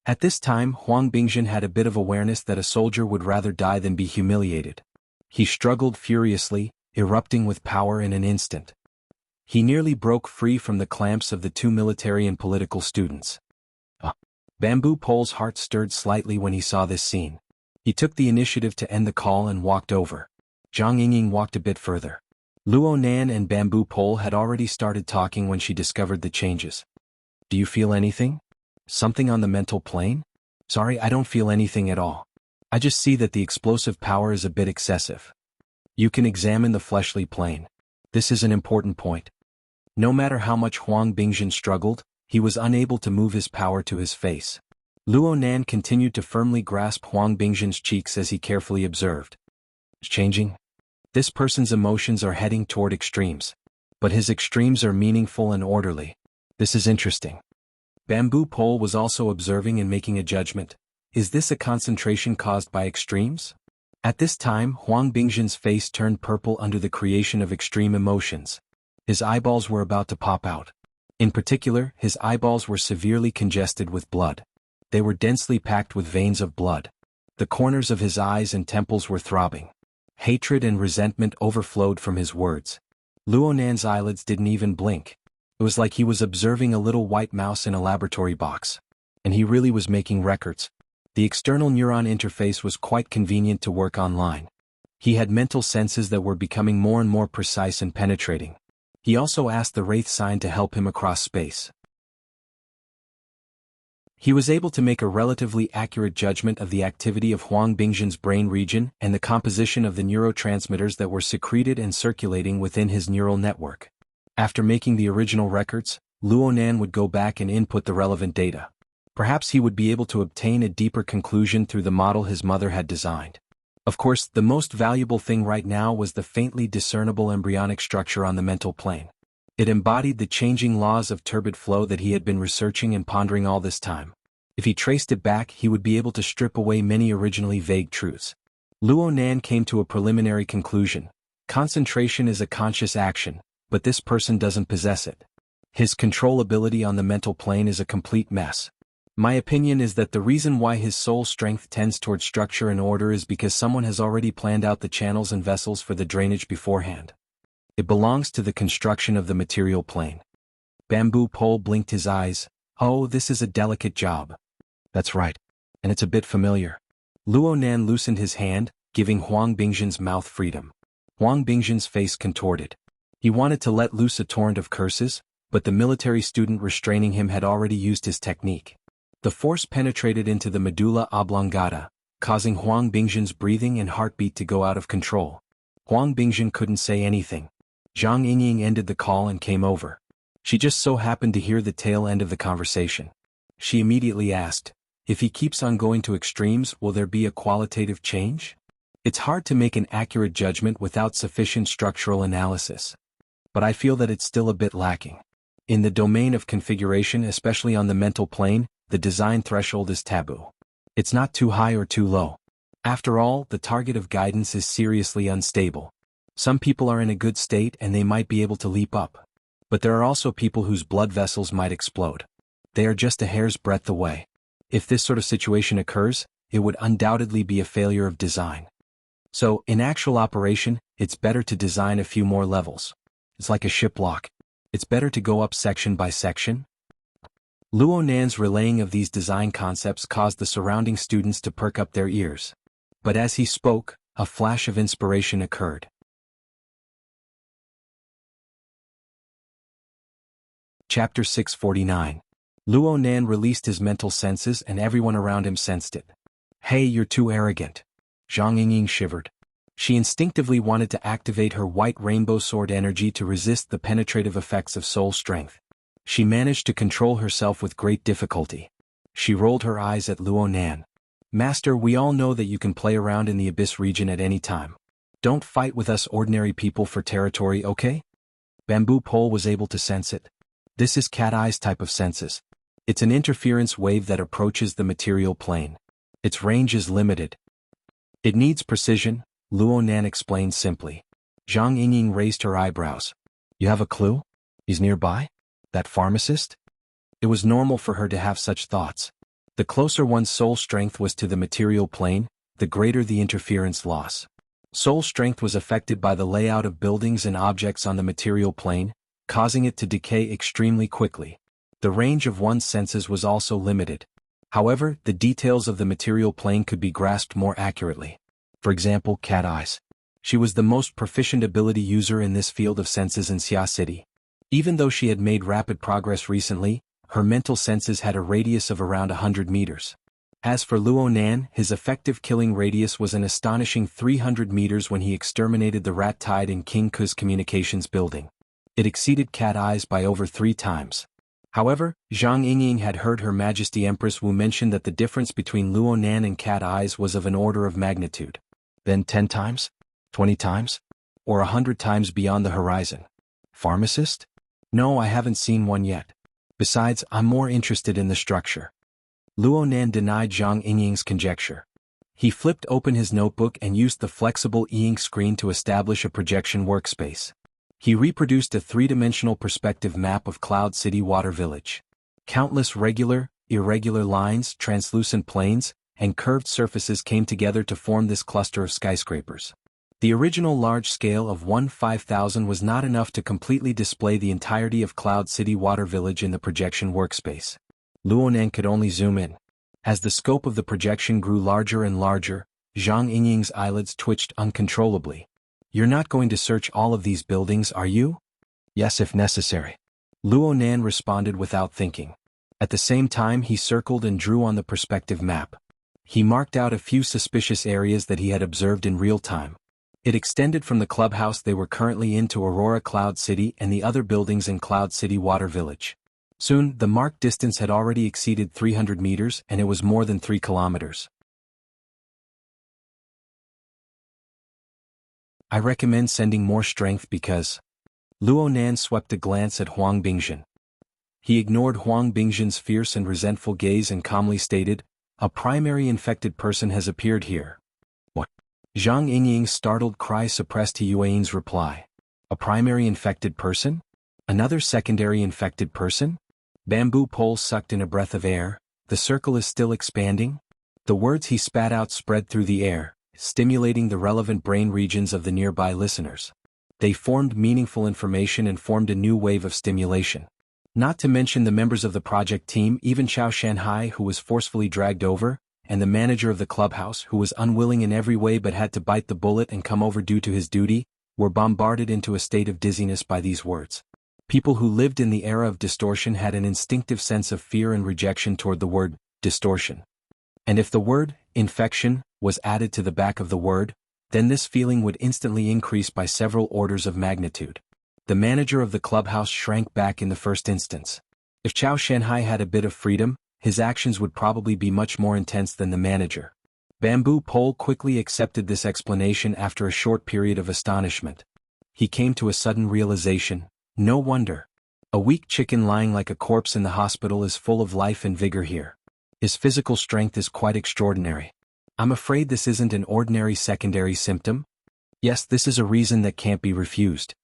At this time, Huang Bingjin had a bit of awareness that a soldier would rather die than be humiliated. He struggled furiously, erupting with power in an instant. He nearly broke free from the clamps of the two military and political students. Bamboo Pole's heart stirred slightly when he saw this scene. He took the initiative to end the call and walked over. Zhang Yingying walked a bit further. Luo Nan and Bamboo Pole had already started talking when she discovered the changes. Do you feel anything? Something on the mental plane? Sorry, I don't feel anything at all. I just see that the explosive power is a bit excessive. You can examine the fleshly plane. This is an important point. No matter how much Huang Bingjin struggled, he was unable to move his power to his face. Luo Nan continued to firmly grasp Huang Bingjin's cheeks as he carefully observed. It's changing? This person's emotions are heading toward extremes. But his extremes are meaningful and orderly. This is interesting. Bamboo Pole was also observing and making a judgment. Is this a concentration caused by extremes? At this time, Huang Bingjin's face turned purple under the creation of extreme emotions. His eyeballs were about to pop out. In particular, his eyeballs were severely congested with blood. They were densely packed with veins of blood. The corners of his eyes and temples were throbbing. Hatred and resentment overflowed from his words. Luo Nan's eyelids didn't even blink. It was like he was observing a little white mouse in a laboratory box. And he really was making records. The external neuron interface was quite convenient to work online. He had mental senses that were becoming more and more precise and penetrating. He also asked the Wraith sign to help him across space. He was able to make a relatively accurate judgment of the activity of Huang Bingjin's brain region and the composition of the neurotransmitters that were secreted and circulating within his neural network. After making the original records, Luo Nan would go back and input the relevant data. Perhaps he would be able to obtain a deeper conclusion through the model his mother had designed. Of course, the most valuable thing right now was the faintly discernible embryonic structure on the mental plane. It embodied the changing laws of turbid flow that he had been researching and pondering all this time. If he traced it back, he would be able to strip away many originally vague truths. Luo Nan came to a preliminary conclusion. Concentration is a conscious action, but this person doesn't possess it. His controllability on the mental plane is a complete mess. My opinion is that the reason why his soul strength tends toward structure and order is because someone has already planned out the channels and vessels for the drainage beforehand. It belongs to the construction of the material plane. Bamboo Pole blinked his eyes. Oh, this is a delicate job. That's right. And it's a bit familiar. Luo Nan loosened his hand, giving Huang Bingjin's mouth freedom. Huang Bingjin's face contorted. He wanted to let loose a torrent of curses, but the military student restraining him had already used his technique. The force penetrated into the medulla oblongata, causing Huang Bingjin's breathing and heartbeat to go out of control. Huang Bingjin couldn't say anything. Zhang Yingying ended the call and came over. She just so happened to hear the tail end of the conversation. She immediately asked, if he keeps on going to extremes, will there be a qualitative change? It's hard to make an accurate judgment without sufficient structural analysis. But I feel that it's still a bit lacking. In the domain of configuration, especially on the mental plane, the design threshold is taboo. It's not too high or too low. After all, the target of guidance is seriously unstable. Some people are in a good state and they might be able to leap up. But there are also people whose blood vessels might explode. They are just a hair's breadth away. If this sort of situation occurs, it would undoubtedly be a failure of design. So, in actual operation, it's better to design a few more levels. It's like a ship lock. It's better to go up section by section. Luo Nan's relaying of these design concepts caused the surrounding students to perk up their ears. But as he spoke, a flash of inspiration occurred. Chapter 649. Luo Nan released his mental senses and everyone around him sensed it. Hey, you're too arrogant. Zhang Yingying shivered. She instinctively wanted to activate her white rainbow sword energy to resist the penetrative effects of soul strength. She managed to control herself with great difficulty. She rolled her eyes at Luo Nan. Master, we all know that you can play around in the Abyss region at any time. Don't fight with us ordinary people for territory, okay? Bamboo Pole was able to sense it. This is cat eyes type of senses. It's an interference wave that approaches the material plane. Its range is limited. It needs precision, Luo Nan explained simply. Zhang Yingying raised her eyebrows. You have a clue? He's nearby? That pharmacist? It was normal for her to have such thoughts. The closer one's soul strength was to the material plane, the greater the interference loss. Soul strength was affected by the layout of buildings and objects on the material plane, causing it to decay extremely quickly. The range of one's senses was also limited. However, the details of the material plane could be grasped more accurately. For example, cat eyes. She was the most proficient ability user in this field of senses in Xia City. Even though she had made rapid progress recently, her mental senses had a radius of around 100 meters. As for Luo Nan, his effective killing radius was an astonishing 300 meters when he exterminated the rat tide in King Ku's communications building. It exceeded cat eyes by over 3 times. However, Zhang Yingying had heard Her Majesty Empress Wu mention that the difference between Luo Nan and cat eyes was of an order of magnitude. Then 10 times? 20 times? Or 100 times beyond the horizon? Pharmacist? No, I haven't seen one yet. Besides, I'm more interested in the structure. Luo Nan denied Zhang Yingying's conjecture. He flipped open his notebook and used the flexible e-ink screen to establish a projection workspace. He reproduced a 3-dimensional perspective map of Cloud City Water Village. Countless regular, irregular lines, translucent planes, and curved surfaces came together to form this cluster of skyscrapers. The original large scale of 1/5000 was not enough to completely display the entirety of Cloud City Water Village in the projection workspace. Luo Nan could only zoom in. As the scope of the projection grew larger and larger, Zhang Yingying's eyelids twitched uncontrollably. You're not going to search all of these buildings, are you? Yes, if necessary. Luo Nan responded without thinking. At the same time, he circled and drew on the perspective map. He marked out a few suspicious areas that he had observed in real time. It extended from the clubhouse they were currently in to Aurora Cloud City and the other buildings in Cloud City Water Village. Soon, the marked distance had already exceeded 300 meters and it was more than 3 kilometers. I recommend sending more strength because... Luo Nan swept a glance at Huang Bingjin. He ignored Huang Bingjin's fierce and resentful gaze and calmly stated, a primary infected person has appeared here. What? Zhang Yingying's startled cry suppressed He Yuan's reply. A primary infected person? Another secondary infected person? Bamboo pole sucked in a breath of air, the circle is still expanding? The words he spat out spread through the air, stimulating the relevant brain regions of the nearby listeners. They formed meaningful information and formed a new wave of stimulation. Not to mention the members of the project team, even Chao Shanhai, who was forcefully dragged over, and the manager of the clubhouse, who was unwilling in every way but had to bite the bullet and come over due to his duty, were bombarded into a state of dizziness by these words. People who lived in the era of distortion had an instinctive sense of fear and rejection toward the word distortion. And if the word infection was added to the back of the word, then this feeling would instantly increase by several orders of magnitude. The manager of the clubhouse shrank back in the first instance. If Chao Shanhai had a bit of freedom, his actions would probably be much more intense than the manager. Bamboo Pole quickly accepted this explanation after a short period of astonishment. He came to a sudden realization. No wonder. A weak chicken lying like a corpse in the hospital is full of life and vigor here. His physical strength is quite extraordinary. I'm afraid this isn't an ordinary secondary symptom. Yes, this is a reason that can't be refused.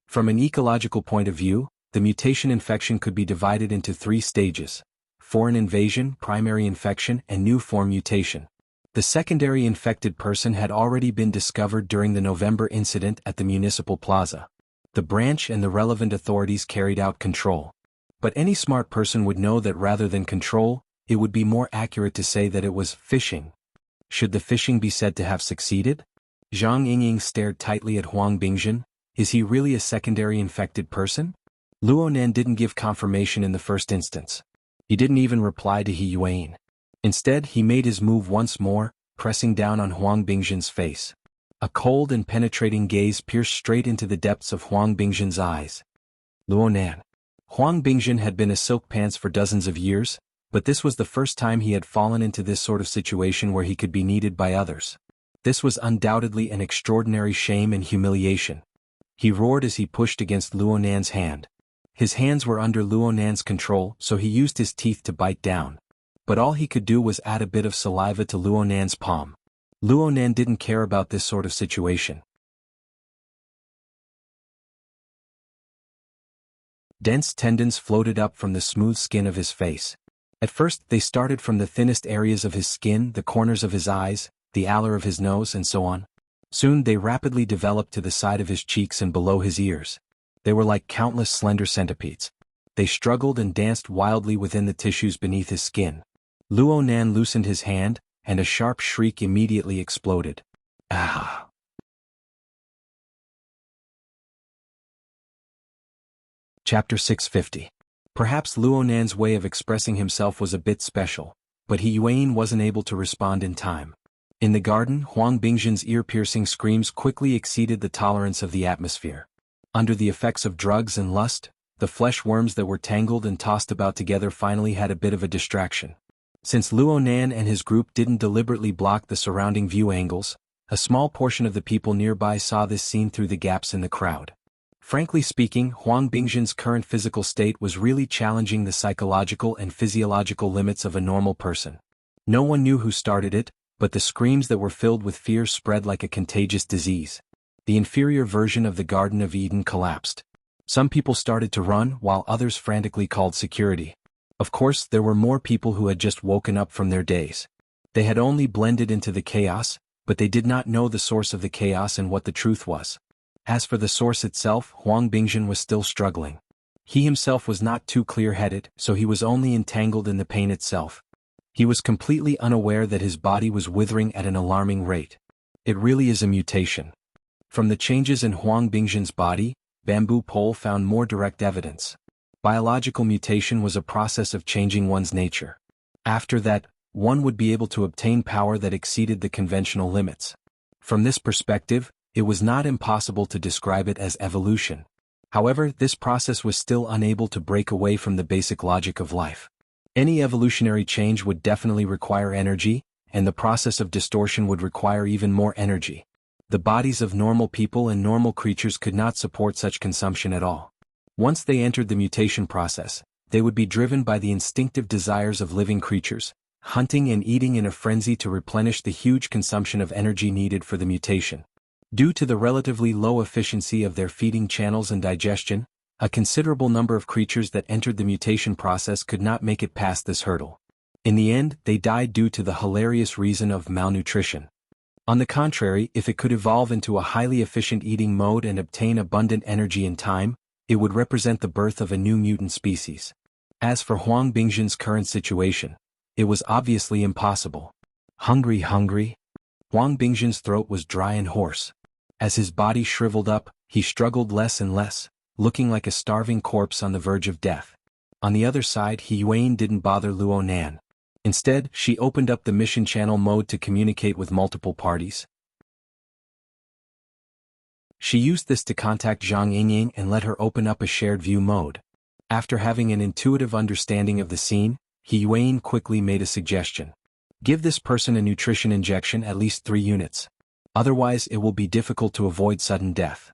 From an ecological point of view, the mutation infection could be divided into 3 stages: foreign invasion, primary infection, and new form mutation. The secondary infected person had already been discovered during the November incident at the municipal plaza. The branch and the relevant authorities carried out control. But any smart person would know that rather than control, it would be more accurate to say that it was phishing. Should the phishing be said to have succeeded? Zhang Yingying stared tightly at Huang Bingjin. Is he really a secondary infected person? Luo Nan didn't give confirmation in the first instance. He didn't even reply to He Yuan. Instead, he made his move once more, pressing down on Huang Bingjin's face. A cold and penetrating gaze pierced straight into the depths of Huang Bingjin's eyes. Luo Nan. Huang Bingjin had been a silk pants for dozens of years, but this was the first time he had fallen into this sort of situation where he could be needed by others. This was undoubtedly an extraordinary shame and humiliation. He roared as he pushed against Luo Nan's hand. His hands were under Luo Nan's control, so he used his teeth to bite down. But all he could do was add a bit of saliva to Luo Nan's palm. Luo Nan didn't care about this sort of situation. Dense tendons floated up from the smooth skin of his face. At first, they started from the thinnest areas of his skin, the corners of his eyes, the alar of his nose, and so on. Soon they rapidly developed to the side of his cheeks and below his ears. They were like countless slender centipedes. They struggled and danced wildly within the tissues beneath his skin. Luo Nan loosened his hand, and a sharp shriek immediately exploded. Ah! Chapter 650. Perhaps Luo Nan's way of expressing himself was a bit special, but He Yuan wasn't able to respond in time. In the garden, Huang Bingzhen's ear-piercing screams quickly exceeded the tolerance of the atmosphere. Under the effects of drugs and lust, the flesh worms that were tangled and tossed about together finally had a bit of a distraction. Since Luo Nan and his group didn't deliberately block the surrounding view angles, a small portion of the people nearby saw this scene through the gaps in the crowd. Frankly speaking, Huang Bingzhen's current physical state was really challenging the psychological and physiological limits of a normal person. No one knew who started it, but the screams that were filled with fear spread like a contagious disease. The inferior version of the Garden of Eden collapsed. Some people started to run while others frantically called security. Of course, there were more people who had just woken up from their days. They had only blended into the chaos, but they did not know the source of the chaos and what the truth was. As for the source itself, Huang Bingzhen was still struggling. He himself was not too clear-headed, so he was only entangled in the pain itself. He was completely unaware that his body was withering at an alarming rate. It really is a mutation. From the changes in Huang Bingzhen's body, Bamboo Pole found more direct evidence. Biological mutation was a process of changing one's nature. After that, one would be able to obtain power that exceeded the conventional limits. From this perspective, it was not impossible to describe it as evolution. However, this process was still unable to break away from the basic logic of life. Any evolutionary change would definitely require energy, and the process of distortion would require even more energy. The bodies of normal people and normal creatures could not support such consumption at all. Once they entered the mutation process, they would be driven by the instinctive desires of living creatures, hunting and eating in a frenzy to replenish the huge consumption of energy needed for the mutation. Due to the relatively low efficiency of their feeding channels and digestion, a considerable number of creatures that entered the mutation process could not make it past this hurdle. In the end, they died due to the hilarious reason of malnutrition. On the contrary, if it could evolve into a highly efficient eating mode and obtain abundant energy in time, it would represent the birth of a new mutant species. As for Huang Bingzhen's current situation, it was obviously impossible. Hungry. Huang Bingzhen's throat was dry and hoarse. As his body shriveled up, he struggled less and less, looking like a starving corpse on the verge of death. On the other side, He Yuan didn't bother Luo Nan. Instead, she opened up the mission channel mode to communicate with multiple parties. She used this to contact Zhang Yingying and let her open up a shared view mode. After having an intuitive understanding of the scene, He Yuan quickly made a suggestion. Give this person a nutrition injection at least 3 units. Otherwise, it will be difficult to avoid sudden death.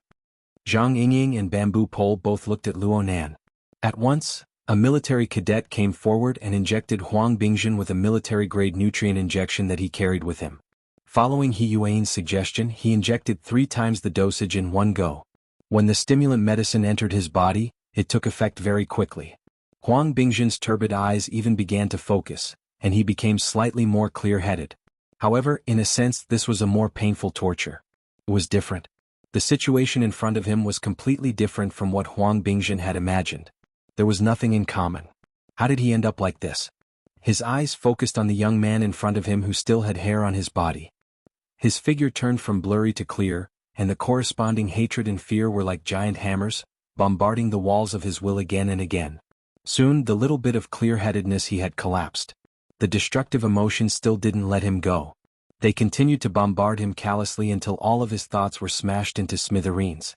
Zhang Yingying and Bamboo Pole both looked at Luo Nan. At once, a military cadet came forward and injected Huang Bingzhen with a military-grade nutrient injection that he carried with him. Following He Yuan's suggestion, he injected 3 times the dosage in one go. When the stimulant medicine entered his body, it took effect very quickly. Huang Bingzhen's turbid eyes even began to focus, and he became slightly more clear-headed. However, in a sense, this was a more painful torture. It was different. The situation in front of him was completely different from what Huang Bingzhen had imagined. There was nothing in common. How did he end up like this? His eyes focused on the young man in front of him who still had hair on his body. His figure turned from blurry to clear, and the corresponding hatred and fear were like giant hammers, bombarding the walls of his will again and again. Soon, the little bit of clear-headedness he had collapsed. The destructive emotions still didn't let him go. They continued to bombard him callously until all of his thoughts were smashed into smithereens.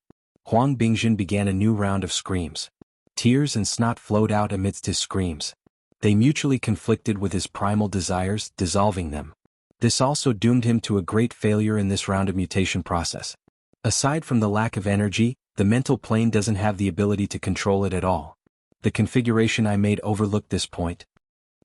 Huang Bingzhen began a new round of screams. Tears and snot flowed out amidst his screams. They mutually conflicted with his primal desires, dissolving them. This also doomed him to a great failure in this round of mutation process. Aside from the lack of energy, the mental plane doesn't have the ability to control it at all. The configuration I made overlooked this point.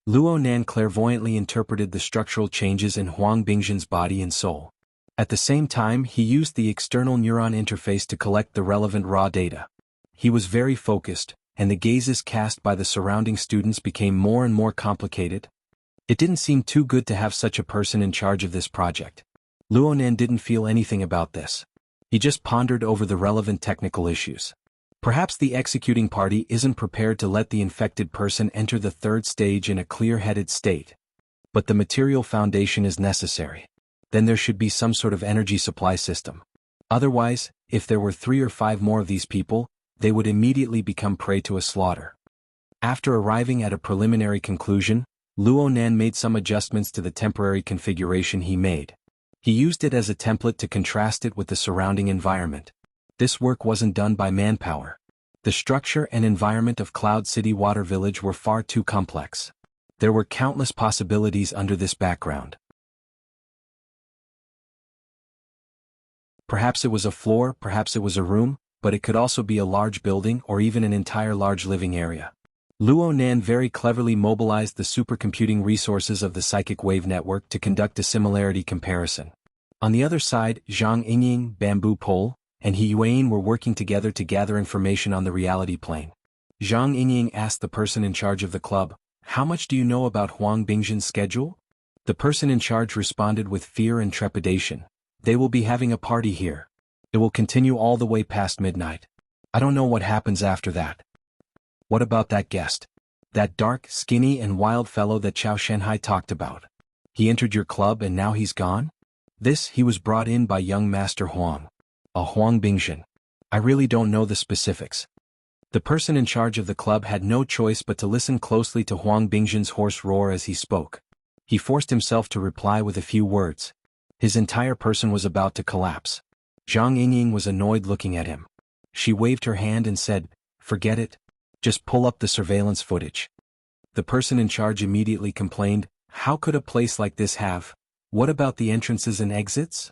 Luo Nan clairvoyantly interpreted the structural changes in Huang Bingzhen's body and soul. At the same time, he used the external neuron interface to collect the relevant raw data. He was very focused, and the gazes cast by the surrounding students became more and more complicated. It didn't seem too good to have such a person in charge of this project. Luo Nan didn't feel anything about this. He just pondered over the relevant technical issues. Perhaps the executing party isn't prepared to let the infected person enter the third stage in a clear-headed state. But the material foundation is necessary. Then there should be some sort of energy supply system. Otherwise, if there were 3 or 5 more of these people, they would immediately become prey to a slaughter. After arriving at a preliminary conclusion, Luo Nan made some adjustments to the temporary configuration he made. He used it as a template to contrast it with the surrounding environment. This work wasn't done by manpower. The structure and environment of Cloud City Water Village were far too complex. There were countless possibilities under this background. Perhaps it was a floor, perhaps it was a room, but it could also be a large building or even an entire large living area. Luo Nan very cleverly mobilized the supercomputing resources of the psychic wave network to conduct a similarity comparison. On the other side, Zhang Yingying, Bamboo Pole, and He Yuan were working together to gather information on the reality plane. Zhang Yingying asked the person in charge of the club, "How much do you know about Huang Bingzhen's schedule?" The person in charge responded with fear and trepidation, "They will be having a party here. It will continue all the way past midnight. I don't know what happens after that." "What about that guest? That dark, skinny and wild fellow that Chao Shenhai talked about? He entered your club and now he's gone?" He was brought in by young Master Huang. "A Huang Bingzhen. I really don't know the specifics." The person in charge of the club had no choice but to listen closely to Huang Bingzhen's hoarse roar as he spoke. He forced himself to reply with a few words. His entire person was about to collapse. Zhang Yingying was annoyed looking at him. She waved her hand and said, "Forget it. Just pull up the surveillance footage." The person in charge immediately complained, "How could a place like this have? What about the entrances and exits?"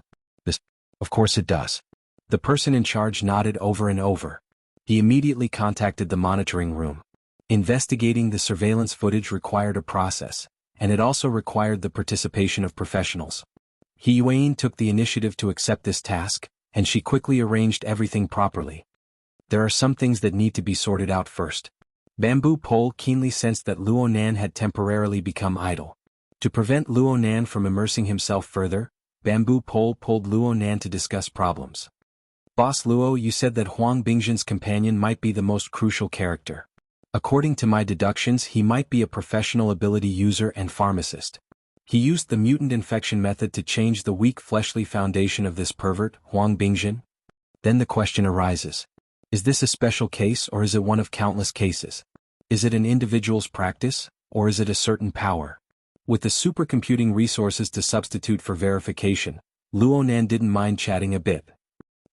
"Of course it does." The person in charge nodded over and over. He immediately contacted the monitoring room. Investigating the surveillance footage required a process, and it also required the participation of professionals. He Yuan took the initiative to accept this task, and she quickly arranged everything properly. There are some things that need to be sorted out first. Bamboo Pole keenly sensed that Luo Nan had temporarily become idle. To prevent Luo Nan from immersing himself further, Bamboo Pole pulled Luo Nan to discuss problems. "Boss Luo, you said that Huang Bingzhen's companion might be the most crucial character. According to my deductions, he might be a professional ability user and pharmacist. He used the mutant infection method to change the weak fleshly foundation of this pervert, Huang Bingzhen." Then the question arises. Is this a special case or is it one of countless cases? Is it an individual's practice, or is it a certain power? With the supercomputing resources to substitute for verification, Luo Nan didn't mind chatting a bit.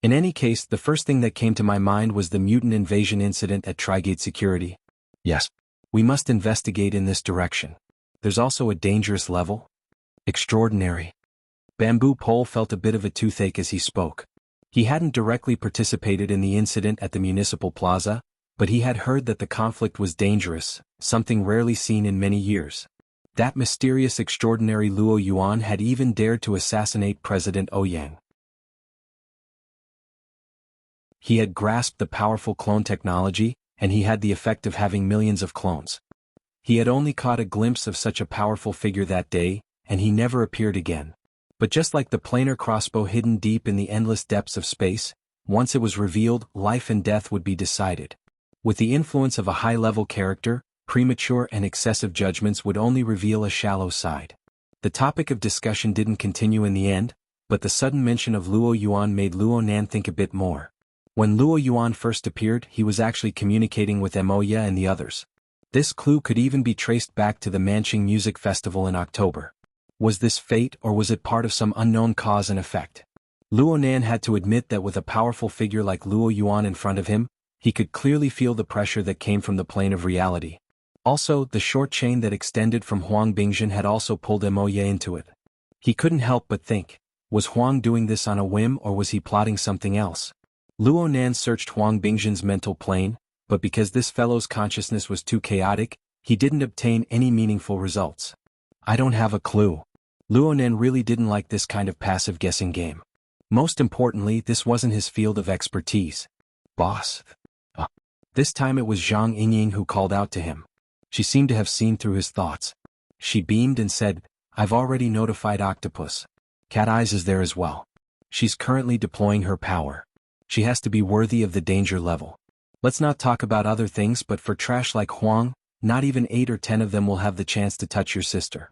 In any case, the first thing that came to my mind was the mutant invasion incident at Trigate Security. Yes. We must investigate in this direction. There's also a dangerous level. Extraordinary. Bamboo Pole felt a bit of a toothache as he spoke. He hadn't directly participated in the incident at the municipal plaza, but he had heard that the conflict was dangerous, something rarely seen in many years. That mysterious extraordinary Luo Yuan had even dared to assassinate President Ouyang. He had grasped the powerful clone technology, and he had the effect of having millions of clones. He had only caught a glimpse of such a powerful figure that day, and he never appeared again. But just like the planar crossbow hidden deep in the endless depths of space, once it was revealed, life and death would be decided. With the influence of a high-level character, premature and excessive judgments would only reveal a shallow side. The topic of discussion didn't continue in the end, but the sudden mention of Luo Yuan made Luo Nan think a bit more. When Luo Yuan first appeared, he was actually communicating with Moya and the others. This clue could even be traced back to the Manqing Music Festival in October. Was this fate or was it part of some unknown cause and effect? Luo Nan had to admit that with a powerful figure like Luo Yuan in front of him, he could clearly feel the pressure that came from the plane of reality. Also, the short chain that extended from Huang Bingzhen had also pulled Moya into it. He couldn't help but think, was Huang doing this on a whim or was he plotting something else? Luo Nan searched Huang Bingzhen's mental plane, but because this fellow's consciousness was too chaotic, he didn't obtain any meaningful results. I don't have a clue. Luonan really didn't like this kind of passive guessing game. Most importantly, this wasn't his field of expertise. Boss. This time it was Zhang Yingying who called out to him. She seemed to have seen through his thoughts. She beamed and said, I've already notified Octopus. Cat Eyes is there as well. She's currently deploying her power. She has to be worthy of the danger level. Let's not talk about other things, but for trash like Huang, not even 8 or 10 of them will have the chance to touch your sister.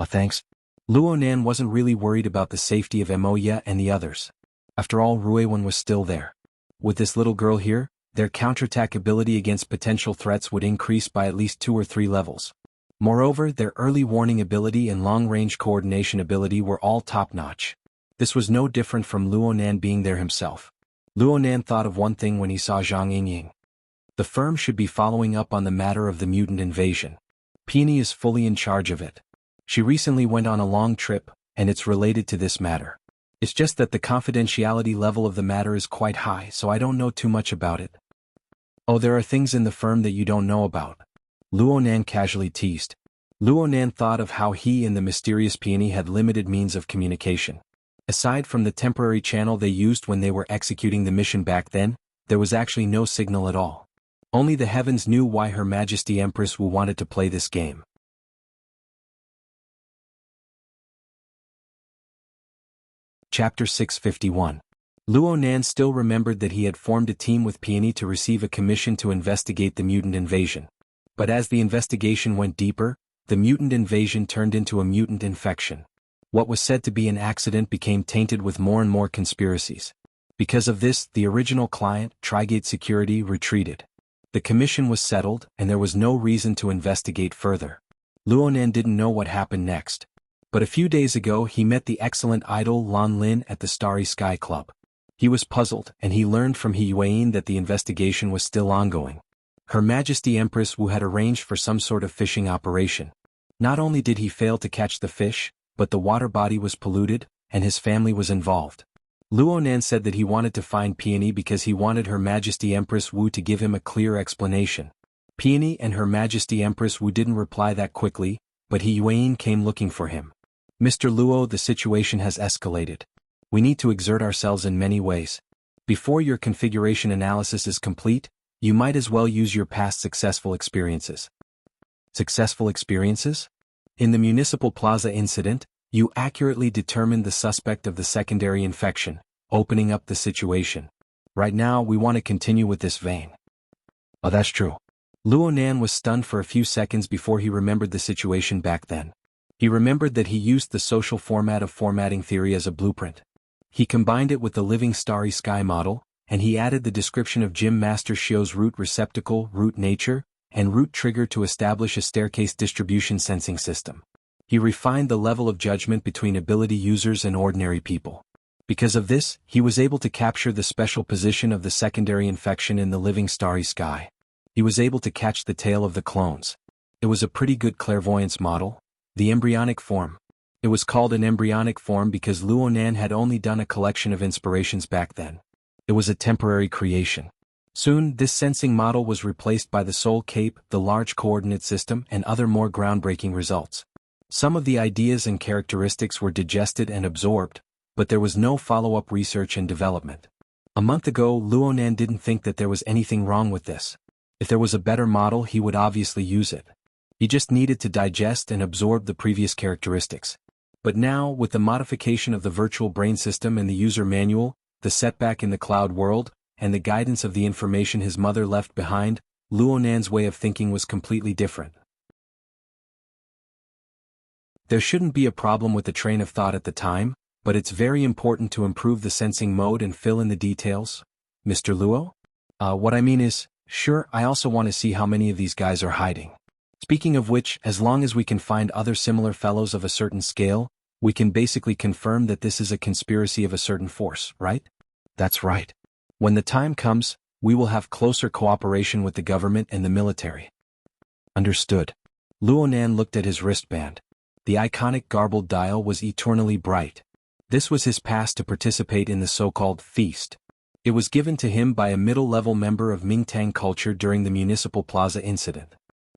Thanks. Luonan wasn't really worried about the safety of Moya and the others. After all, Ruiwen was still there. With this little girl here, their counterattack ability against potential threats would increase by at least 2 or 3 levels. Moreover, their early warning ability and long-range coordination ability were all top-notch. This was no different from Luonan being there himself. Luonan thought of one thing when he saw Zhang Yingying. The firm should be following up on the matter of the mutant invasion. Peony is fully in charge of it. She recently went on a long trip, and it's related to this matter. It's just that the confidentiality level of the matter is quite high, so I don't know too much about it. Oh, there are things in the firm that you don't know about. Luonan casually teased. Luonan thought of how he and the mysterious Peony had limited means of communication. Aside from the temporary channel they used when they were executing the mission back then, there was actually no signal at all. Only the heavens knew why Her Majesty Empress Wu wanted to play this game. Chapter 651. Luonan still remembered that he had formed a team with Peony to receive a commission to investigate the mutant invasion. But as the investigation went deeper, the mutant invasion turned into a mutant infection. What was said to be an accident became tainted with more and more conspiracies. Because of this, the original client, Trigate Security, retreated. The commission was settled, and there was no reason to investigate further. Luonan didn't know what happened next. But a few days ago he met the excellent idol Lan Lin at the Starry Sky Club. He was puzzled, and he learned from He Yuan that the investigation was still ongoing. Her Majesty Empress Wu had arranged for some sort of fishing operation. Not only did he fail to catch the fish, but the water body was polluted, and his family was involved. Luonan said that he wanted to find Peony because he wanted Her Majesty Empress Wu to give him a clear explanation. Peony and Her Majesty Empress Wu didn't reply that quickly, but He Yuan came looking for him. Mr. Luo, the situation has escalated. We need to exert ourselves in many ways. Before your configuration analysis is complete, you might as well use your past successful experiences. Successful experiences? In the Municipal Plaza incident, you accurately determined the suspect of the secondary infection, opening up the situation. Right now, we want to continue with this vein. Oh, that's true. Luonan was stunned for a few seconds before he remembered the situation back then. He remembered that he used the social format of formatting theory as a blueprint. He combined it with the living starry sky model, and he added the description of Jim Master Shio's root receptacle, root nature, and root trigger to establish a staircase distribution sensing system. He refined the level of judgment between ability users and ordinary people. Because of this, he was able to capture the special position of the secondary infection in the living starry sky. He was able to catch the tail of the clones. It was a pretty good clairvoyance model. The embryonic form. It was called an embryonic form because Luonan had only done a collection of inspirations back then. It was a temporary creation. Soon, this sensing model was replaced by the Soul Cape, the large coordinate system, and other more groundbreaking results. Some of the ideas and characteristics were digested and absorbed, but there was no follow-up research and development. A month ago, Luonan didn't think that there was anything wrong with this. If there was a better model, he would obviously use it. He just needed to digest and absorb the previous characteristics. But now, with the modification of the virtual brain system and the user manual, the setback in the cloud world, and the guidance of the information his mother left behind, Luonan's way of thinking was completely different. There shouldn't be a problem with the train of thought at the time, but it's very important to improve the sensing mode and fill in the details. Mr. Luo? What I mean is, sure, I also want to see how many of these guys are hiding. Speaking of which, as long as we can find other similar fellows of a certain scale, we can basically confirm that this is a conspiracy of a certain force, right? That's right. When the time comes, we will have closer cooperation with the government and the military. Understood. Luonan looked at his wristband. The iconic garbled dial was eternally bright. This was his pass to participate in the so-called feast. It was given to him by a middle-level member of Mingtang culture during the Municipal Plaza incident.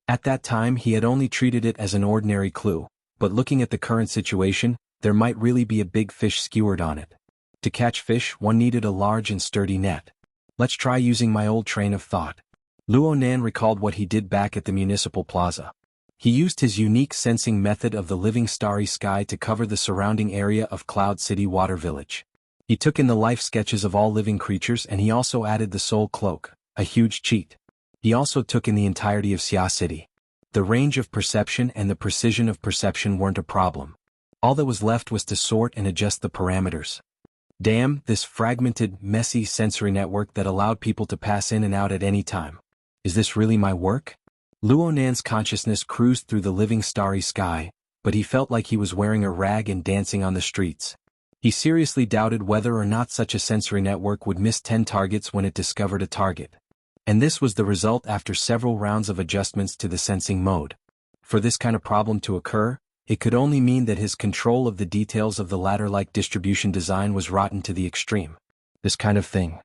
At that time he had only treated it as an ordinary clue, but looking at the current situation, there might really be a big fish skewered on it. To catch fish, one needed a large and sturdy net. Let's try using my old train of thought. Luo Nan recalled what he did back at the Municipal Plaza. He used his unique sensing method of the living starry sky to cover the surrounding area of Cloud City Water Village. He took in the life sketches of all living creatures and he also added the soul cloak, a huge cheat. He also took in the entirety of Xia City. The range of perception and the precision of perception weren't a problem. All that was left was to sort and adjust the parameters. Damn, this fragmented, messy sensory network that allowed people to pass in and out at any time. Is this really my work? Luo Nan's consciousness cruised through the living starry sky, but he felt like he was wearing a rag and dancing on the streets. He seriously doubted whether or not such a sensory network would miss 10 targets when it discovered a target. And this was the result after several rounds of adjustments to the sensing mode. For this kind of problem to occur, it could only mean that his control of the details of the ladder-like distribution design was rotten to the extreme. This kind of thing.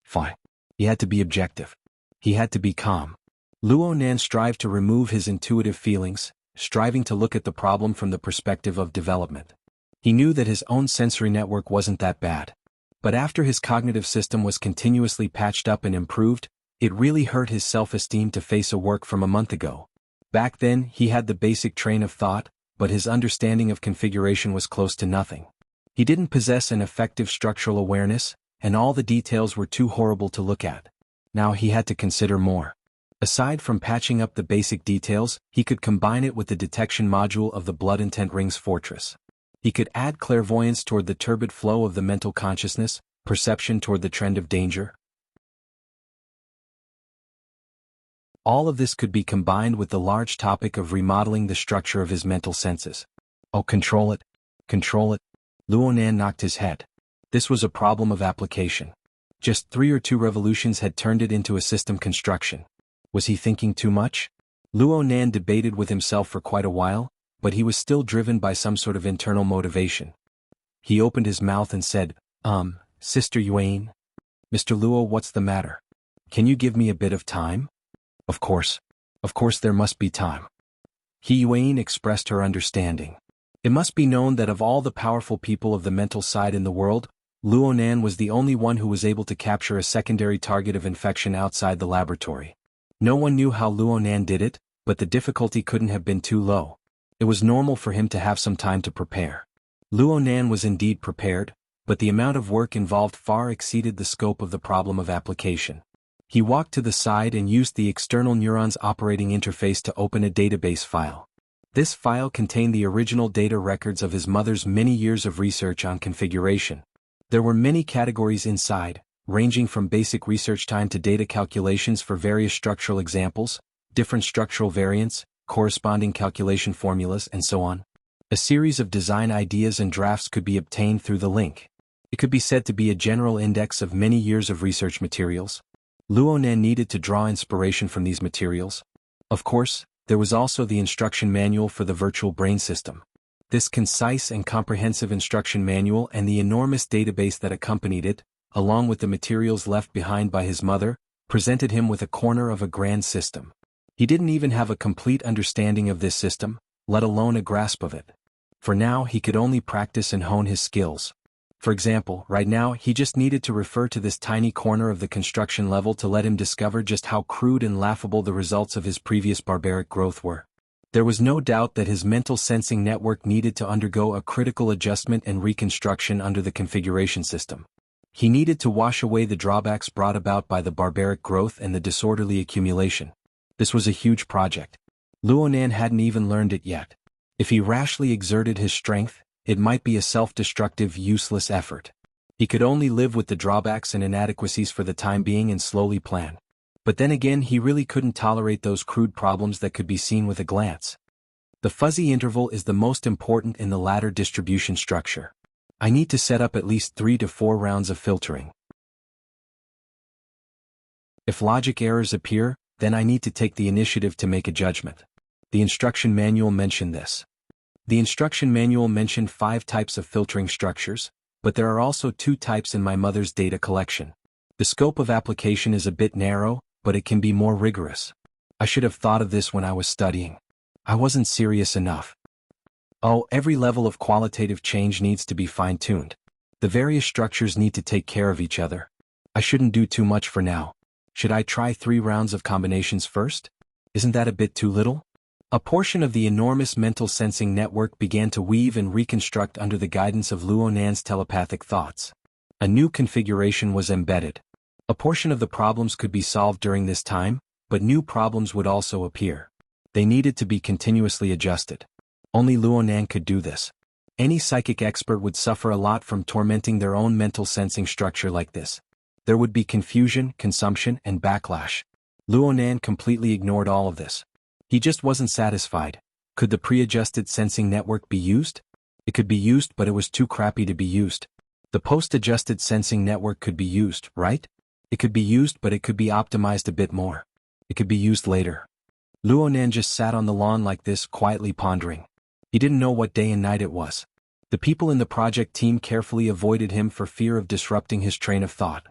Fine. He had to be objective. He had to be calm. Luo Nan strived to remove his intuitive feelings, striving to look at the problem from the perspective of development. He knew that his own sensory network wasn't that bad. But after his cognitive system was continuously patched up and improved, it really hurt his self-esteem to face a work from a month ago. Back then, he had the basic train of thought, but his understanding of configuration was close to nothing. He didn't possess an effective structural awareness, and all the details were too horrible to look at. Now he had to consider more. Aside from patching up the basic details, he could combine it with the detection module of the Blood Intent Ring's fortress. He could add clairvoyance toward the turbid flow of the mental consciousness, perception toward the trend of danger. All of this could be combined with the large topic of remodeling the structure of his mental senses. Oh, control it. Control it. Luo Nan knocked his head. This was a problem of application. Just 3 or 2 revolutions had turned it into a system construction. Was he thinking too much? Luo Nan debated with himself for quite a while, but he was still driven by some sort of internal motivation. He opened his mouth and said, Sister Yuan? Mr. Luo, what's the matter? Can you give me a bit of time? Of course there must be time. Yuan expressed her understanding. It must be known that of all the powerful people of the mental side in the world, Luo Nan was the only one who was able to capture a secondary target of infection outside the laboratory. No one knew how Luo Nan did it, but the difficulty couldn't have been too low. It was normal for him to have some time to prepare. Luo Nan was indeed prepared, but the amount of work involved far exceeded the scope of the problem of application. He walked to the side and used the external neurons operating interface to open a database file. This file contained the original data records of his mother's many years of research on configuration. There were many categories inside, ranging from basic research time to data calculations for various structural examples, different structural variants, corresponding calculation formulas, and so on. A series of design ideas and drafts could be obtained through the link. It could be said to be a general index of many years of research materials. Luo Nan needed to draw inspiration from these materials. Of course, there was also the instruction manual for the virtual brain system. This concise and comprehensive instruction manual and the enormous database that accompanied it, along with the materials left behind by his mother, presented him with a corner of a grand system. He didn't even have a complete understanding of this system, let alone a grasp of it. For now he could only practice and hone his skills. For example, right now he just needed to refer to this tiny corner of the construction level to let him discover just how crude and laughable the results of his previous barbaric growth were. There was no doubt that his mental sensing network needed to undergo a critical adjustment and reconstruction under the configuration system. He needed to wash away the drawbacks brought about by the barbaric growth and the disorderly accumulation. This was a huge project. Luo Nan hadn't even learned it yet. If he rashly exerted his strength, it might be a self-destructive, useless effort. He could only live with the drawbacks and inadequacies for the time being and slowly plan. But then again, he really couldn't tolerate those crude problems that could be seen with a glance. The fuzzy interval is the most important in the ladder distribution structure. I need to set up at least 3 to 4 rounds of filtering. If logic errors appear, then I need to take the initiative to make a judgment. The instruction manual mentioned this. The instruction manual mentioned 5 types of filtering structures, but there are also 2 types in my mother's data collection. The scope of application is a bit narrow, but it can be more rigorous. I should have thought of this when I was studying. I wasn't serious enough. Oh, every level of qualitative change needs to be fine-tuned. The various structures need to take care of each other. I shouldn't do too much for now. Should I try 3 rounds of combinations first? Isn't that a bit too little? A portion of the enormous mental sensing network began to weave and reconstruct under the guidance of Luo Nan's telepathic thoughts. A new configuration was embedded. A portion of the problems could be solved during this time, but new problems would also appear. They needed to be continuously adjusted. Only Luo Nan could do this. Any psychic expert would suffer a lot from tormenting their own mental sensing structure like this. There would be confusion, consumption, and backlash. Luo Nan completely ignored all of this. He just wasn't satisfied. Could the pre-adjusted sensing network be used? It could be used, but it was too crappy to be used. The post-adjusted sensing network could be used, right? It could be used, but it could be optimized a bit more. It could be used later. Luo Nan just sat on the lawn like this, quietly pondering. He didn't know what day and night it was. The people in the project team carefully avoided him for fear of disrupting his train of thought.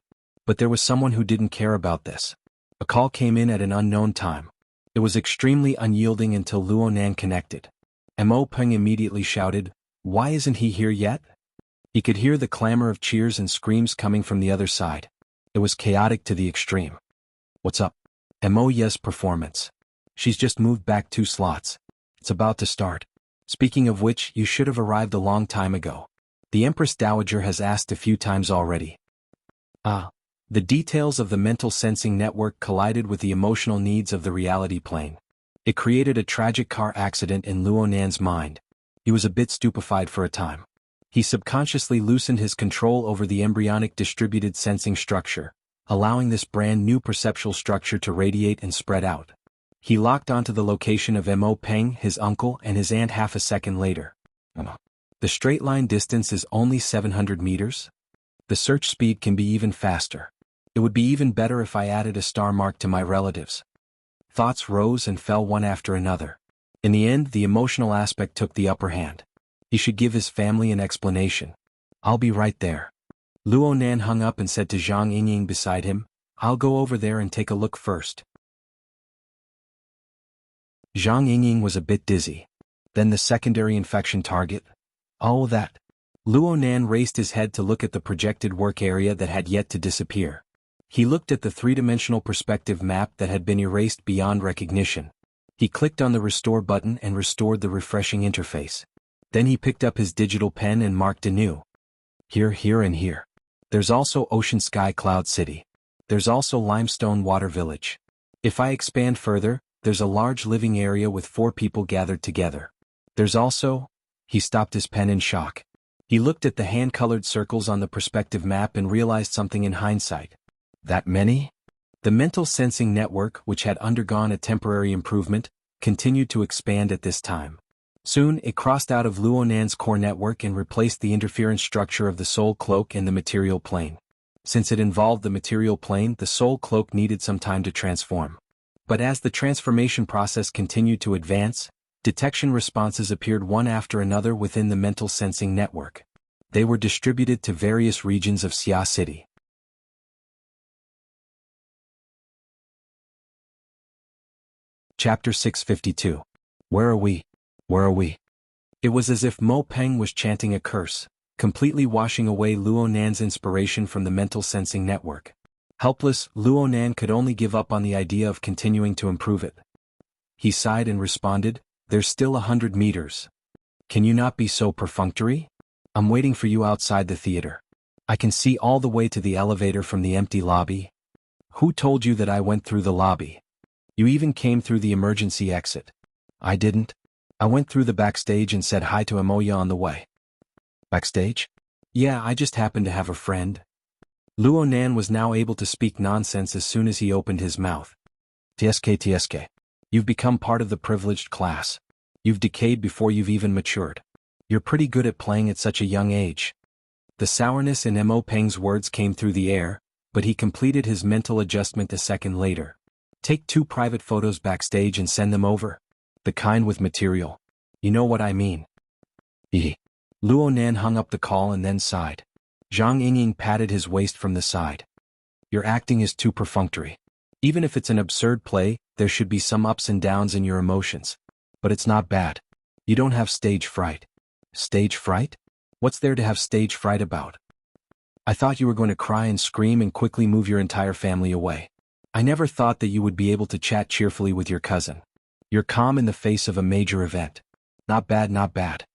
But there was someone who didn't care about this. A call came in at an unknown time. It was extremely unyielding until Luo Nan connected. Mo Peng immediately shouted, "Why isn't he here yet?" He could hear the clamor of cheers and screams coming from the other side. It was chaotic to the extreme. "What's up?" Mo Ye's performance. "She's just moved back 2 slots. It's about to start. Speaking of which, you should have arrived a long time ago. The Empress Dowager has asked a few times already." The details of the mental sensing network collided with the emotional needs of the reality plane. It created a tragic car accident in Luo Nan's mind. He was a bit stupefied for a time. He subconsciously loosened his control over the embryonic distributed sensing structure, allowing this brand new perceptual structure to radiate and spread out. He locked onto the location of Mo Peng, his uncle, and his aunt half a second later. The straight line distance is only 700 meters. The search speed can be even faster. It would be even better if I added a star mark to my relatives. Thoughts rose and fell one after another. In the end, the emotional aspect took the upper hand. He should give his family an explanation. "I'll be right there." Luo Nan hung up and said to Zhang Yingying beside him, "I'll go over there and take a look first." Zhang Yingying was a bit dizzy. Then the secondary infection target? Oh, that. Luo Nan raised his head to look at the projected work area that had yet to disappear. He looked at the 3-dimensional perspective map that had been erased beyond recognition. He clicked on the restore button and restored the refreshing interface. Then he picked up his digital pen and marked anew. Here, here, and here. There's also Ocean Sky Cloud City. There's also Limestone Water Village. If I expand further, there's a large living area with 4 people gathered together. There's also... He stopped his pen in shock. He looked at the hand-colored circles on the perspective map and realized something in hindsight. That many? The mental sensing network, which had undergone a temporary improvement, continued to expand at this time. Soon, it crossed out of Luo Nan's core network and replaced the interference structure of the soul cloak and the material plane. Since it involved the material plane, the soul cloak needed some time to transform. But as the transformation process continued to advance, detection responses appeared one after another within the mental sensing network. They were distributed to various regions of Xia City. Chapter 652. Where are we? Where are we? It was as if Mo Peng was chanting a curse, completely washing away Luo Nan's inspiration from the mental sensing network. Helpless, Luo Nan could only give up on the idea of continuing to improve it. He sighed and responded, "There's still 100 meters. Can you not be so perfunctory? I'm waiting for you outside the theater. I can see all the way to the elevator from the empty lobby." "Who told you that I went through the lobby? You even came through the emergency exit." "I didn't. I went through the backstage and said hi to Amoya on the way." "Backstage?" "Yeah, I just happened to have a friend." Luo Nan was now able to speak nonsense as soon as he opened his mouth. "TSK. You've become part of the privileged class. You've decayed before you've even matured. You're pretty good at playing at such a young age." The sourness in Mo Peng's words came through the air, but he completed his mental adjustment a second later. "Take 2 private photos backstage and send them over. The kind with material. You know what I mean." Luo Nan hung up the call and then sighed. Zhang Yingying patted his waist from the side. Your acting is too perfunctory. Even if it's an absurd play, there should be some ups and downs in your emotions. But it's not bad. You don't have stage fright. Stage fright? What's there to have stage fright about? I thought you were going to cry and scream and quickly move your entire family away. I never thought that you would be able to chat cheerfully with your cousin. You're calm in the face of a major event. Not bad, not bad.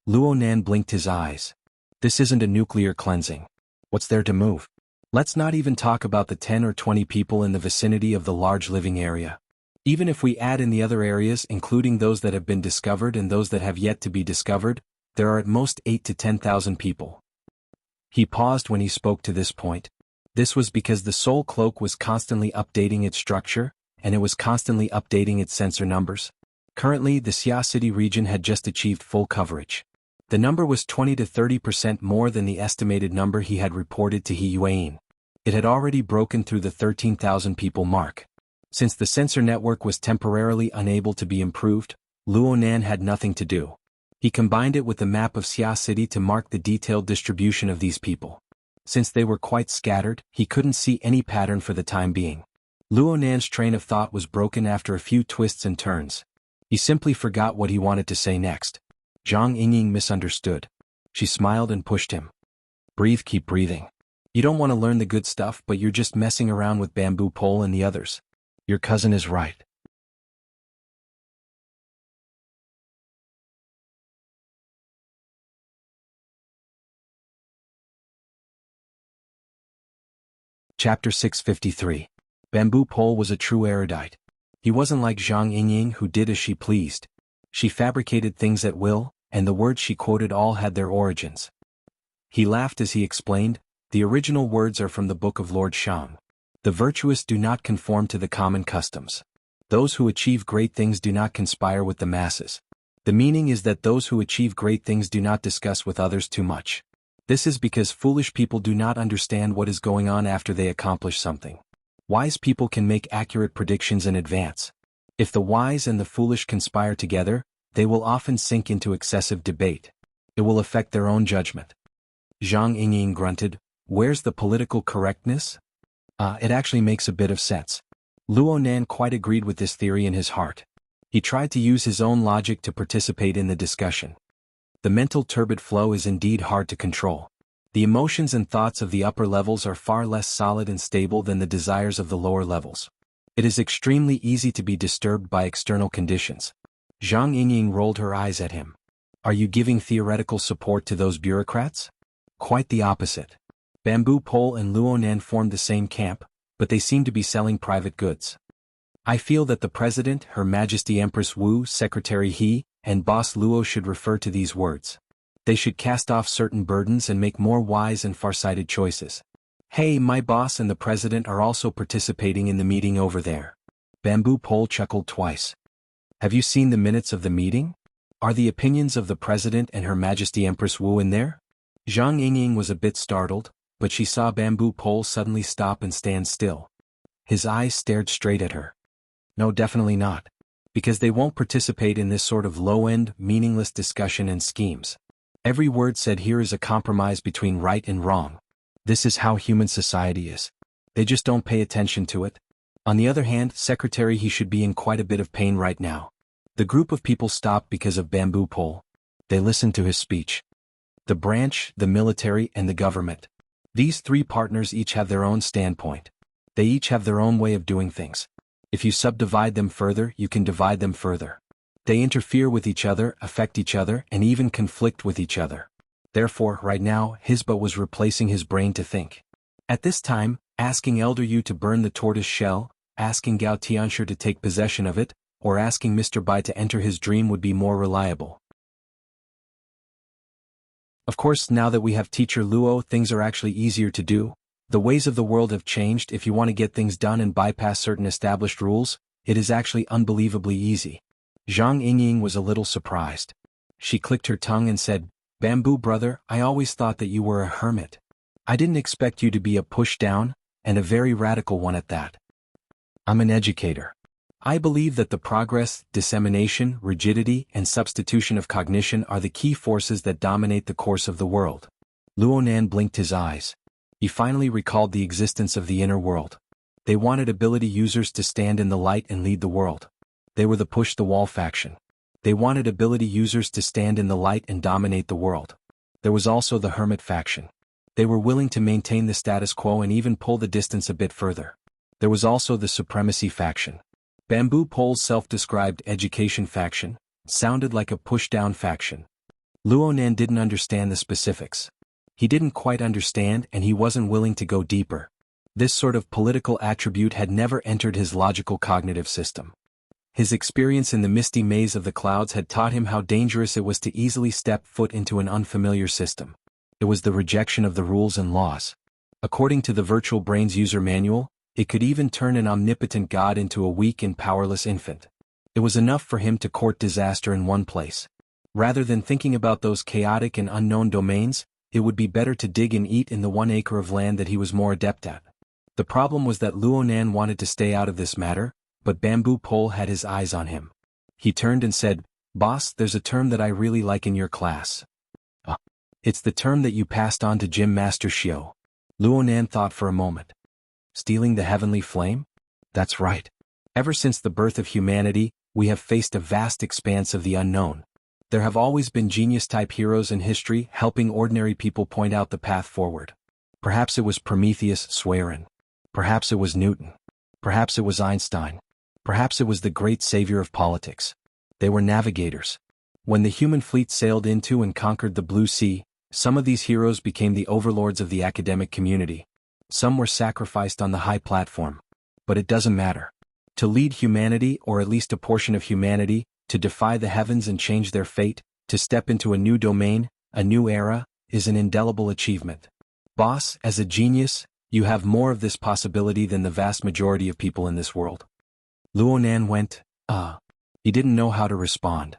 Luo Nan blinked his eyes. This isn't a nuclear cleansing. What's there to move? Let's not even talk about the 10 or 20 people in the vicinity of the large living area. Even if we add in the other areas, including those that have been discovered and those that have yet to be discovered, there are at most 8 to 10,000 people. He paused when he spoke to this point. This was because the Soul Cloak was constantly updating its structure, and it was constantly updating its sensor numbers. Currently, the Xia City region had just achieved full coverage. The number was 20 to 30% more than the estimated number he had reported to He Yuan. It had already broken through the 13,000 people mark. Since the sensor network was temporarily unable to be improved, Luo Nan had nothing to do. He combined it with the map of Xia City to mark the detailed distribution of these people. Since they were quite scattered, he couldn't see any pattern for the time being. Luo Nan's train of thought was broken after a few twists and turns. He simply forgot what he wanted to say next. Zhang Yingying misunderstood. She smiled and pushed him. Breathe, keep breathing. You don't want to learn the good stuff, but you're just messing around with Bamboo Pole and the others. Your cousin is right. Chapter 653. Bamboo Pole was a true erudite. He wasn't like Zhang Yingying who did as she pleased. She fabricated things at will, and the words she quoted all had their origins. He laughed as he explained, the original words are from the book of Lord Shang. The virtuous do not conform to the common customs. Those who achieve great things do not conspire with the masses. The meaning is that those who achieve great things do not discuss with others too much. This is because foolish people do not understand what is going on after they accomplish something. Wise people can make accurate predictions in advance. If the wise and the foolish conspire together, they will often sink into excessive debate. It will affect their own judgment. Zhang Yingying grunted, where's the political correctness? It actually makes a bit of sense. Luo Nan quite agreed with this theory in his heart. He tried to use his own logic to participate in the discussion. The mental turbid flow is indeed hard to control. The emotions and thoughts of the upper levels are far less solid and stable than the desires of the lower levels. It is extremely easy to be disturbed by external conditions. Zhang Yingying rolled her eyes at him. Are you giving theoretical support to those bureaucrats? Quite the opposite. Bamboo Pole and Luo Nan formed the same camp, but they seem to be selling private goods. I feel that the President, Her Majesty Empress Wu, Secretary He, and Boss Luo should refer to these words. They should cast off certain burdens and make more wise and far-sighted choices. Hey, my boss and the President are also participating in the meeting over there. Bamboo Pole chuckled twice. Have you seen the minutes of the meeting? Are the opinions of the President and Her Majesty Empress Wu in there? Zhang Yingying was a bit startled, but she saw Bamboo Pole suddenly stop and stand still. His eyes stared straight at her. No, definitely not. Because they won't participate in this sort of low-end, meaningless discussion and schemes. Every word said here is a compromise between right and wrong. This is how human society is. They just don't pay attention to it. On the other hand, Secretary He should be in quite a bit of pain right now. The group of people stopped because of Bamboo Pole. They listened to his speech. The branch, the military, and the government. These three partners each have their own standpoint. They each have their own way of doing things. If you subdivide them further, you can divide them further. They interfere with each other, affect each other, and even conflict with each other. Therefore, right now, Hisba was replacing his brain to think. At this time, asking Elder Yu to burn the tortoise shell, asking Gao Tianshi to take possession of it, or asking Mr. Bai to enter his dream would be more reliable. Of course, now that we have Teacher Luo, things are actually easier to do. The ways of the world have changed. If you want to get things done and bypass certain established rules, it is actually unbelievably easy. Zhang Yingying was a little surprised. She clicked her tongue and said, Bamboo brother, I always thought that you were a hermit. I didn't expect you to be a push-down, and a very radical one at that. I'm an educator. I believe that the progress, dissemination, rigidity, and substitution of cognition are the key forces that dominate the course of the world. Luo Nan blinked his eyes. He finally recalled the existence of the inner world. They wanted ability users to stand in the light and lead the world. They were the push-the-wall faction. They wanted ability users to stand in the light and dominate the world. There was also the hermit faction. They were willing to maintain the status quo and even pull the distance a bit further. There was also the supremacy faction. Bamboo Pole's self-described education faction sounded like a push-down faction. Luonan didn't understand the specifics. He didn't quite understand and he wasn't willing to go deeper. This sort of political attribute had never entered his logical cognitive system. His experience in the misty maze of the clouds had taught him how dangerous it was to easily step foot into an unfamiliar system. It was the rejection of the rules and laws. According to the Virtual Brain's user manual, it could even turn an omnipotent god into a weak and powerless infant. It was enough for him to court disaster in one place. Rather than thinking about those chaotic and unknown domains, it would be better to dig and eat in the 1 acre of land that he was more adept at. The problem was that Luonan wanted to stay out of this matter, but Bamboo Pole had his eyes on him. He turned and said, "Boss, there's a term that I really like in your class. It's the term that you passed on to Gym Master Xiao." Luonan thought for a moment. Stealing the heavenly flame? That's right. Ever since the birth of humanity, we have faced a vast expanse of the unknown. There have always been genius-type heroes in history helping ordinary people point out the path forward. Perhaps it was Prometheus Swearin. Perhaps it was Newton. Perhaps it was Einstein. Perhaps it was the great savior of politics. They were navigators. When the human fleet sailed into and conquered the Blue Sea, some of these heroes became the overlords of the academic community. Some were sacrificed on the high platform. But it doesn't matter. To lead humanity, or at least a portion of humanity, to defy the heavens and change their fate, to step into a new domain, a new era, is an indelible achievement. Boss, as a genius, you have more of this possibility than the vast majority of people in this world. Luonan went, He didn't know how to respond.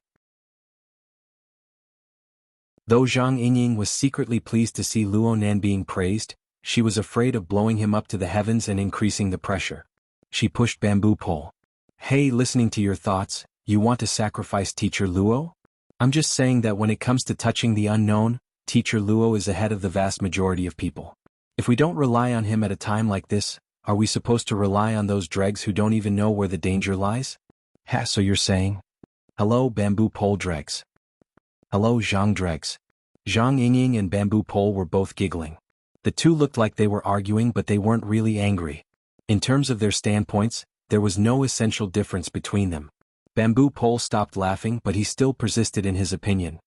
Though Zhang Yingying was secretly pleased to see Luonan being praised, she was afraid of blowing him up to the heavens and increasing the pressure. She pushed Bamboo Pole. "Hey, listening to your thoughts, you want to sacrifice Teacher Luo? I'm just saying that when it comes to touching the unknown, Teacher Luo is ahead of the vast majority of people. If we don't rely on him at a time like this, are we supposed to rely on those dregs who don't even know where the danger lies?" So you're saying? Hello, Bamboo Pole dregs. Hello, Zhang dregs. Zhang Yingying and Bamboo Pole were both giggling. The two looked like they were arguing, but they weren't really angry. In terms of their standpoints, there was no essential difference between them. Bamboo Pole stopped laughing, but he still persisted in his opinion.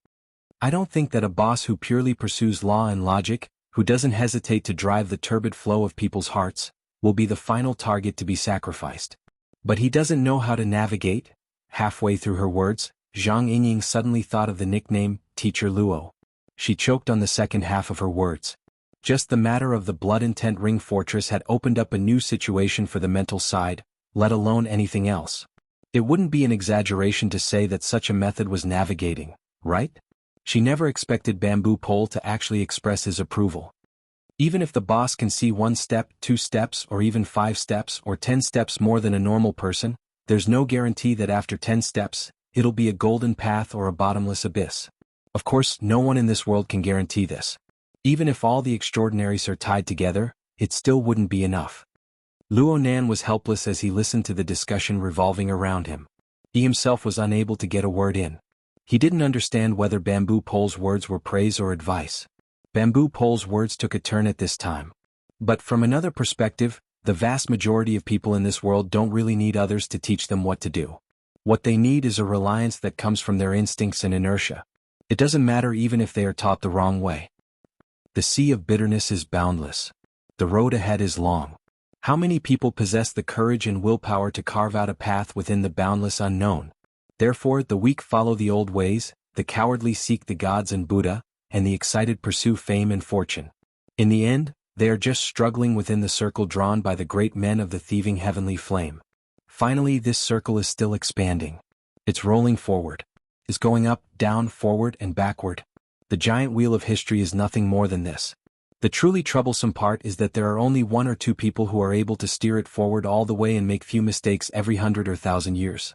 "I don't think that a boss who purely pursues law and logic, who doesn't hesitate to drive the turbid flow of people's hearts, will be the final target to be sacrificed. But he doesn't know how to navigate." Halfway through her words, Zhang Yingying suddenly thought of the nickname, Teacher Luo. She choked on the second half of her words. Just the matter of the blood-intent ring fortress had opened up a new situation for the mental side, let alone anything else. It wouldn't be an exaggeration to say that such a method was navigating, right? She never expected Bamboo Pole to actually express his approval. Even if the boss can see 1 step, 2 steps, or even 5 steps, or 10 steps more than a normal person, there's no guarantee that after 10 steps, it'll be a golden path or a bottomless abyss. Of course, no one in this world can guarantee this. Even if all the extraordinaries are tied together, it still wouldn't be enough. Luonan was helpless as he listened to the discussion revolving around him. He himself was unable to get a word in. He didn't understand whether Bamboo Pole's words were praise or advice. Bamboo Pole's words took a turn at this time. But from another perspective, the vast majority of people in this world don't really need others to teach them what to do. What they need is a reliance that comes from their instincts and inertia. It doesn't matter even if they are taught the wrong way. The sea of bitterness is boundless. The road ahead is long. How many people possess the courage and willpower to carve out a path within the boundless unknown? Therefore, the weak follow the old ways, the cowardly seek the gods and Buddha, and the excited pursue fame and fortune. In the end, they are just struggling within the circle drawn by the great men of the thieving heavenly flame. Finally, this circle is still expanding. It's rolling forward. It's going up, down, forward, and backward. The giant wheel of history is nothing more than this. The truly troublesome part is that there are only 1 or 2 people who are able to steer it forward all the way and make few mistakes every 100 or 1,000 years.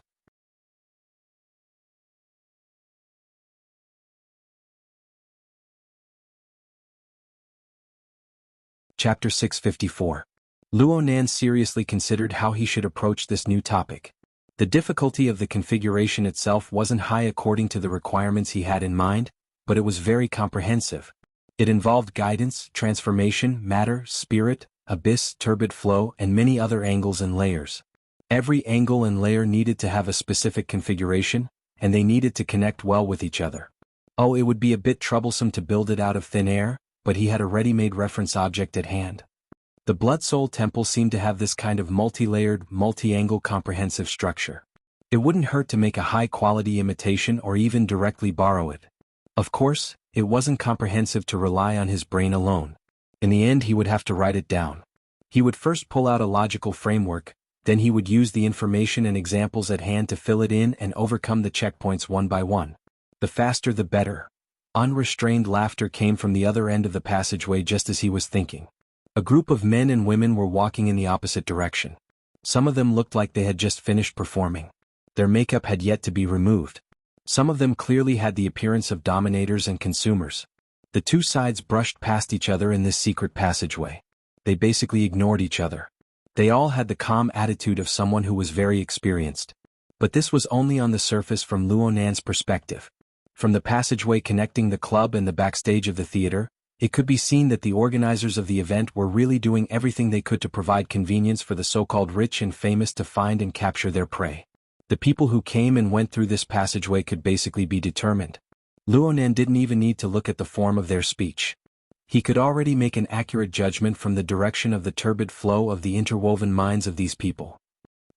Chapter 654. Luo Nan seriously considered how he should approach this new topic. The difficulty of the configuration itself wasn't high according to the requirements he had in mind, but it was very comprehensive. It involved guidance, transformation, matter, spirit, abyss, turbid flow, and many other angles and layers. Every angle and layer needed to have a specific configuration, and they needed to connect well with each other. Oh, it would be a bit troublesome to build it out of thin air, but he had a ready-made reference object at hand. The Blood Soul Temple seemed to have this kind of multi-layered, multi-angle comprehensive structure. It wouldn't hurt to make a high-quality imitation or even directly borrow it. Of course, it wasn't comprehensive to rely on his brain alone. In the end, he would have to write it down. He would first pull out a logical framework, then he would use the information and examples at hand to fill it in and overcome the checkpoints one by one. The faster the better. Unrestrained laughter came from the other end of the passageway just as he was thinking. A group of men and women were walking in the opposite direction. Some of them looked like they had just finished performing. Their makeup had yet to be removed. Some of them clearly had the appearance of dominators and consumers. The two sides brushed past each other in this secret passageway. They basically ignored each other. They all had the calm attitude of someone who was very experienced. But this was only on the surface from Luo Nan's perspective. From the passageway connecting the club and the backstage of the theater, it could be seen that the organizers of the event were really doing everything they could to provide convenience for the so-called rich and famous to find and capture their prey. The people who came and went through this passageway could basically be determined. Luo Nan didn't even need to look at the form of their speech. He could already make an accurate judgment from the direction of the turbid flow of the interwoven minds of these people.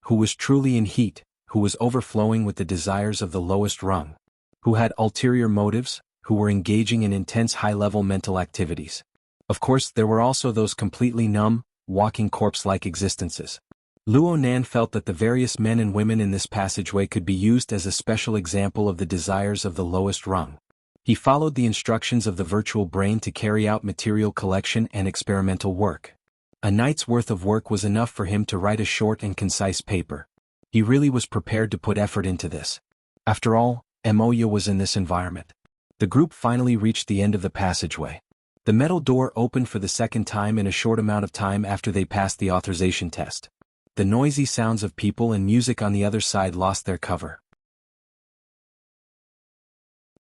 Who was truly in heat, who was overflowing with the desires of the lowest rung. Who had ulterior motives, who were engaging in intense high-level mental activities. Of course, there were also those completely numb, walking corpse-like existences. Luo Nan felt that the various men and women in this passageway could be used as a special example of the desires of the lowest rung. He followed the instructions of the virtual brain to carry out material collection and experimental work. A night's worth of work was enough for him to write a short and concise paper. He really was prepared to put effort into this. After all, Moya was in this environment. The group finally reached the end of the passageway. The metal door opened for the second time in a short amount of time after they passed the authorization test. The noisy sounds of people and music on the other side lost their cover.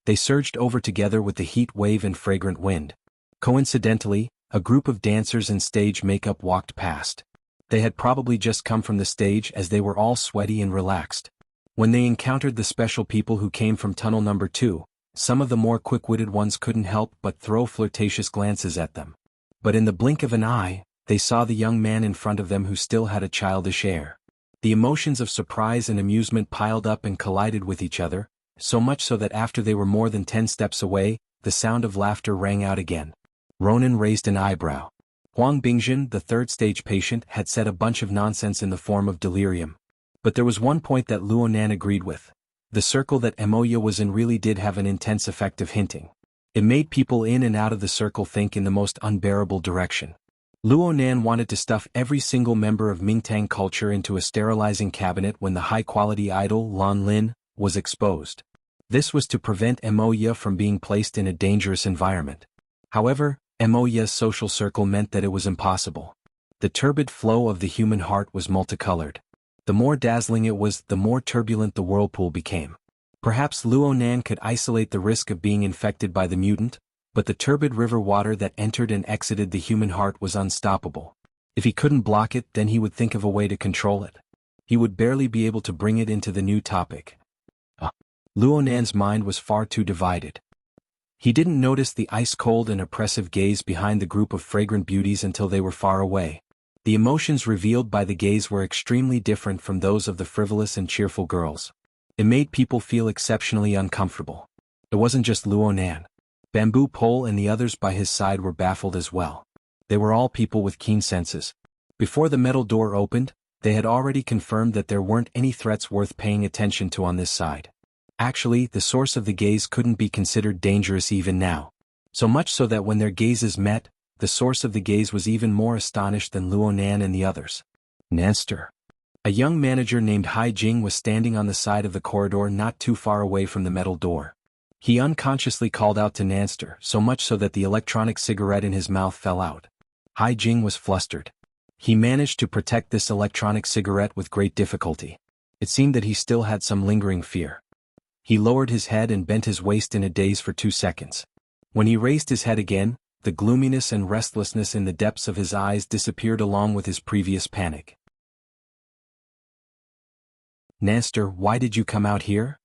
They surged over together with the heat wave and fragrant wind. Coincidentally, a group of dancers in stage makeup walked past. They had probably just come from the stage as they were all sweaty and relaxed. When they encountered the special people who came from tunnel number 2, some of the more quick-witted ones couldn't help but throw flirtatious glances at them. But in the blink of an eye, they saw the young man in front of them who still had a childish air. The emotions of surprise and amusement piled up and collided with each other, so much so that after they were more than 10 steps away, the sound of laughter rang out again. Ronan raised an eyebrow. Huang Bingjin, the third-stage patient, had said a bunch of nonsense in the form of delirium. But there was one point that Luo Nan agreed with. The circle that Moya was in really did have an intense effect of hinting. It made people in and out of the circle think in the most unbearable direction. Luo Nan wanted to stuff every single member of Mingtang culture into a sterilizing cabinet when the high-quality idol Lan Lin was exposed. This was to prevent Moya from being placed in a dangerous environment. However, Moya's social circle meant that it was impossible. The turbid flow of the human heart was multicolored. The more dazzling it was, the more turbulent the whirlpool became. Perhaps Luo Nan could isolate the risk of being infected by the mutant, but the turbid river water that entered and exited the human heart was unstoppable. If he couldn't block it, then he would think of a way to control it. He would barely be able to bring it into the new topic. Luo Nan's mind was far too divided. He didn't notice the ice-cold and oppressive gaze behind the group of fragrant beauties until they were far away. The emotions revealed by the gaze were extremely different from those of the frivolous and cheerful girls. It made people feel exceptionally uncomfortable. It wasn't just Luo Nan. Bamboo Pole and the others by his side were baffled as well. They were all people with keen senses. Before the metal door opened, they had already confirmed that there weren't any threats worth paying attention to on this side. Actually, the source of the gaze couldn't be considered dangerous even now. So much so that when their gazes met, the source of the gaze was even more astonished than Luo Nan and the others. Nanster. A young manager named Hai Jing was standing on the side of the corridor not too far away from the metal door. He unconsciously called out to Nanster, so much so that the electronic cigarette in his mouth fell out. Hai Jing was flustered. He managed to protect this electronic cigarette with great difficulty. It seemed that he still had some lingering fear. He lowered his head and bent his waist in a daze for 2 seconds. When he raised his head again, the gloominess and restlessness in the depths of his eyes disappeared along with his previous panic. "Nanster, why did you come out here?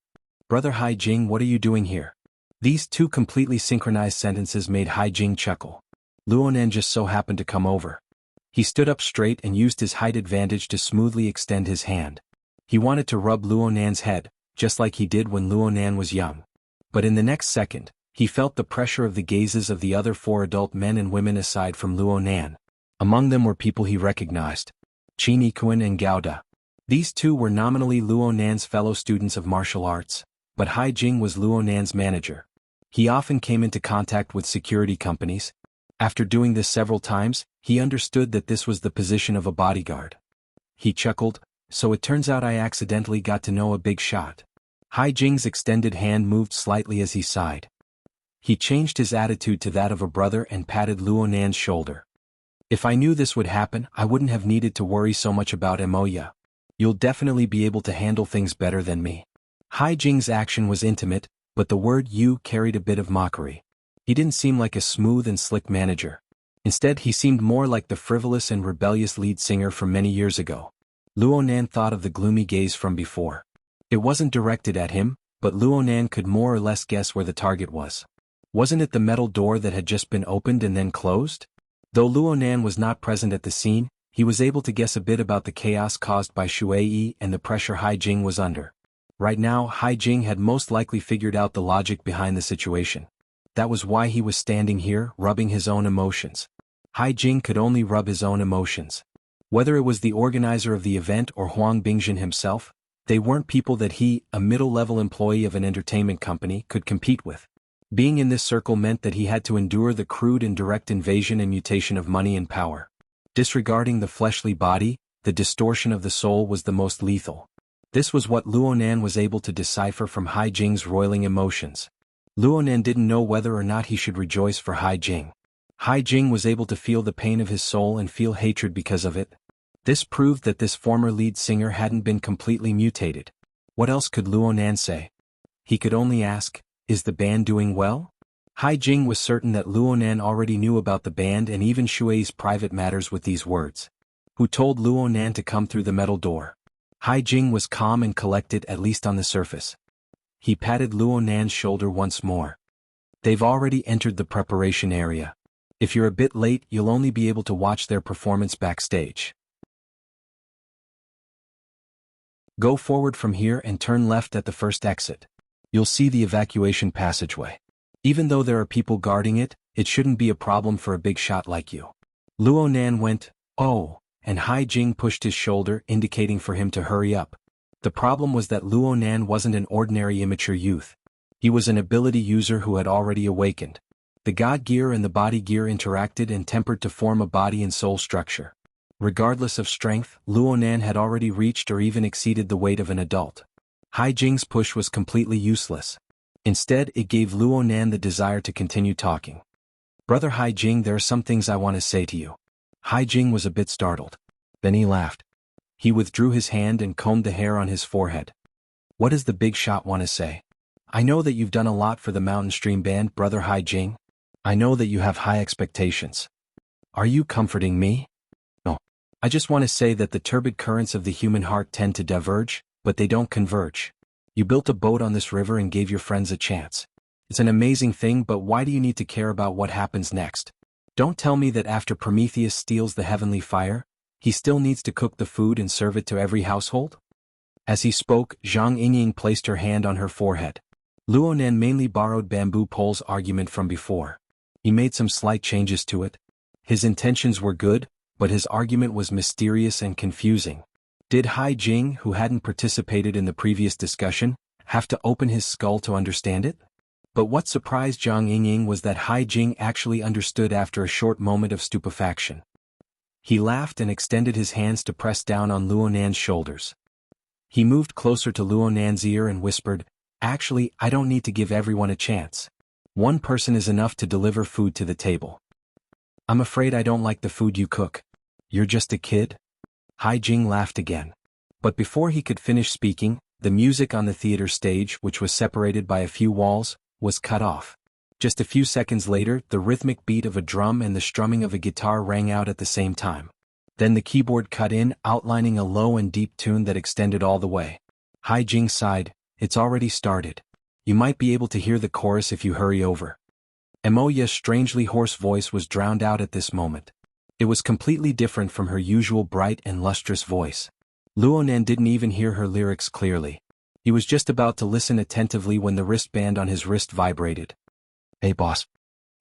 Brother Hai Jing, what are you doing here?" These two completely synchronized sentences made Hai Jing chuckle. Luonan just so happened to come over. He stood up straight and used his height advantage to smoothly extend his hand. He wanted to rub Luonan's head, just like he did when Luonan was young. But in the next second, he felt the pressure of the gazes of the other 4 adult men and women aside from Luonan. Among them were people he recognized: Qin Ikuan and Gauda. These two were nominally Luonan's fellow students of martial arts, but Hai Jing was Luonan's manager. He often came into contact with security companies. After doing this several times, he understood that this was the position of a bodyguard. He chuckled, "So it turns out I accidentally got to know a big shot." Hai Jing's extended hand moved slightly as he sighed. He changed his attitude to that of a brother and patted Luonan's shoulder. "If I knew this would happen, I wouldn't have needed to worry so much about Emoya. You'll definitely be able to handle things better than me." Hai Jing's action was intimate, but the word "you" carried a bit of mockery. He didn't seem like a smooth and slick manager. Instead, he seemed more like the frivolous and rebellious lead singer from many years ago. Luonan thought of the gloomy gaze from before. It wasn't directed at him, but Luonan could more or less guess where the target was. Wasn't it the metal door that had just been opened and then closed? Though Luonan was not present at the scene, he was able to guess a bit about the chaos caused by Shui and the pressure Hai Jing was under. Right now, Hai Jing had most likely figured out the logic behind the situation. That was why he was standing here, rubbing his own emotions. Hai Jing could only rub his own emotions. Whether it was the organizer of the event or Huang Bingjin himself, they weren't people that he, a middle-level employee of an entertainment company, could compete with. Being in this circle meant that he had to endure the crude and direct invasion and mutation of money and power. Disregarding the fleshly body, the distortion of the soul was the most lethal. This was what Luonan was able to decipher from Hai Jing's roiling emotions. Luonan didn't know whether or not he should rejoice for Hai Jing. Hai Jing was able to feel the pain of his soul and feel hatred because of it. This proved that this former lead singer hadn't been completely mutated. What else could Luonan say? He could only ask, "Is the band doing well?" Hai Jing was certain that Luonan already knew about the band and even Shui's private matters with these words. Who told Luonan to come through the metal door? Hai Jing was calm and collected, at least on the surface. He patted Luonan's shoulder once more. "They've already entered the preparation area. If you're a bit late, you'll only be able to watch their performance backstage. Go forward from here and turn left at the first exit. You'll see the evacuation passageway. Even though there are people guarding it, it shouldn't be a problem for a big shot like you." Luonan went, "Oh," and Hai Jing pushed his shoulder, indicating for him to hurry up. The problem was that Luonan wasn't an ordinary immature youth. He was an ability user who had already awakened. The God gear and the body gear interacted and tempered to form a body and soul structure. Regardless of strength, Luonan had already reached or even exceeded the weight of an adult. Hai Jing's push was completely useless. Instead, it gave Luonan the desire to continue talking. "Brother Hai Jing, there are some things I want to say to you." Hai Jing was a bit startled. Then he laughed. He withdrew his hand and combed the hair on his forehead. "What does the big shot want to say?" "I know that you've done a lot for the Mountain Stream Band, Brother Hai Jing. I know that you have high expectations. Are you comforting me?" "No. I just want to say that the turbid currents of the human heart tend to diverge, but they don't converge. You built a boat on this river and gave your friends a chance. It's an amazing thing, but why do you need to care about what happens next? Don't tell me that after Prometheus steals the heavenly fire, he still needs to cook the food and serve it to every household?" As he spoke, Zhang Yingying placed her hand on her forehead. Luonan mainly borrowed Bamboo Pole's argument from before. He made some slight changes to it. His intentions were good, but his argument was mysterious and confusing. Did Hai Jing, who hadn't participated in the previous discussion, have to open his skull to understand it? But what surprised Zhang Yingying was that Hai Jing actually understood after a short moment of stupefaction. He laughed and extended his hands to press down on Luonan's shoulders. He moved closer to Luonan's ear and whispered, "Actually, I don't need to give everyone a chance. One person is enough to deliver food to the table." I'm afraid I don't like the food you cook. You're just a kid? Hai Jing laughed again. But before he could finish speaking, the music on the theater stage, which was separated by a few walls, was cut off. Just a few seconds later, the rhythmic beat of a drum and the strumming of a guitar rang out at the same time. Then the keyboard cut in, outlining a low and deep tune that extended all the way. Hai Jing sighed, "It's already started. You might be able to hear the chorus if you hurry over." Emoya's strangely hoarse voice was drowned out at this moment. It was completely different from her usual bright and lustrous voice. Luonan didn't even hear her lyrics clearly. He was just about to listen attentively when the wristband on his wrist vibrated. "Hey boss."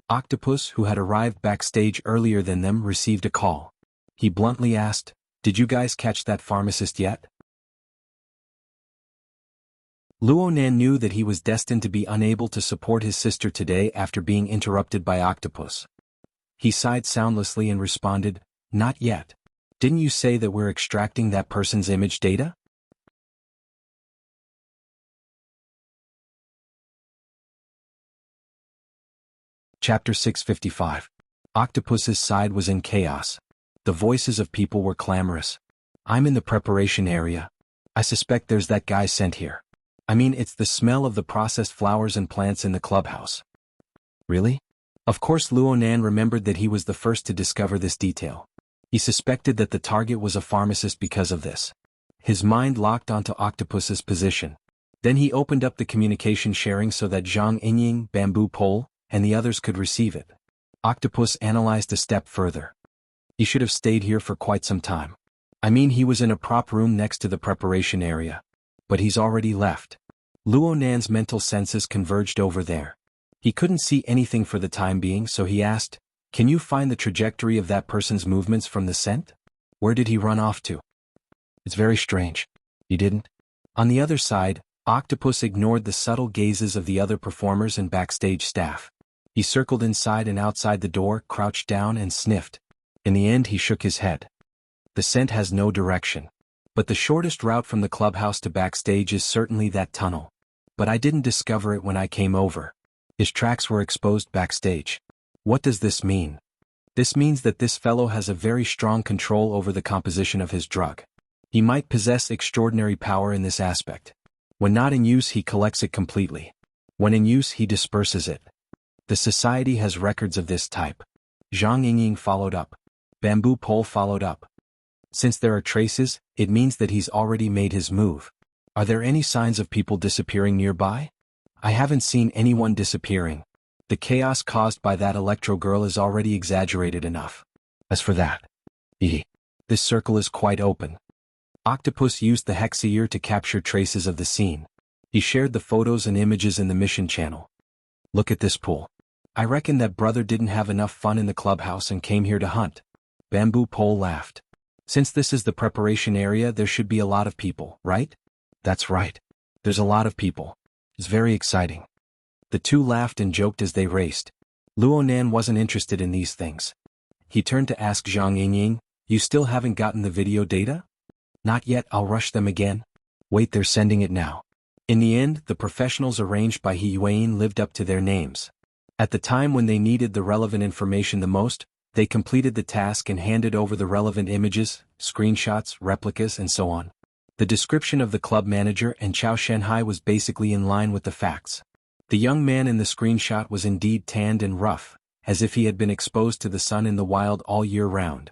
Octopus, who had arrived backstage earlier than them, received a call. He bluntly asked, "Did you guys catch that pharmacist yet?" Luonan knew that he was destined to be unable to support his sister today after being interrupted by Octopus. He sighed soundlessly and responded, "Not yet. Didn't you say that we're extracting that person's image data?" Chapter 655. Octopus's side was in chaos. The voices of people were clamorous. "I'm in the preparation area. I suspect there's that guy sent here. I mean, it's the smell of the processed flowers and plants in the clubhouse." Really? Of course Luonan remembered that he was the first to discover this detail. He suspected that the target was a pharmacist because of this. His mind locked onto Octopus's position. Then he opened up the communication sharing so that Zhang Yinying, Bamboo Pole, and the others could receive it. Octopus analyzed a step further. He should have stayed here for quite some time. I mean, he was in a prop room next to the preparation area. But he's already left. Luonan's mental senses converged over there. He couldn't see anything for the time being, so he asked, "Can you find the trajectory of that person's movements from the scent? Where did he run off to?" "It's very strange. He didn't." On the other side, Octopus ignored the subtle gazes of the other performers and backstage staff. He circled inside and outside the door, crouched down and sniffed. In the end he shook his head. The scent has no direction. But the shortest route from the clubhouse to backstage is certainly that tunnel. But I didn't discover it when I came over. His tracks were exposed backstage. What does this mean? This means that this fellow has a very strong control over the composition of his drug. He might possess extraordinary power in this aspect. When not in use, he collects it completely. When in use, he disperses it. The society has records of this type. Zhang Yingying followed up. Bamboo Pole followed up. Since there are traces, it means that he's already made his move. Are there any signs of people disappearing nearby? I haven't seen anyone disappearing. The chaos caused by that Electro girl is already exaggerated enough. As for that, this circle is quite open. Octopus used the Hexier to capture traces of the scene. He shared the photos and images in the mission channel. Look at this pool. I reckon that brother didn't have enough fun in the clubhouse and came here to hunt. Bamboo Pole laughed. Since this is the preparation area, there should be a lot of people, right? That's right. There's a lot of people. It's very exciting. The two laughed and joked as they raced. Luonan wasn't interested in these things. He turned to ask Zhang Yinying, "You still haven't gotten the video data?" "Not yet, I'll rush them again." "Wait, they're sending it now." In the end, the professionals arranged by He Yuan lived up to their names. At the time when they needed the relevant information the most, they completed the task and handed over the relevant images, screenshots, replicas, and so on. The description of the club manager and Chao Shanhai was basically in line with the facts. The young man in the screenshot was indeed tanned and rough, as if he had been exposed to the sun in the wild all year round.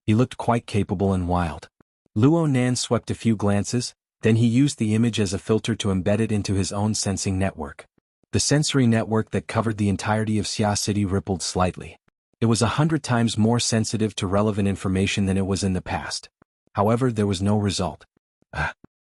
He looked quite capable and wild. Luonan swept a few glances, then he used the image as a filter to embed it into his own sensing network. The sensory network that covered the entirety of Xia City rippled slightly. It was 100 times more sensitive to relevant information than it was in the past. However, there was no result.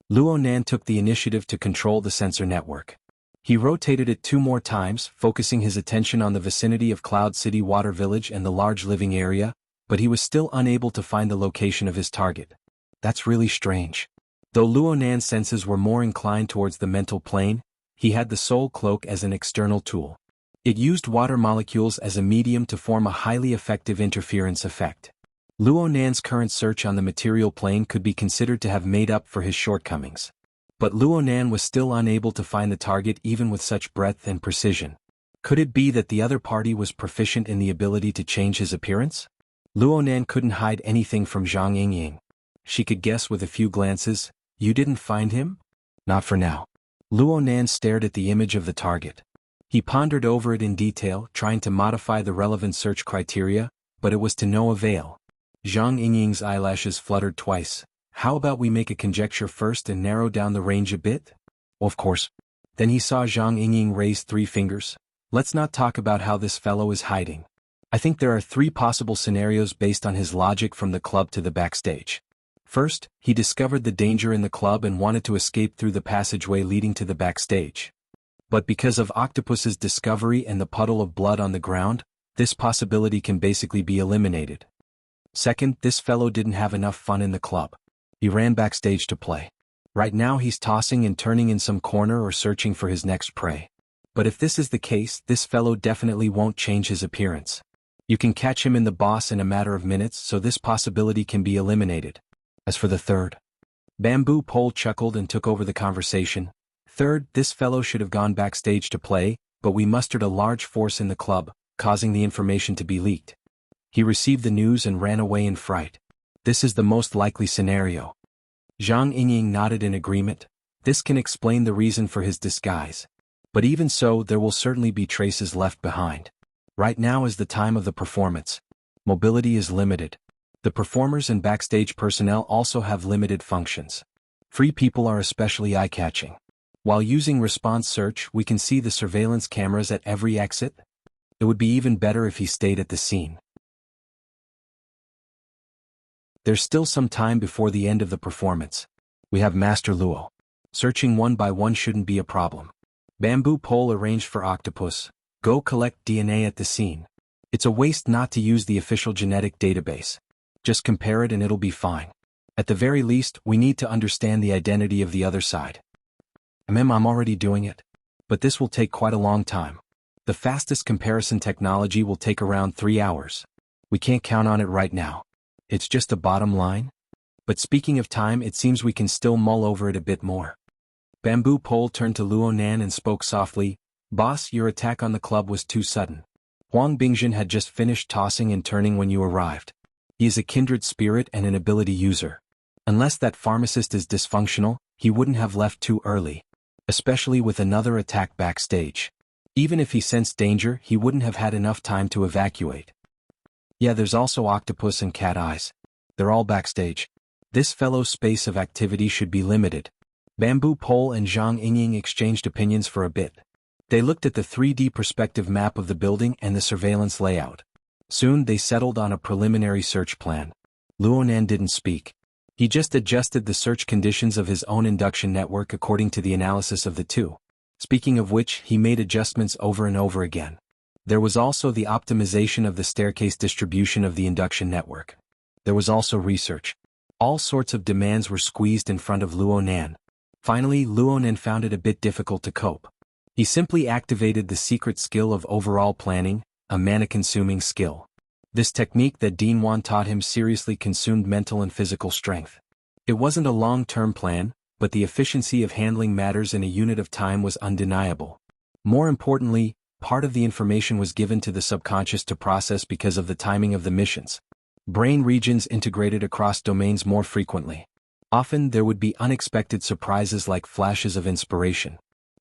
Luonan took the initiative to control the sensor network. He rotated it 2 more times, focusing his attention on the vicinity of Cloud City Water Village and the large living area, but he was still unable to find the location of his target. That's really strange. Though Luonan's senses were more inclined towards the mental plane, he had the soul cloak as an external tool. It used water molecules as a medium to form a highly effective interference effect. Luonan's current search on the material plane could be considered to have made up for his shortcomings. But Luonan was still unable to find the target even with such breadth and precision. Could it be that the other party was proficient in the ability to change his appearance? Luonan couldn't hide anything from Zhang Yingying. She could guess with a few glances, "You didn't find him?" "Not for now." Luonan stared at the image of the target. He pondered over it in detail, trying to modify the relevant search criteria, but it was to no avail. Zhang Yingying's eyelashes fluttered twice. "How about we make a conjecture first and narrow down the range a bit?" "Of course." Then he saw Zhang Yingying raise 3 fingers. "Let's not talk about how this fellow is hiding. I think there are 3 possible scenarios based on his logic from the club to the backstage. First, he discovered the danger in the club and wanted to escape through the passageway leading to the backstage. But because of Octopus's discovery and the puddle of blood on the ground, this possibility can basically be eliminated. Second, this fellow didn't have enough fun in the club. He ran backstage to play. Right now he's tossing and turning in some corner or searching for his next prey. But if this is the case, this fellow definitely won't change his appearance. You can catch him in the boss in a matter of minutes, so this possibility can be eliminated. As for the third, Bamboo Pole chuckled and took over the conversation. "Third, this fellow should have gone backstage to play, but we mustered a large force in the club, causing the information to be leaked. He received the news and ran away in fright. This is the most likely scenario." Zhang Yingying nodded in agreement. This can explain the reason for his disguise. But even so, there will certainly be traces left behind. Right now is the time of the performance. Mobility is limited. The performers and backstage personnel also have limited functions. Free people are especially eye-catching. While using response search, we can see the surveillance cameras at every exit. It would be even better if he stayed at the scene. There's still some time before the end of the performance. We have Master Luo. Searching one by one shouldn't be a problem. Bamboo Pole arranged for Octopus. Go collect DNA at the scene. It's a waste not to use the official genetic database. Just compare it and it'll be fine. At the very least, we need to understand the identity of the other side. I'm already doing it. But this will take quite a long time. The fastest comparison technology will take around 3 hours. We can't count on it right now. It's just a bottom line. But speaking of time, it seems we can still mull over it a bit more. Bamboo Pole turned to Luonan and spoke softly. "Boss, your attack on the club was too sudden. Huang Bingjin had just finished tossing and turning when you arrived. He is a kindred spirit and an ability user. Unless that pharmacist is dysfunctional, he wouldn't have left too early. Especially with another attack backstage. Even if he sensed danger, he wouldn't have had enough time to evacuate. Yeah, there's also Octopus and Cat Eyes. They're all backstage. This fellow's space of activity should be limited." Bamboo Pole and Zhang Yingying exchanged opinions for a bit. They looked at the 3D perspective map of the building and the surveillance layout. Soon they settled on a preliminary search plan. Luonan didn't speak. He just adjusted the search conditions of his own induction network according to the analysis of the two. Speaking of which, he made adjustments over and over again. There was also the optimization of the staircase distribution of the induction network. There was also research. All sorts of demands were squeezed in front of Luonan. Finally, Luonan found it a bit difficult to cope. He simply activated the secret skill of overall planning, a mana-consuming skill. This technique that Dean Wan taught him seriously consumed mental and physical strength. It wasn't a long-term plan, but the efficiency of handling matters in a unit of time was undeniable. More importantly, part of the information was given to the subconscious to process because of the timing of the missions. Brain regions integrated across domains more frequently. Often there would be unexpected surprises like flashes of inspiration.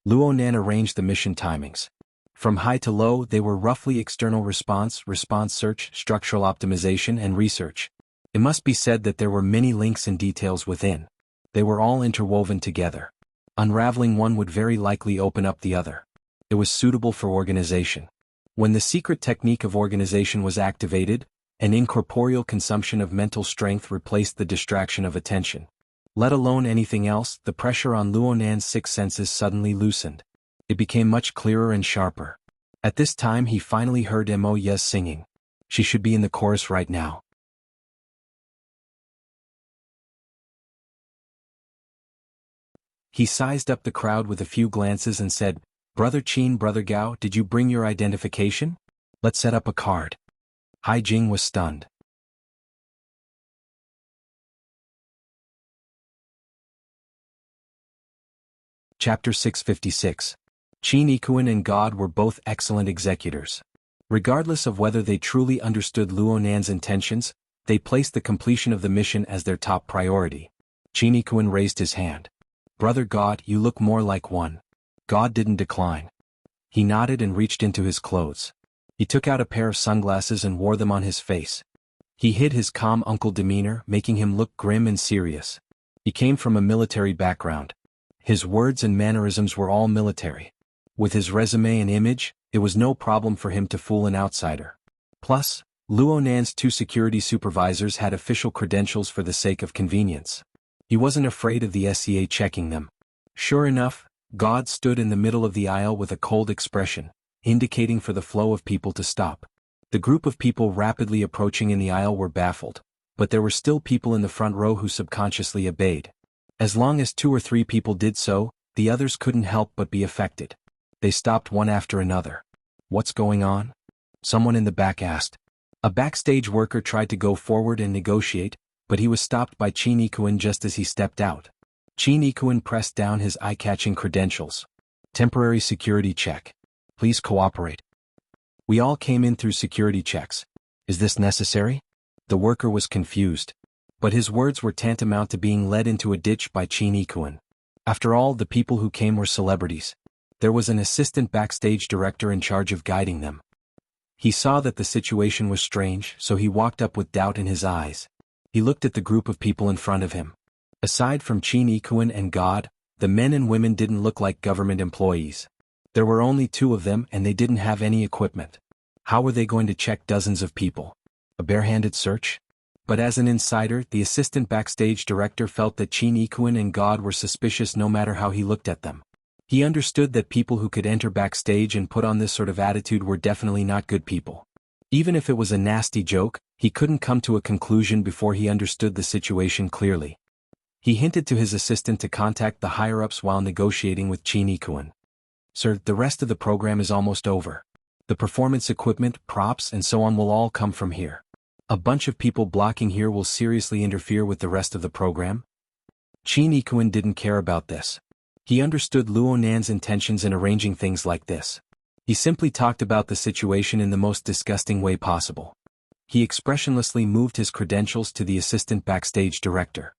Luonan arranged the mission timings. From high to low, they were roughly external response search, structural optimization, and research. It must be said that there were many links and details within. They were all interwoven together. Unraveling one would very likely open up the other. It was suitable for organization. When the secret technique of organization was activated, an incorporeal consumption of mental strength replaced the distraction of attention. Let alone anything else, the pressure on Luonan's 6 senses suddenly loosened. It became much clearer and sharper. At this time he finally heard Mo Yes singing. She should be in the chorus right now. He sized up the crowd with a few glances and said, "Brother Qin, Brother Gao, did you bring your identification? Let's set up a card." Hai Jing was stunned. Chapter 656. Ikuin and God were both excellent executors. Regardless of whether they truly understood Luo Nan's intentions, they placed the completion of the mission as their top priority. Ikuin raised his hand. "Brother God, you look more like one." God didn't decline. He nodded and reached into his clothes. He took out a pair of sunglasses and wore them on his face. He hid his calm uncle demeanor, making him look grim and serious. He came from a military background. His words and mannerisms were all military. With his resume and image, it was no problem for him to fool an outsider. Plus, Luo Nan's 2 security supervisors had official credentials for the sake of convenience. He wasn't afraid of the SCA checking them. Sure enough, God stood in the middle of the aisle with a cold expression, indicating for the flow of people to stop. The group of people rapidly approaching in the aisle were baffled, but there were still people in the front row who subconsciously obeyed. As long as 2 or 3 people did so, the others couldn't help but be affected. They stopped one after another. "What's going on?" someone in the back asked. A backstage worker tried to go forward and negotiate, but he was stopped by Ikuin just as he stepped out. Ikuin pressed down his eye-catching credentials. "Temporary security check. Please cooperate." "We all came in through security checks. Is this necessary?" The worker was confused. But his words were tantamount to being led into a ditch by Ikuin. After all, the people who came were celebrities. There was an assistant backstage director in charge of guiding them. He saw that the situation was strange, so he walked up with doubt in his eyes. He looked at the group of people in front of him. Aside from Ikuin and God, the men and women didn't look like government employees. There were only 2 of them and they didn't have any equipment. How were they going to check dozens of people? A barehanded search? But as an insider, the assistant backstage director felt that Ikuin and God were suspicious no matter how he looked at them. He understood that people who could enter backstage and put on this sort of attitude were definitely not good people. Even if it was a nasty joke, he couldn't come to a conclusion before he understood the situation clearly. He hinted to his assistant to contact the higher-ups while negotiating with Ikuin. "Sir, the rest of the program is almost over. The performance equipment, props, and so on will all come from here. A bunch of people blocking here will seriously interfere with the rest of the program." Ikuin didn't care about this. He understood Luo Nan's intentions in arranging things like this. He simply talked about the situation in the most disgusting way possible. He expressionlessly moved his credentials to the assistant backstage director.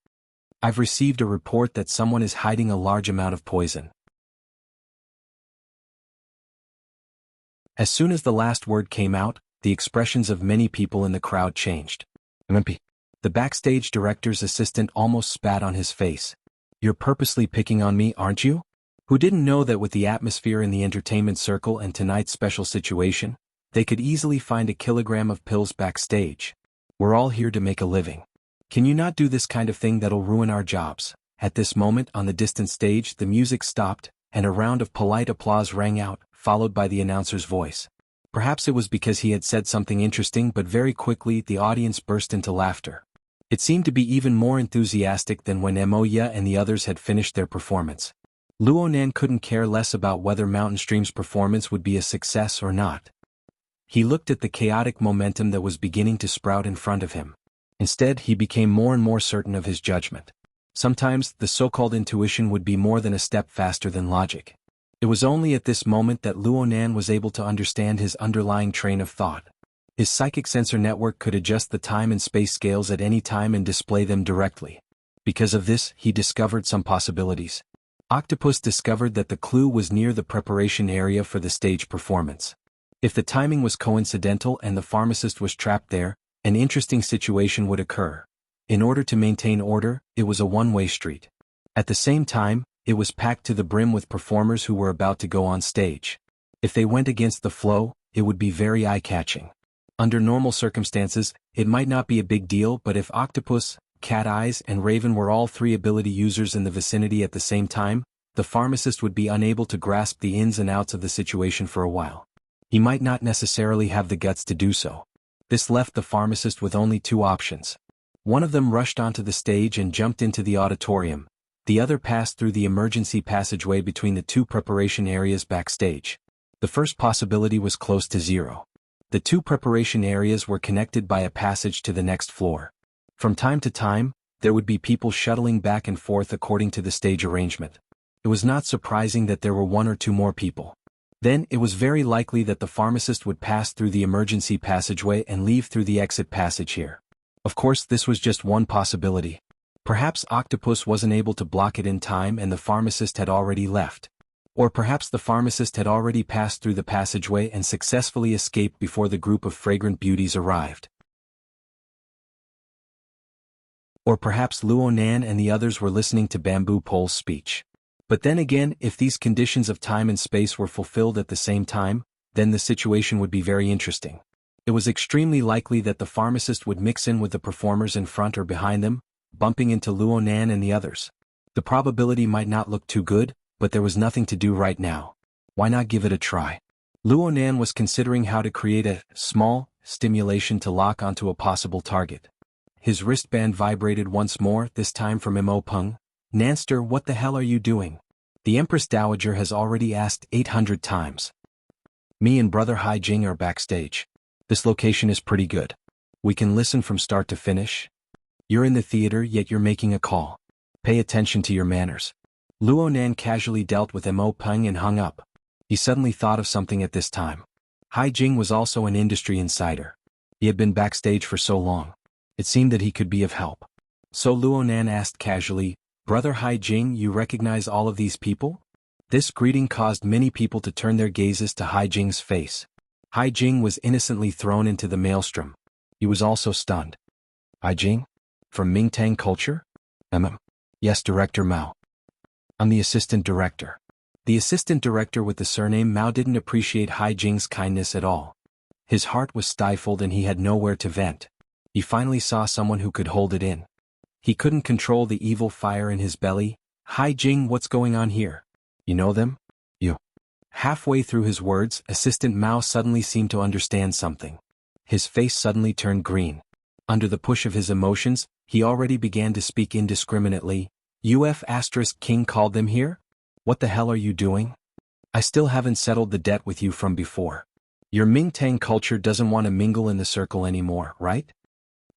"I've received a report that someone is hiding a large amount of poison." As soon as the last word came out, the expressions of many people in the crowd changed. "MP." The backstage director's assistant almost spat on his face. "You're purposely picking on me, aren't you?" Who didn't know that with the atmosphere in the entertainment circle and tonight's special situation, they could easily find a kilogram of pills backstage. "We're all here to make a living. Can you not do this kind of thing that'll ruin our jobs?" At this moment on the distant stage the music stopped, and a round of polite applause rang out, followed by the announcer's voice. Perhaps it was because he had said something interesting, but very quickly the audience burst into laughter. It seemed to be even more enthusiastic than when Moya and the others had finished their performance. Luo Nan couldn't care less about whether Mountain Stream's performance would be a success or not. He looked at the chaotic momentum that was beginning to sprout in front of him. Instead, he became more and more certain of his judgment. Sometimes, the so-called intuition would be more than a step faster than logic. It was only at this moment that Luo Nan was able to understand his underlying train of thought. His psychic sensor network could adjust the time and space scales at any time and display them directly. Because of this, he discovered some possibilities. Octopus discovered that the clue was near the preparation area for the stage performance. If the timing was coincidental and the pharmacist was trapped there, an interesting situation would occur. In order to maintain order, it was a one-way street. At the same time, it was packed to the brim with performers who were about to go on stage. If they went against the flow, it would be very eye-catching. Under normal circumstances, it might not be a big deal, but if Octopus, Cat Eyes, and Raven were all 3 ability users in the vicinity at the same time, the pharmacist would be unable to grasp the ins and outs of the situation for a while. He might not necessarily have the guts to do so. This left the pharmacist with only 2 options. One of them rushed onto the stage and jumped into the auditorium. The other passed through the emergency passageway between the 2 preparation areas backstage. The first possibility was close to zero. The 2 preparation areas were connected by a passage to the next floor. From time to time, there would be people shuttling back and forth according to the stage arrangement. It was not surprising that there were one or two more people. Then, it was very likely that the pharmacist would pass through the emergency passageway and leave through the exit passage here. Of course, this was just one possibility. Perhaps Octopus wasn't able to block it in time and the pharmacist had already left. Or perhaps the pharmacist had already passed through the passageway and successfully escaped before the group of fragrant beauties arrived. Or perhaps Luo Nan and the others were listening to Bamboo Pole's speech. But then again, if these conditions of time and space were fulfilled at the same time, then the situation would be very interesting. It was extremely likely that the pharmacist would mix in with the performers in front or behind them, bumping into Luo Nan and the others. The probability might not look too good, but there was nothing to do right now. Why not give it a try? Luo Nan was considering how to create a small stimulation to lock onto a possible target. His wristband vibrated once more, this time from Mo Peng. Nanster, what the hell are you doing? The Empress Dowager has already asked 800 times. Me and Brother Hai Jing are backstage. This location is pretty good. We can listen from start to finish. You're in the theater, yet you're making a call. Pay attention to your manners. Luo Nan casually dealt with Mo Peng and hung up. He suddenly thought of something at this time. Hai Jing was also an industry insider. He had been backstage for so long. It seemed that he could be of help. So Luo Nan asked casually, Brother Hai Jing, you recognize all of these people? This greeting caused many people to turn their gazes to Hai Jing's face. Hai Jing was innocently thrown into the maelstrom. He was also stunned. Hai Jing? From Mingtang culture? Yes, Director Mao. I'm the assistant director. The assistant director with the surname Mao didn't appreciate Hai Jing's kindness at all. His heart was stifled and he had nowhere to vent. He finally saw someone who could hold it in. He couldn't control the evil fire in his belly. Hai Jing, what's going on here? You know them? You. Halfway through his words, Assistant Mao suddenly seemed to understand something. His face suddenly turned green. Under the push of his emotions, he already began to speak indiscriminately. King called them here? What the hell are you doing? I still haven't settled the debt with you from before. Your Mingtang culture doesn't want to mingle in the circle anymore, right?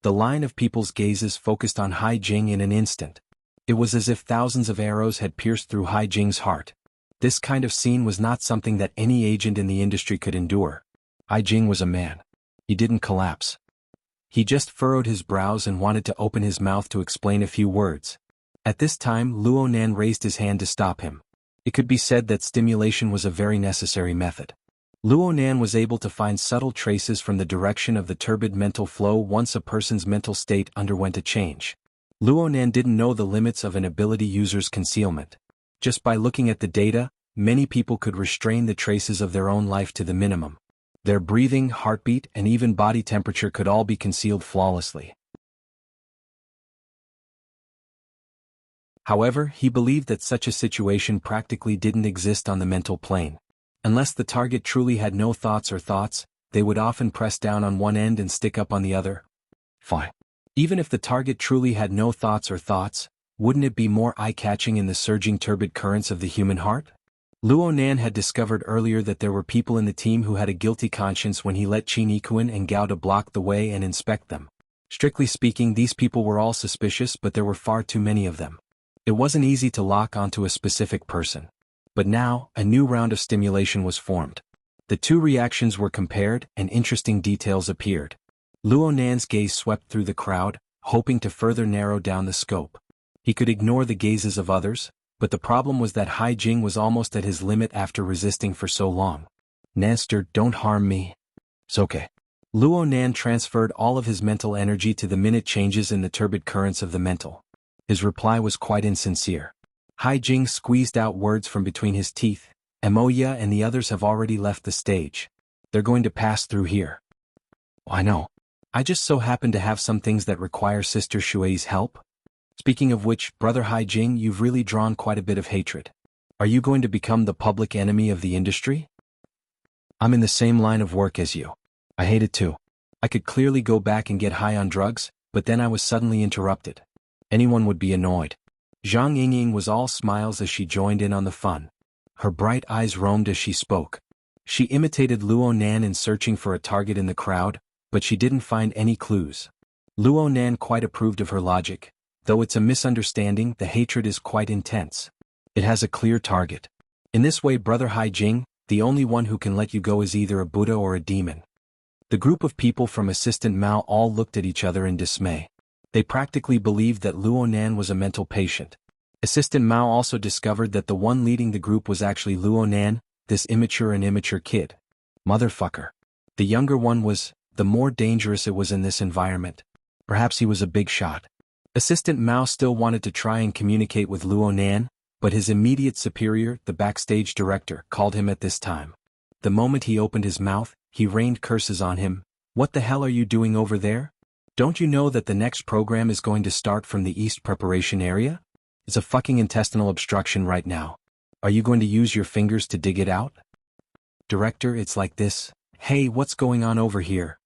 The line of people's gazes focused on Hai Jing in an instant. It was as if thousands of arrows had pierced through Hai Jing's heart. This kind of scene was not something that any agent in the industry could endure. Hai Jing was a man. He didn't collapse. He just furrowed his brows and wanted to open his mouth to explain a few words. At this time, Luo Nan raised his hand to stop him. It could be said that stimulation was a very necessary method. Luo Nan was able to find subtle traces from the direction of the turbid mental flow once a person's mental state underwent a change. Luo Nan didn't know the limits of an ability user's concealment. Just by looking at the data, many people could restrain the traces of their own life to the minimum. Their breathing, heartbeat, and even body temperature could all be concealed flawlessly. However, he believed that such a situation practically didn't exist on the mental plane. Unless the target truly had no thoughts or thoughts, they would often press down on one end and stick up on the other. Fine. Even if the target truly had no thoughts or thoughts, wouldn't it be more eye-catching in the surging turbid currents of the human heart? Luo Nan had discovered earlier that there were people in the team who had a guilty conscience when he let Qin Yikuan and Gao to block the way and inspect them. Strictly speaking, these people were all suspicious, but there were far too many of them. It wasn't easy to lock onto a specific person. But now, a new round of stimulation was formed. The two reactions were compared, and interesting details appeared. Luo Nan's gaze swept through the crowd, hoping to further narrow down the scope. He could ignore the gazes of others, but the problem was that Hai Jing was almost at his limit after resisting for so long. Nanster, don't harm me. It's okay. Luo Nan transferred all of his mental energy to the minute changes in the turbid currents of the mental. His reply was quite insincere. Hai Jing squeezed out words from between his teeth. Moya and the others have already left the stage. They're going to pass through here. I know. I just so happen to have some things that require Sister Shui's help. Speaking of which, Brother Hai Jing, you've really drawn quite a bit of hatred. Are you going to become the public enemy of the industry? I'm in the same line of work as you. I hate it too. I could clearly go back and get high on drugs, but then I was suddenly interrupted. Anyone would be annoyed. Zhang Yingying was all smiles as she joined in on the fun. Her bright eyes roamed as she spoke. She imitated Luo Nan in searching for a target in the crowd, but she didn't find any clues. Luo Nan quite approved of her logic. Though it's a misunderstanding, the hatred is quite intense. It has a clear target. In this way, Brother Hai Jing, the only one who can let you go is either a Buddha or a demon. The group of people from Assistant Mao all looked at each other in dismay. They practically believed that Luo Nan was a mental patient. Assistant Mao also discovered that the one leading the group was actually Luo Nan, this immature kid. Motherfucker. The younger one was, the more dangerous it was in this environment. Perhaps he was a big shot. Assistant Mao still wanted to try and communicate with Luo Nan, but his immediate superior, the backstage director, called him at this time. The moment he opened his mouth, he rained curses on him. What the hell are you doing over there? Don't you know that the next program is going to start from the East Preparation area? It's a fucking intestinal obstruction right now. Are you going to use your fingers to dig it out? Director, it's like this. Hey, what's going on over here?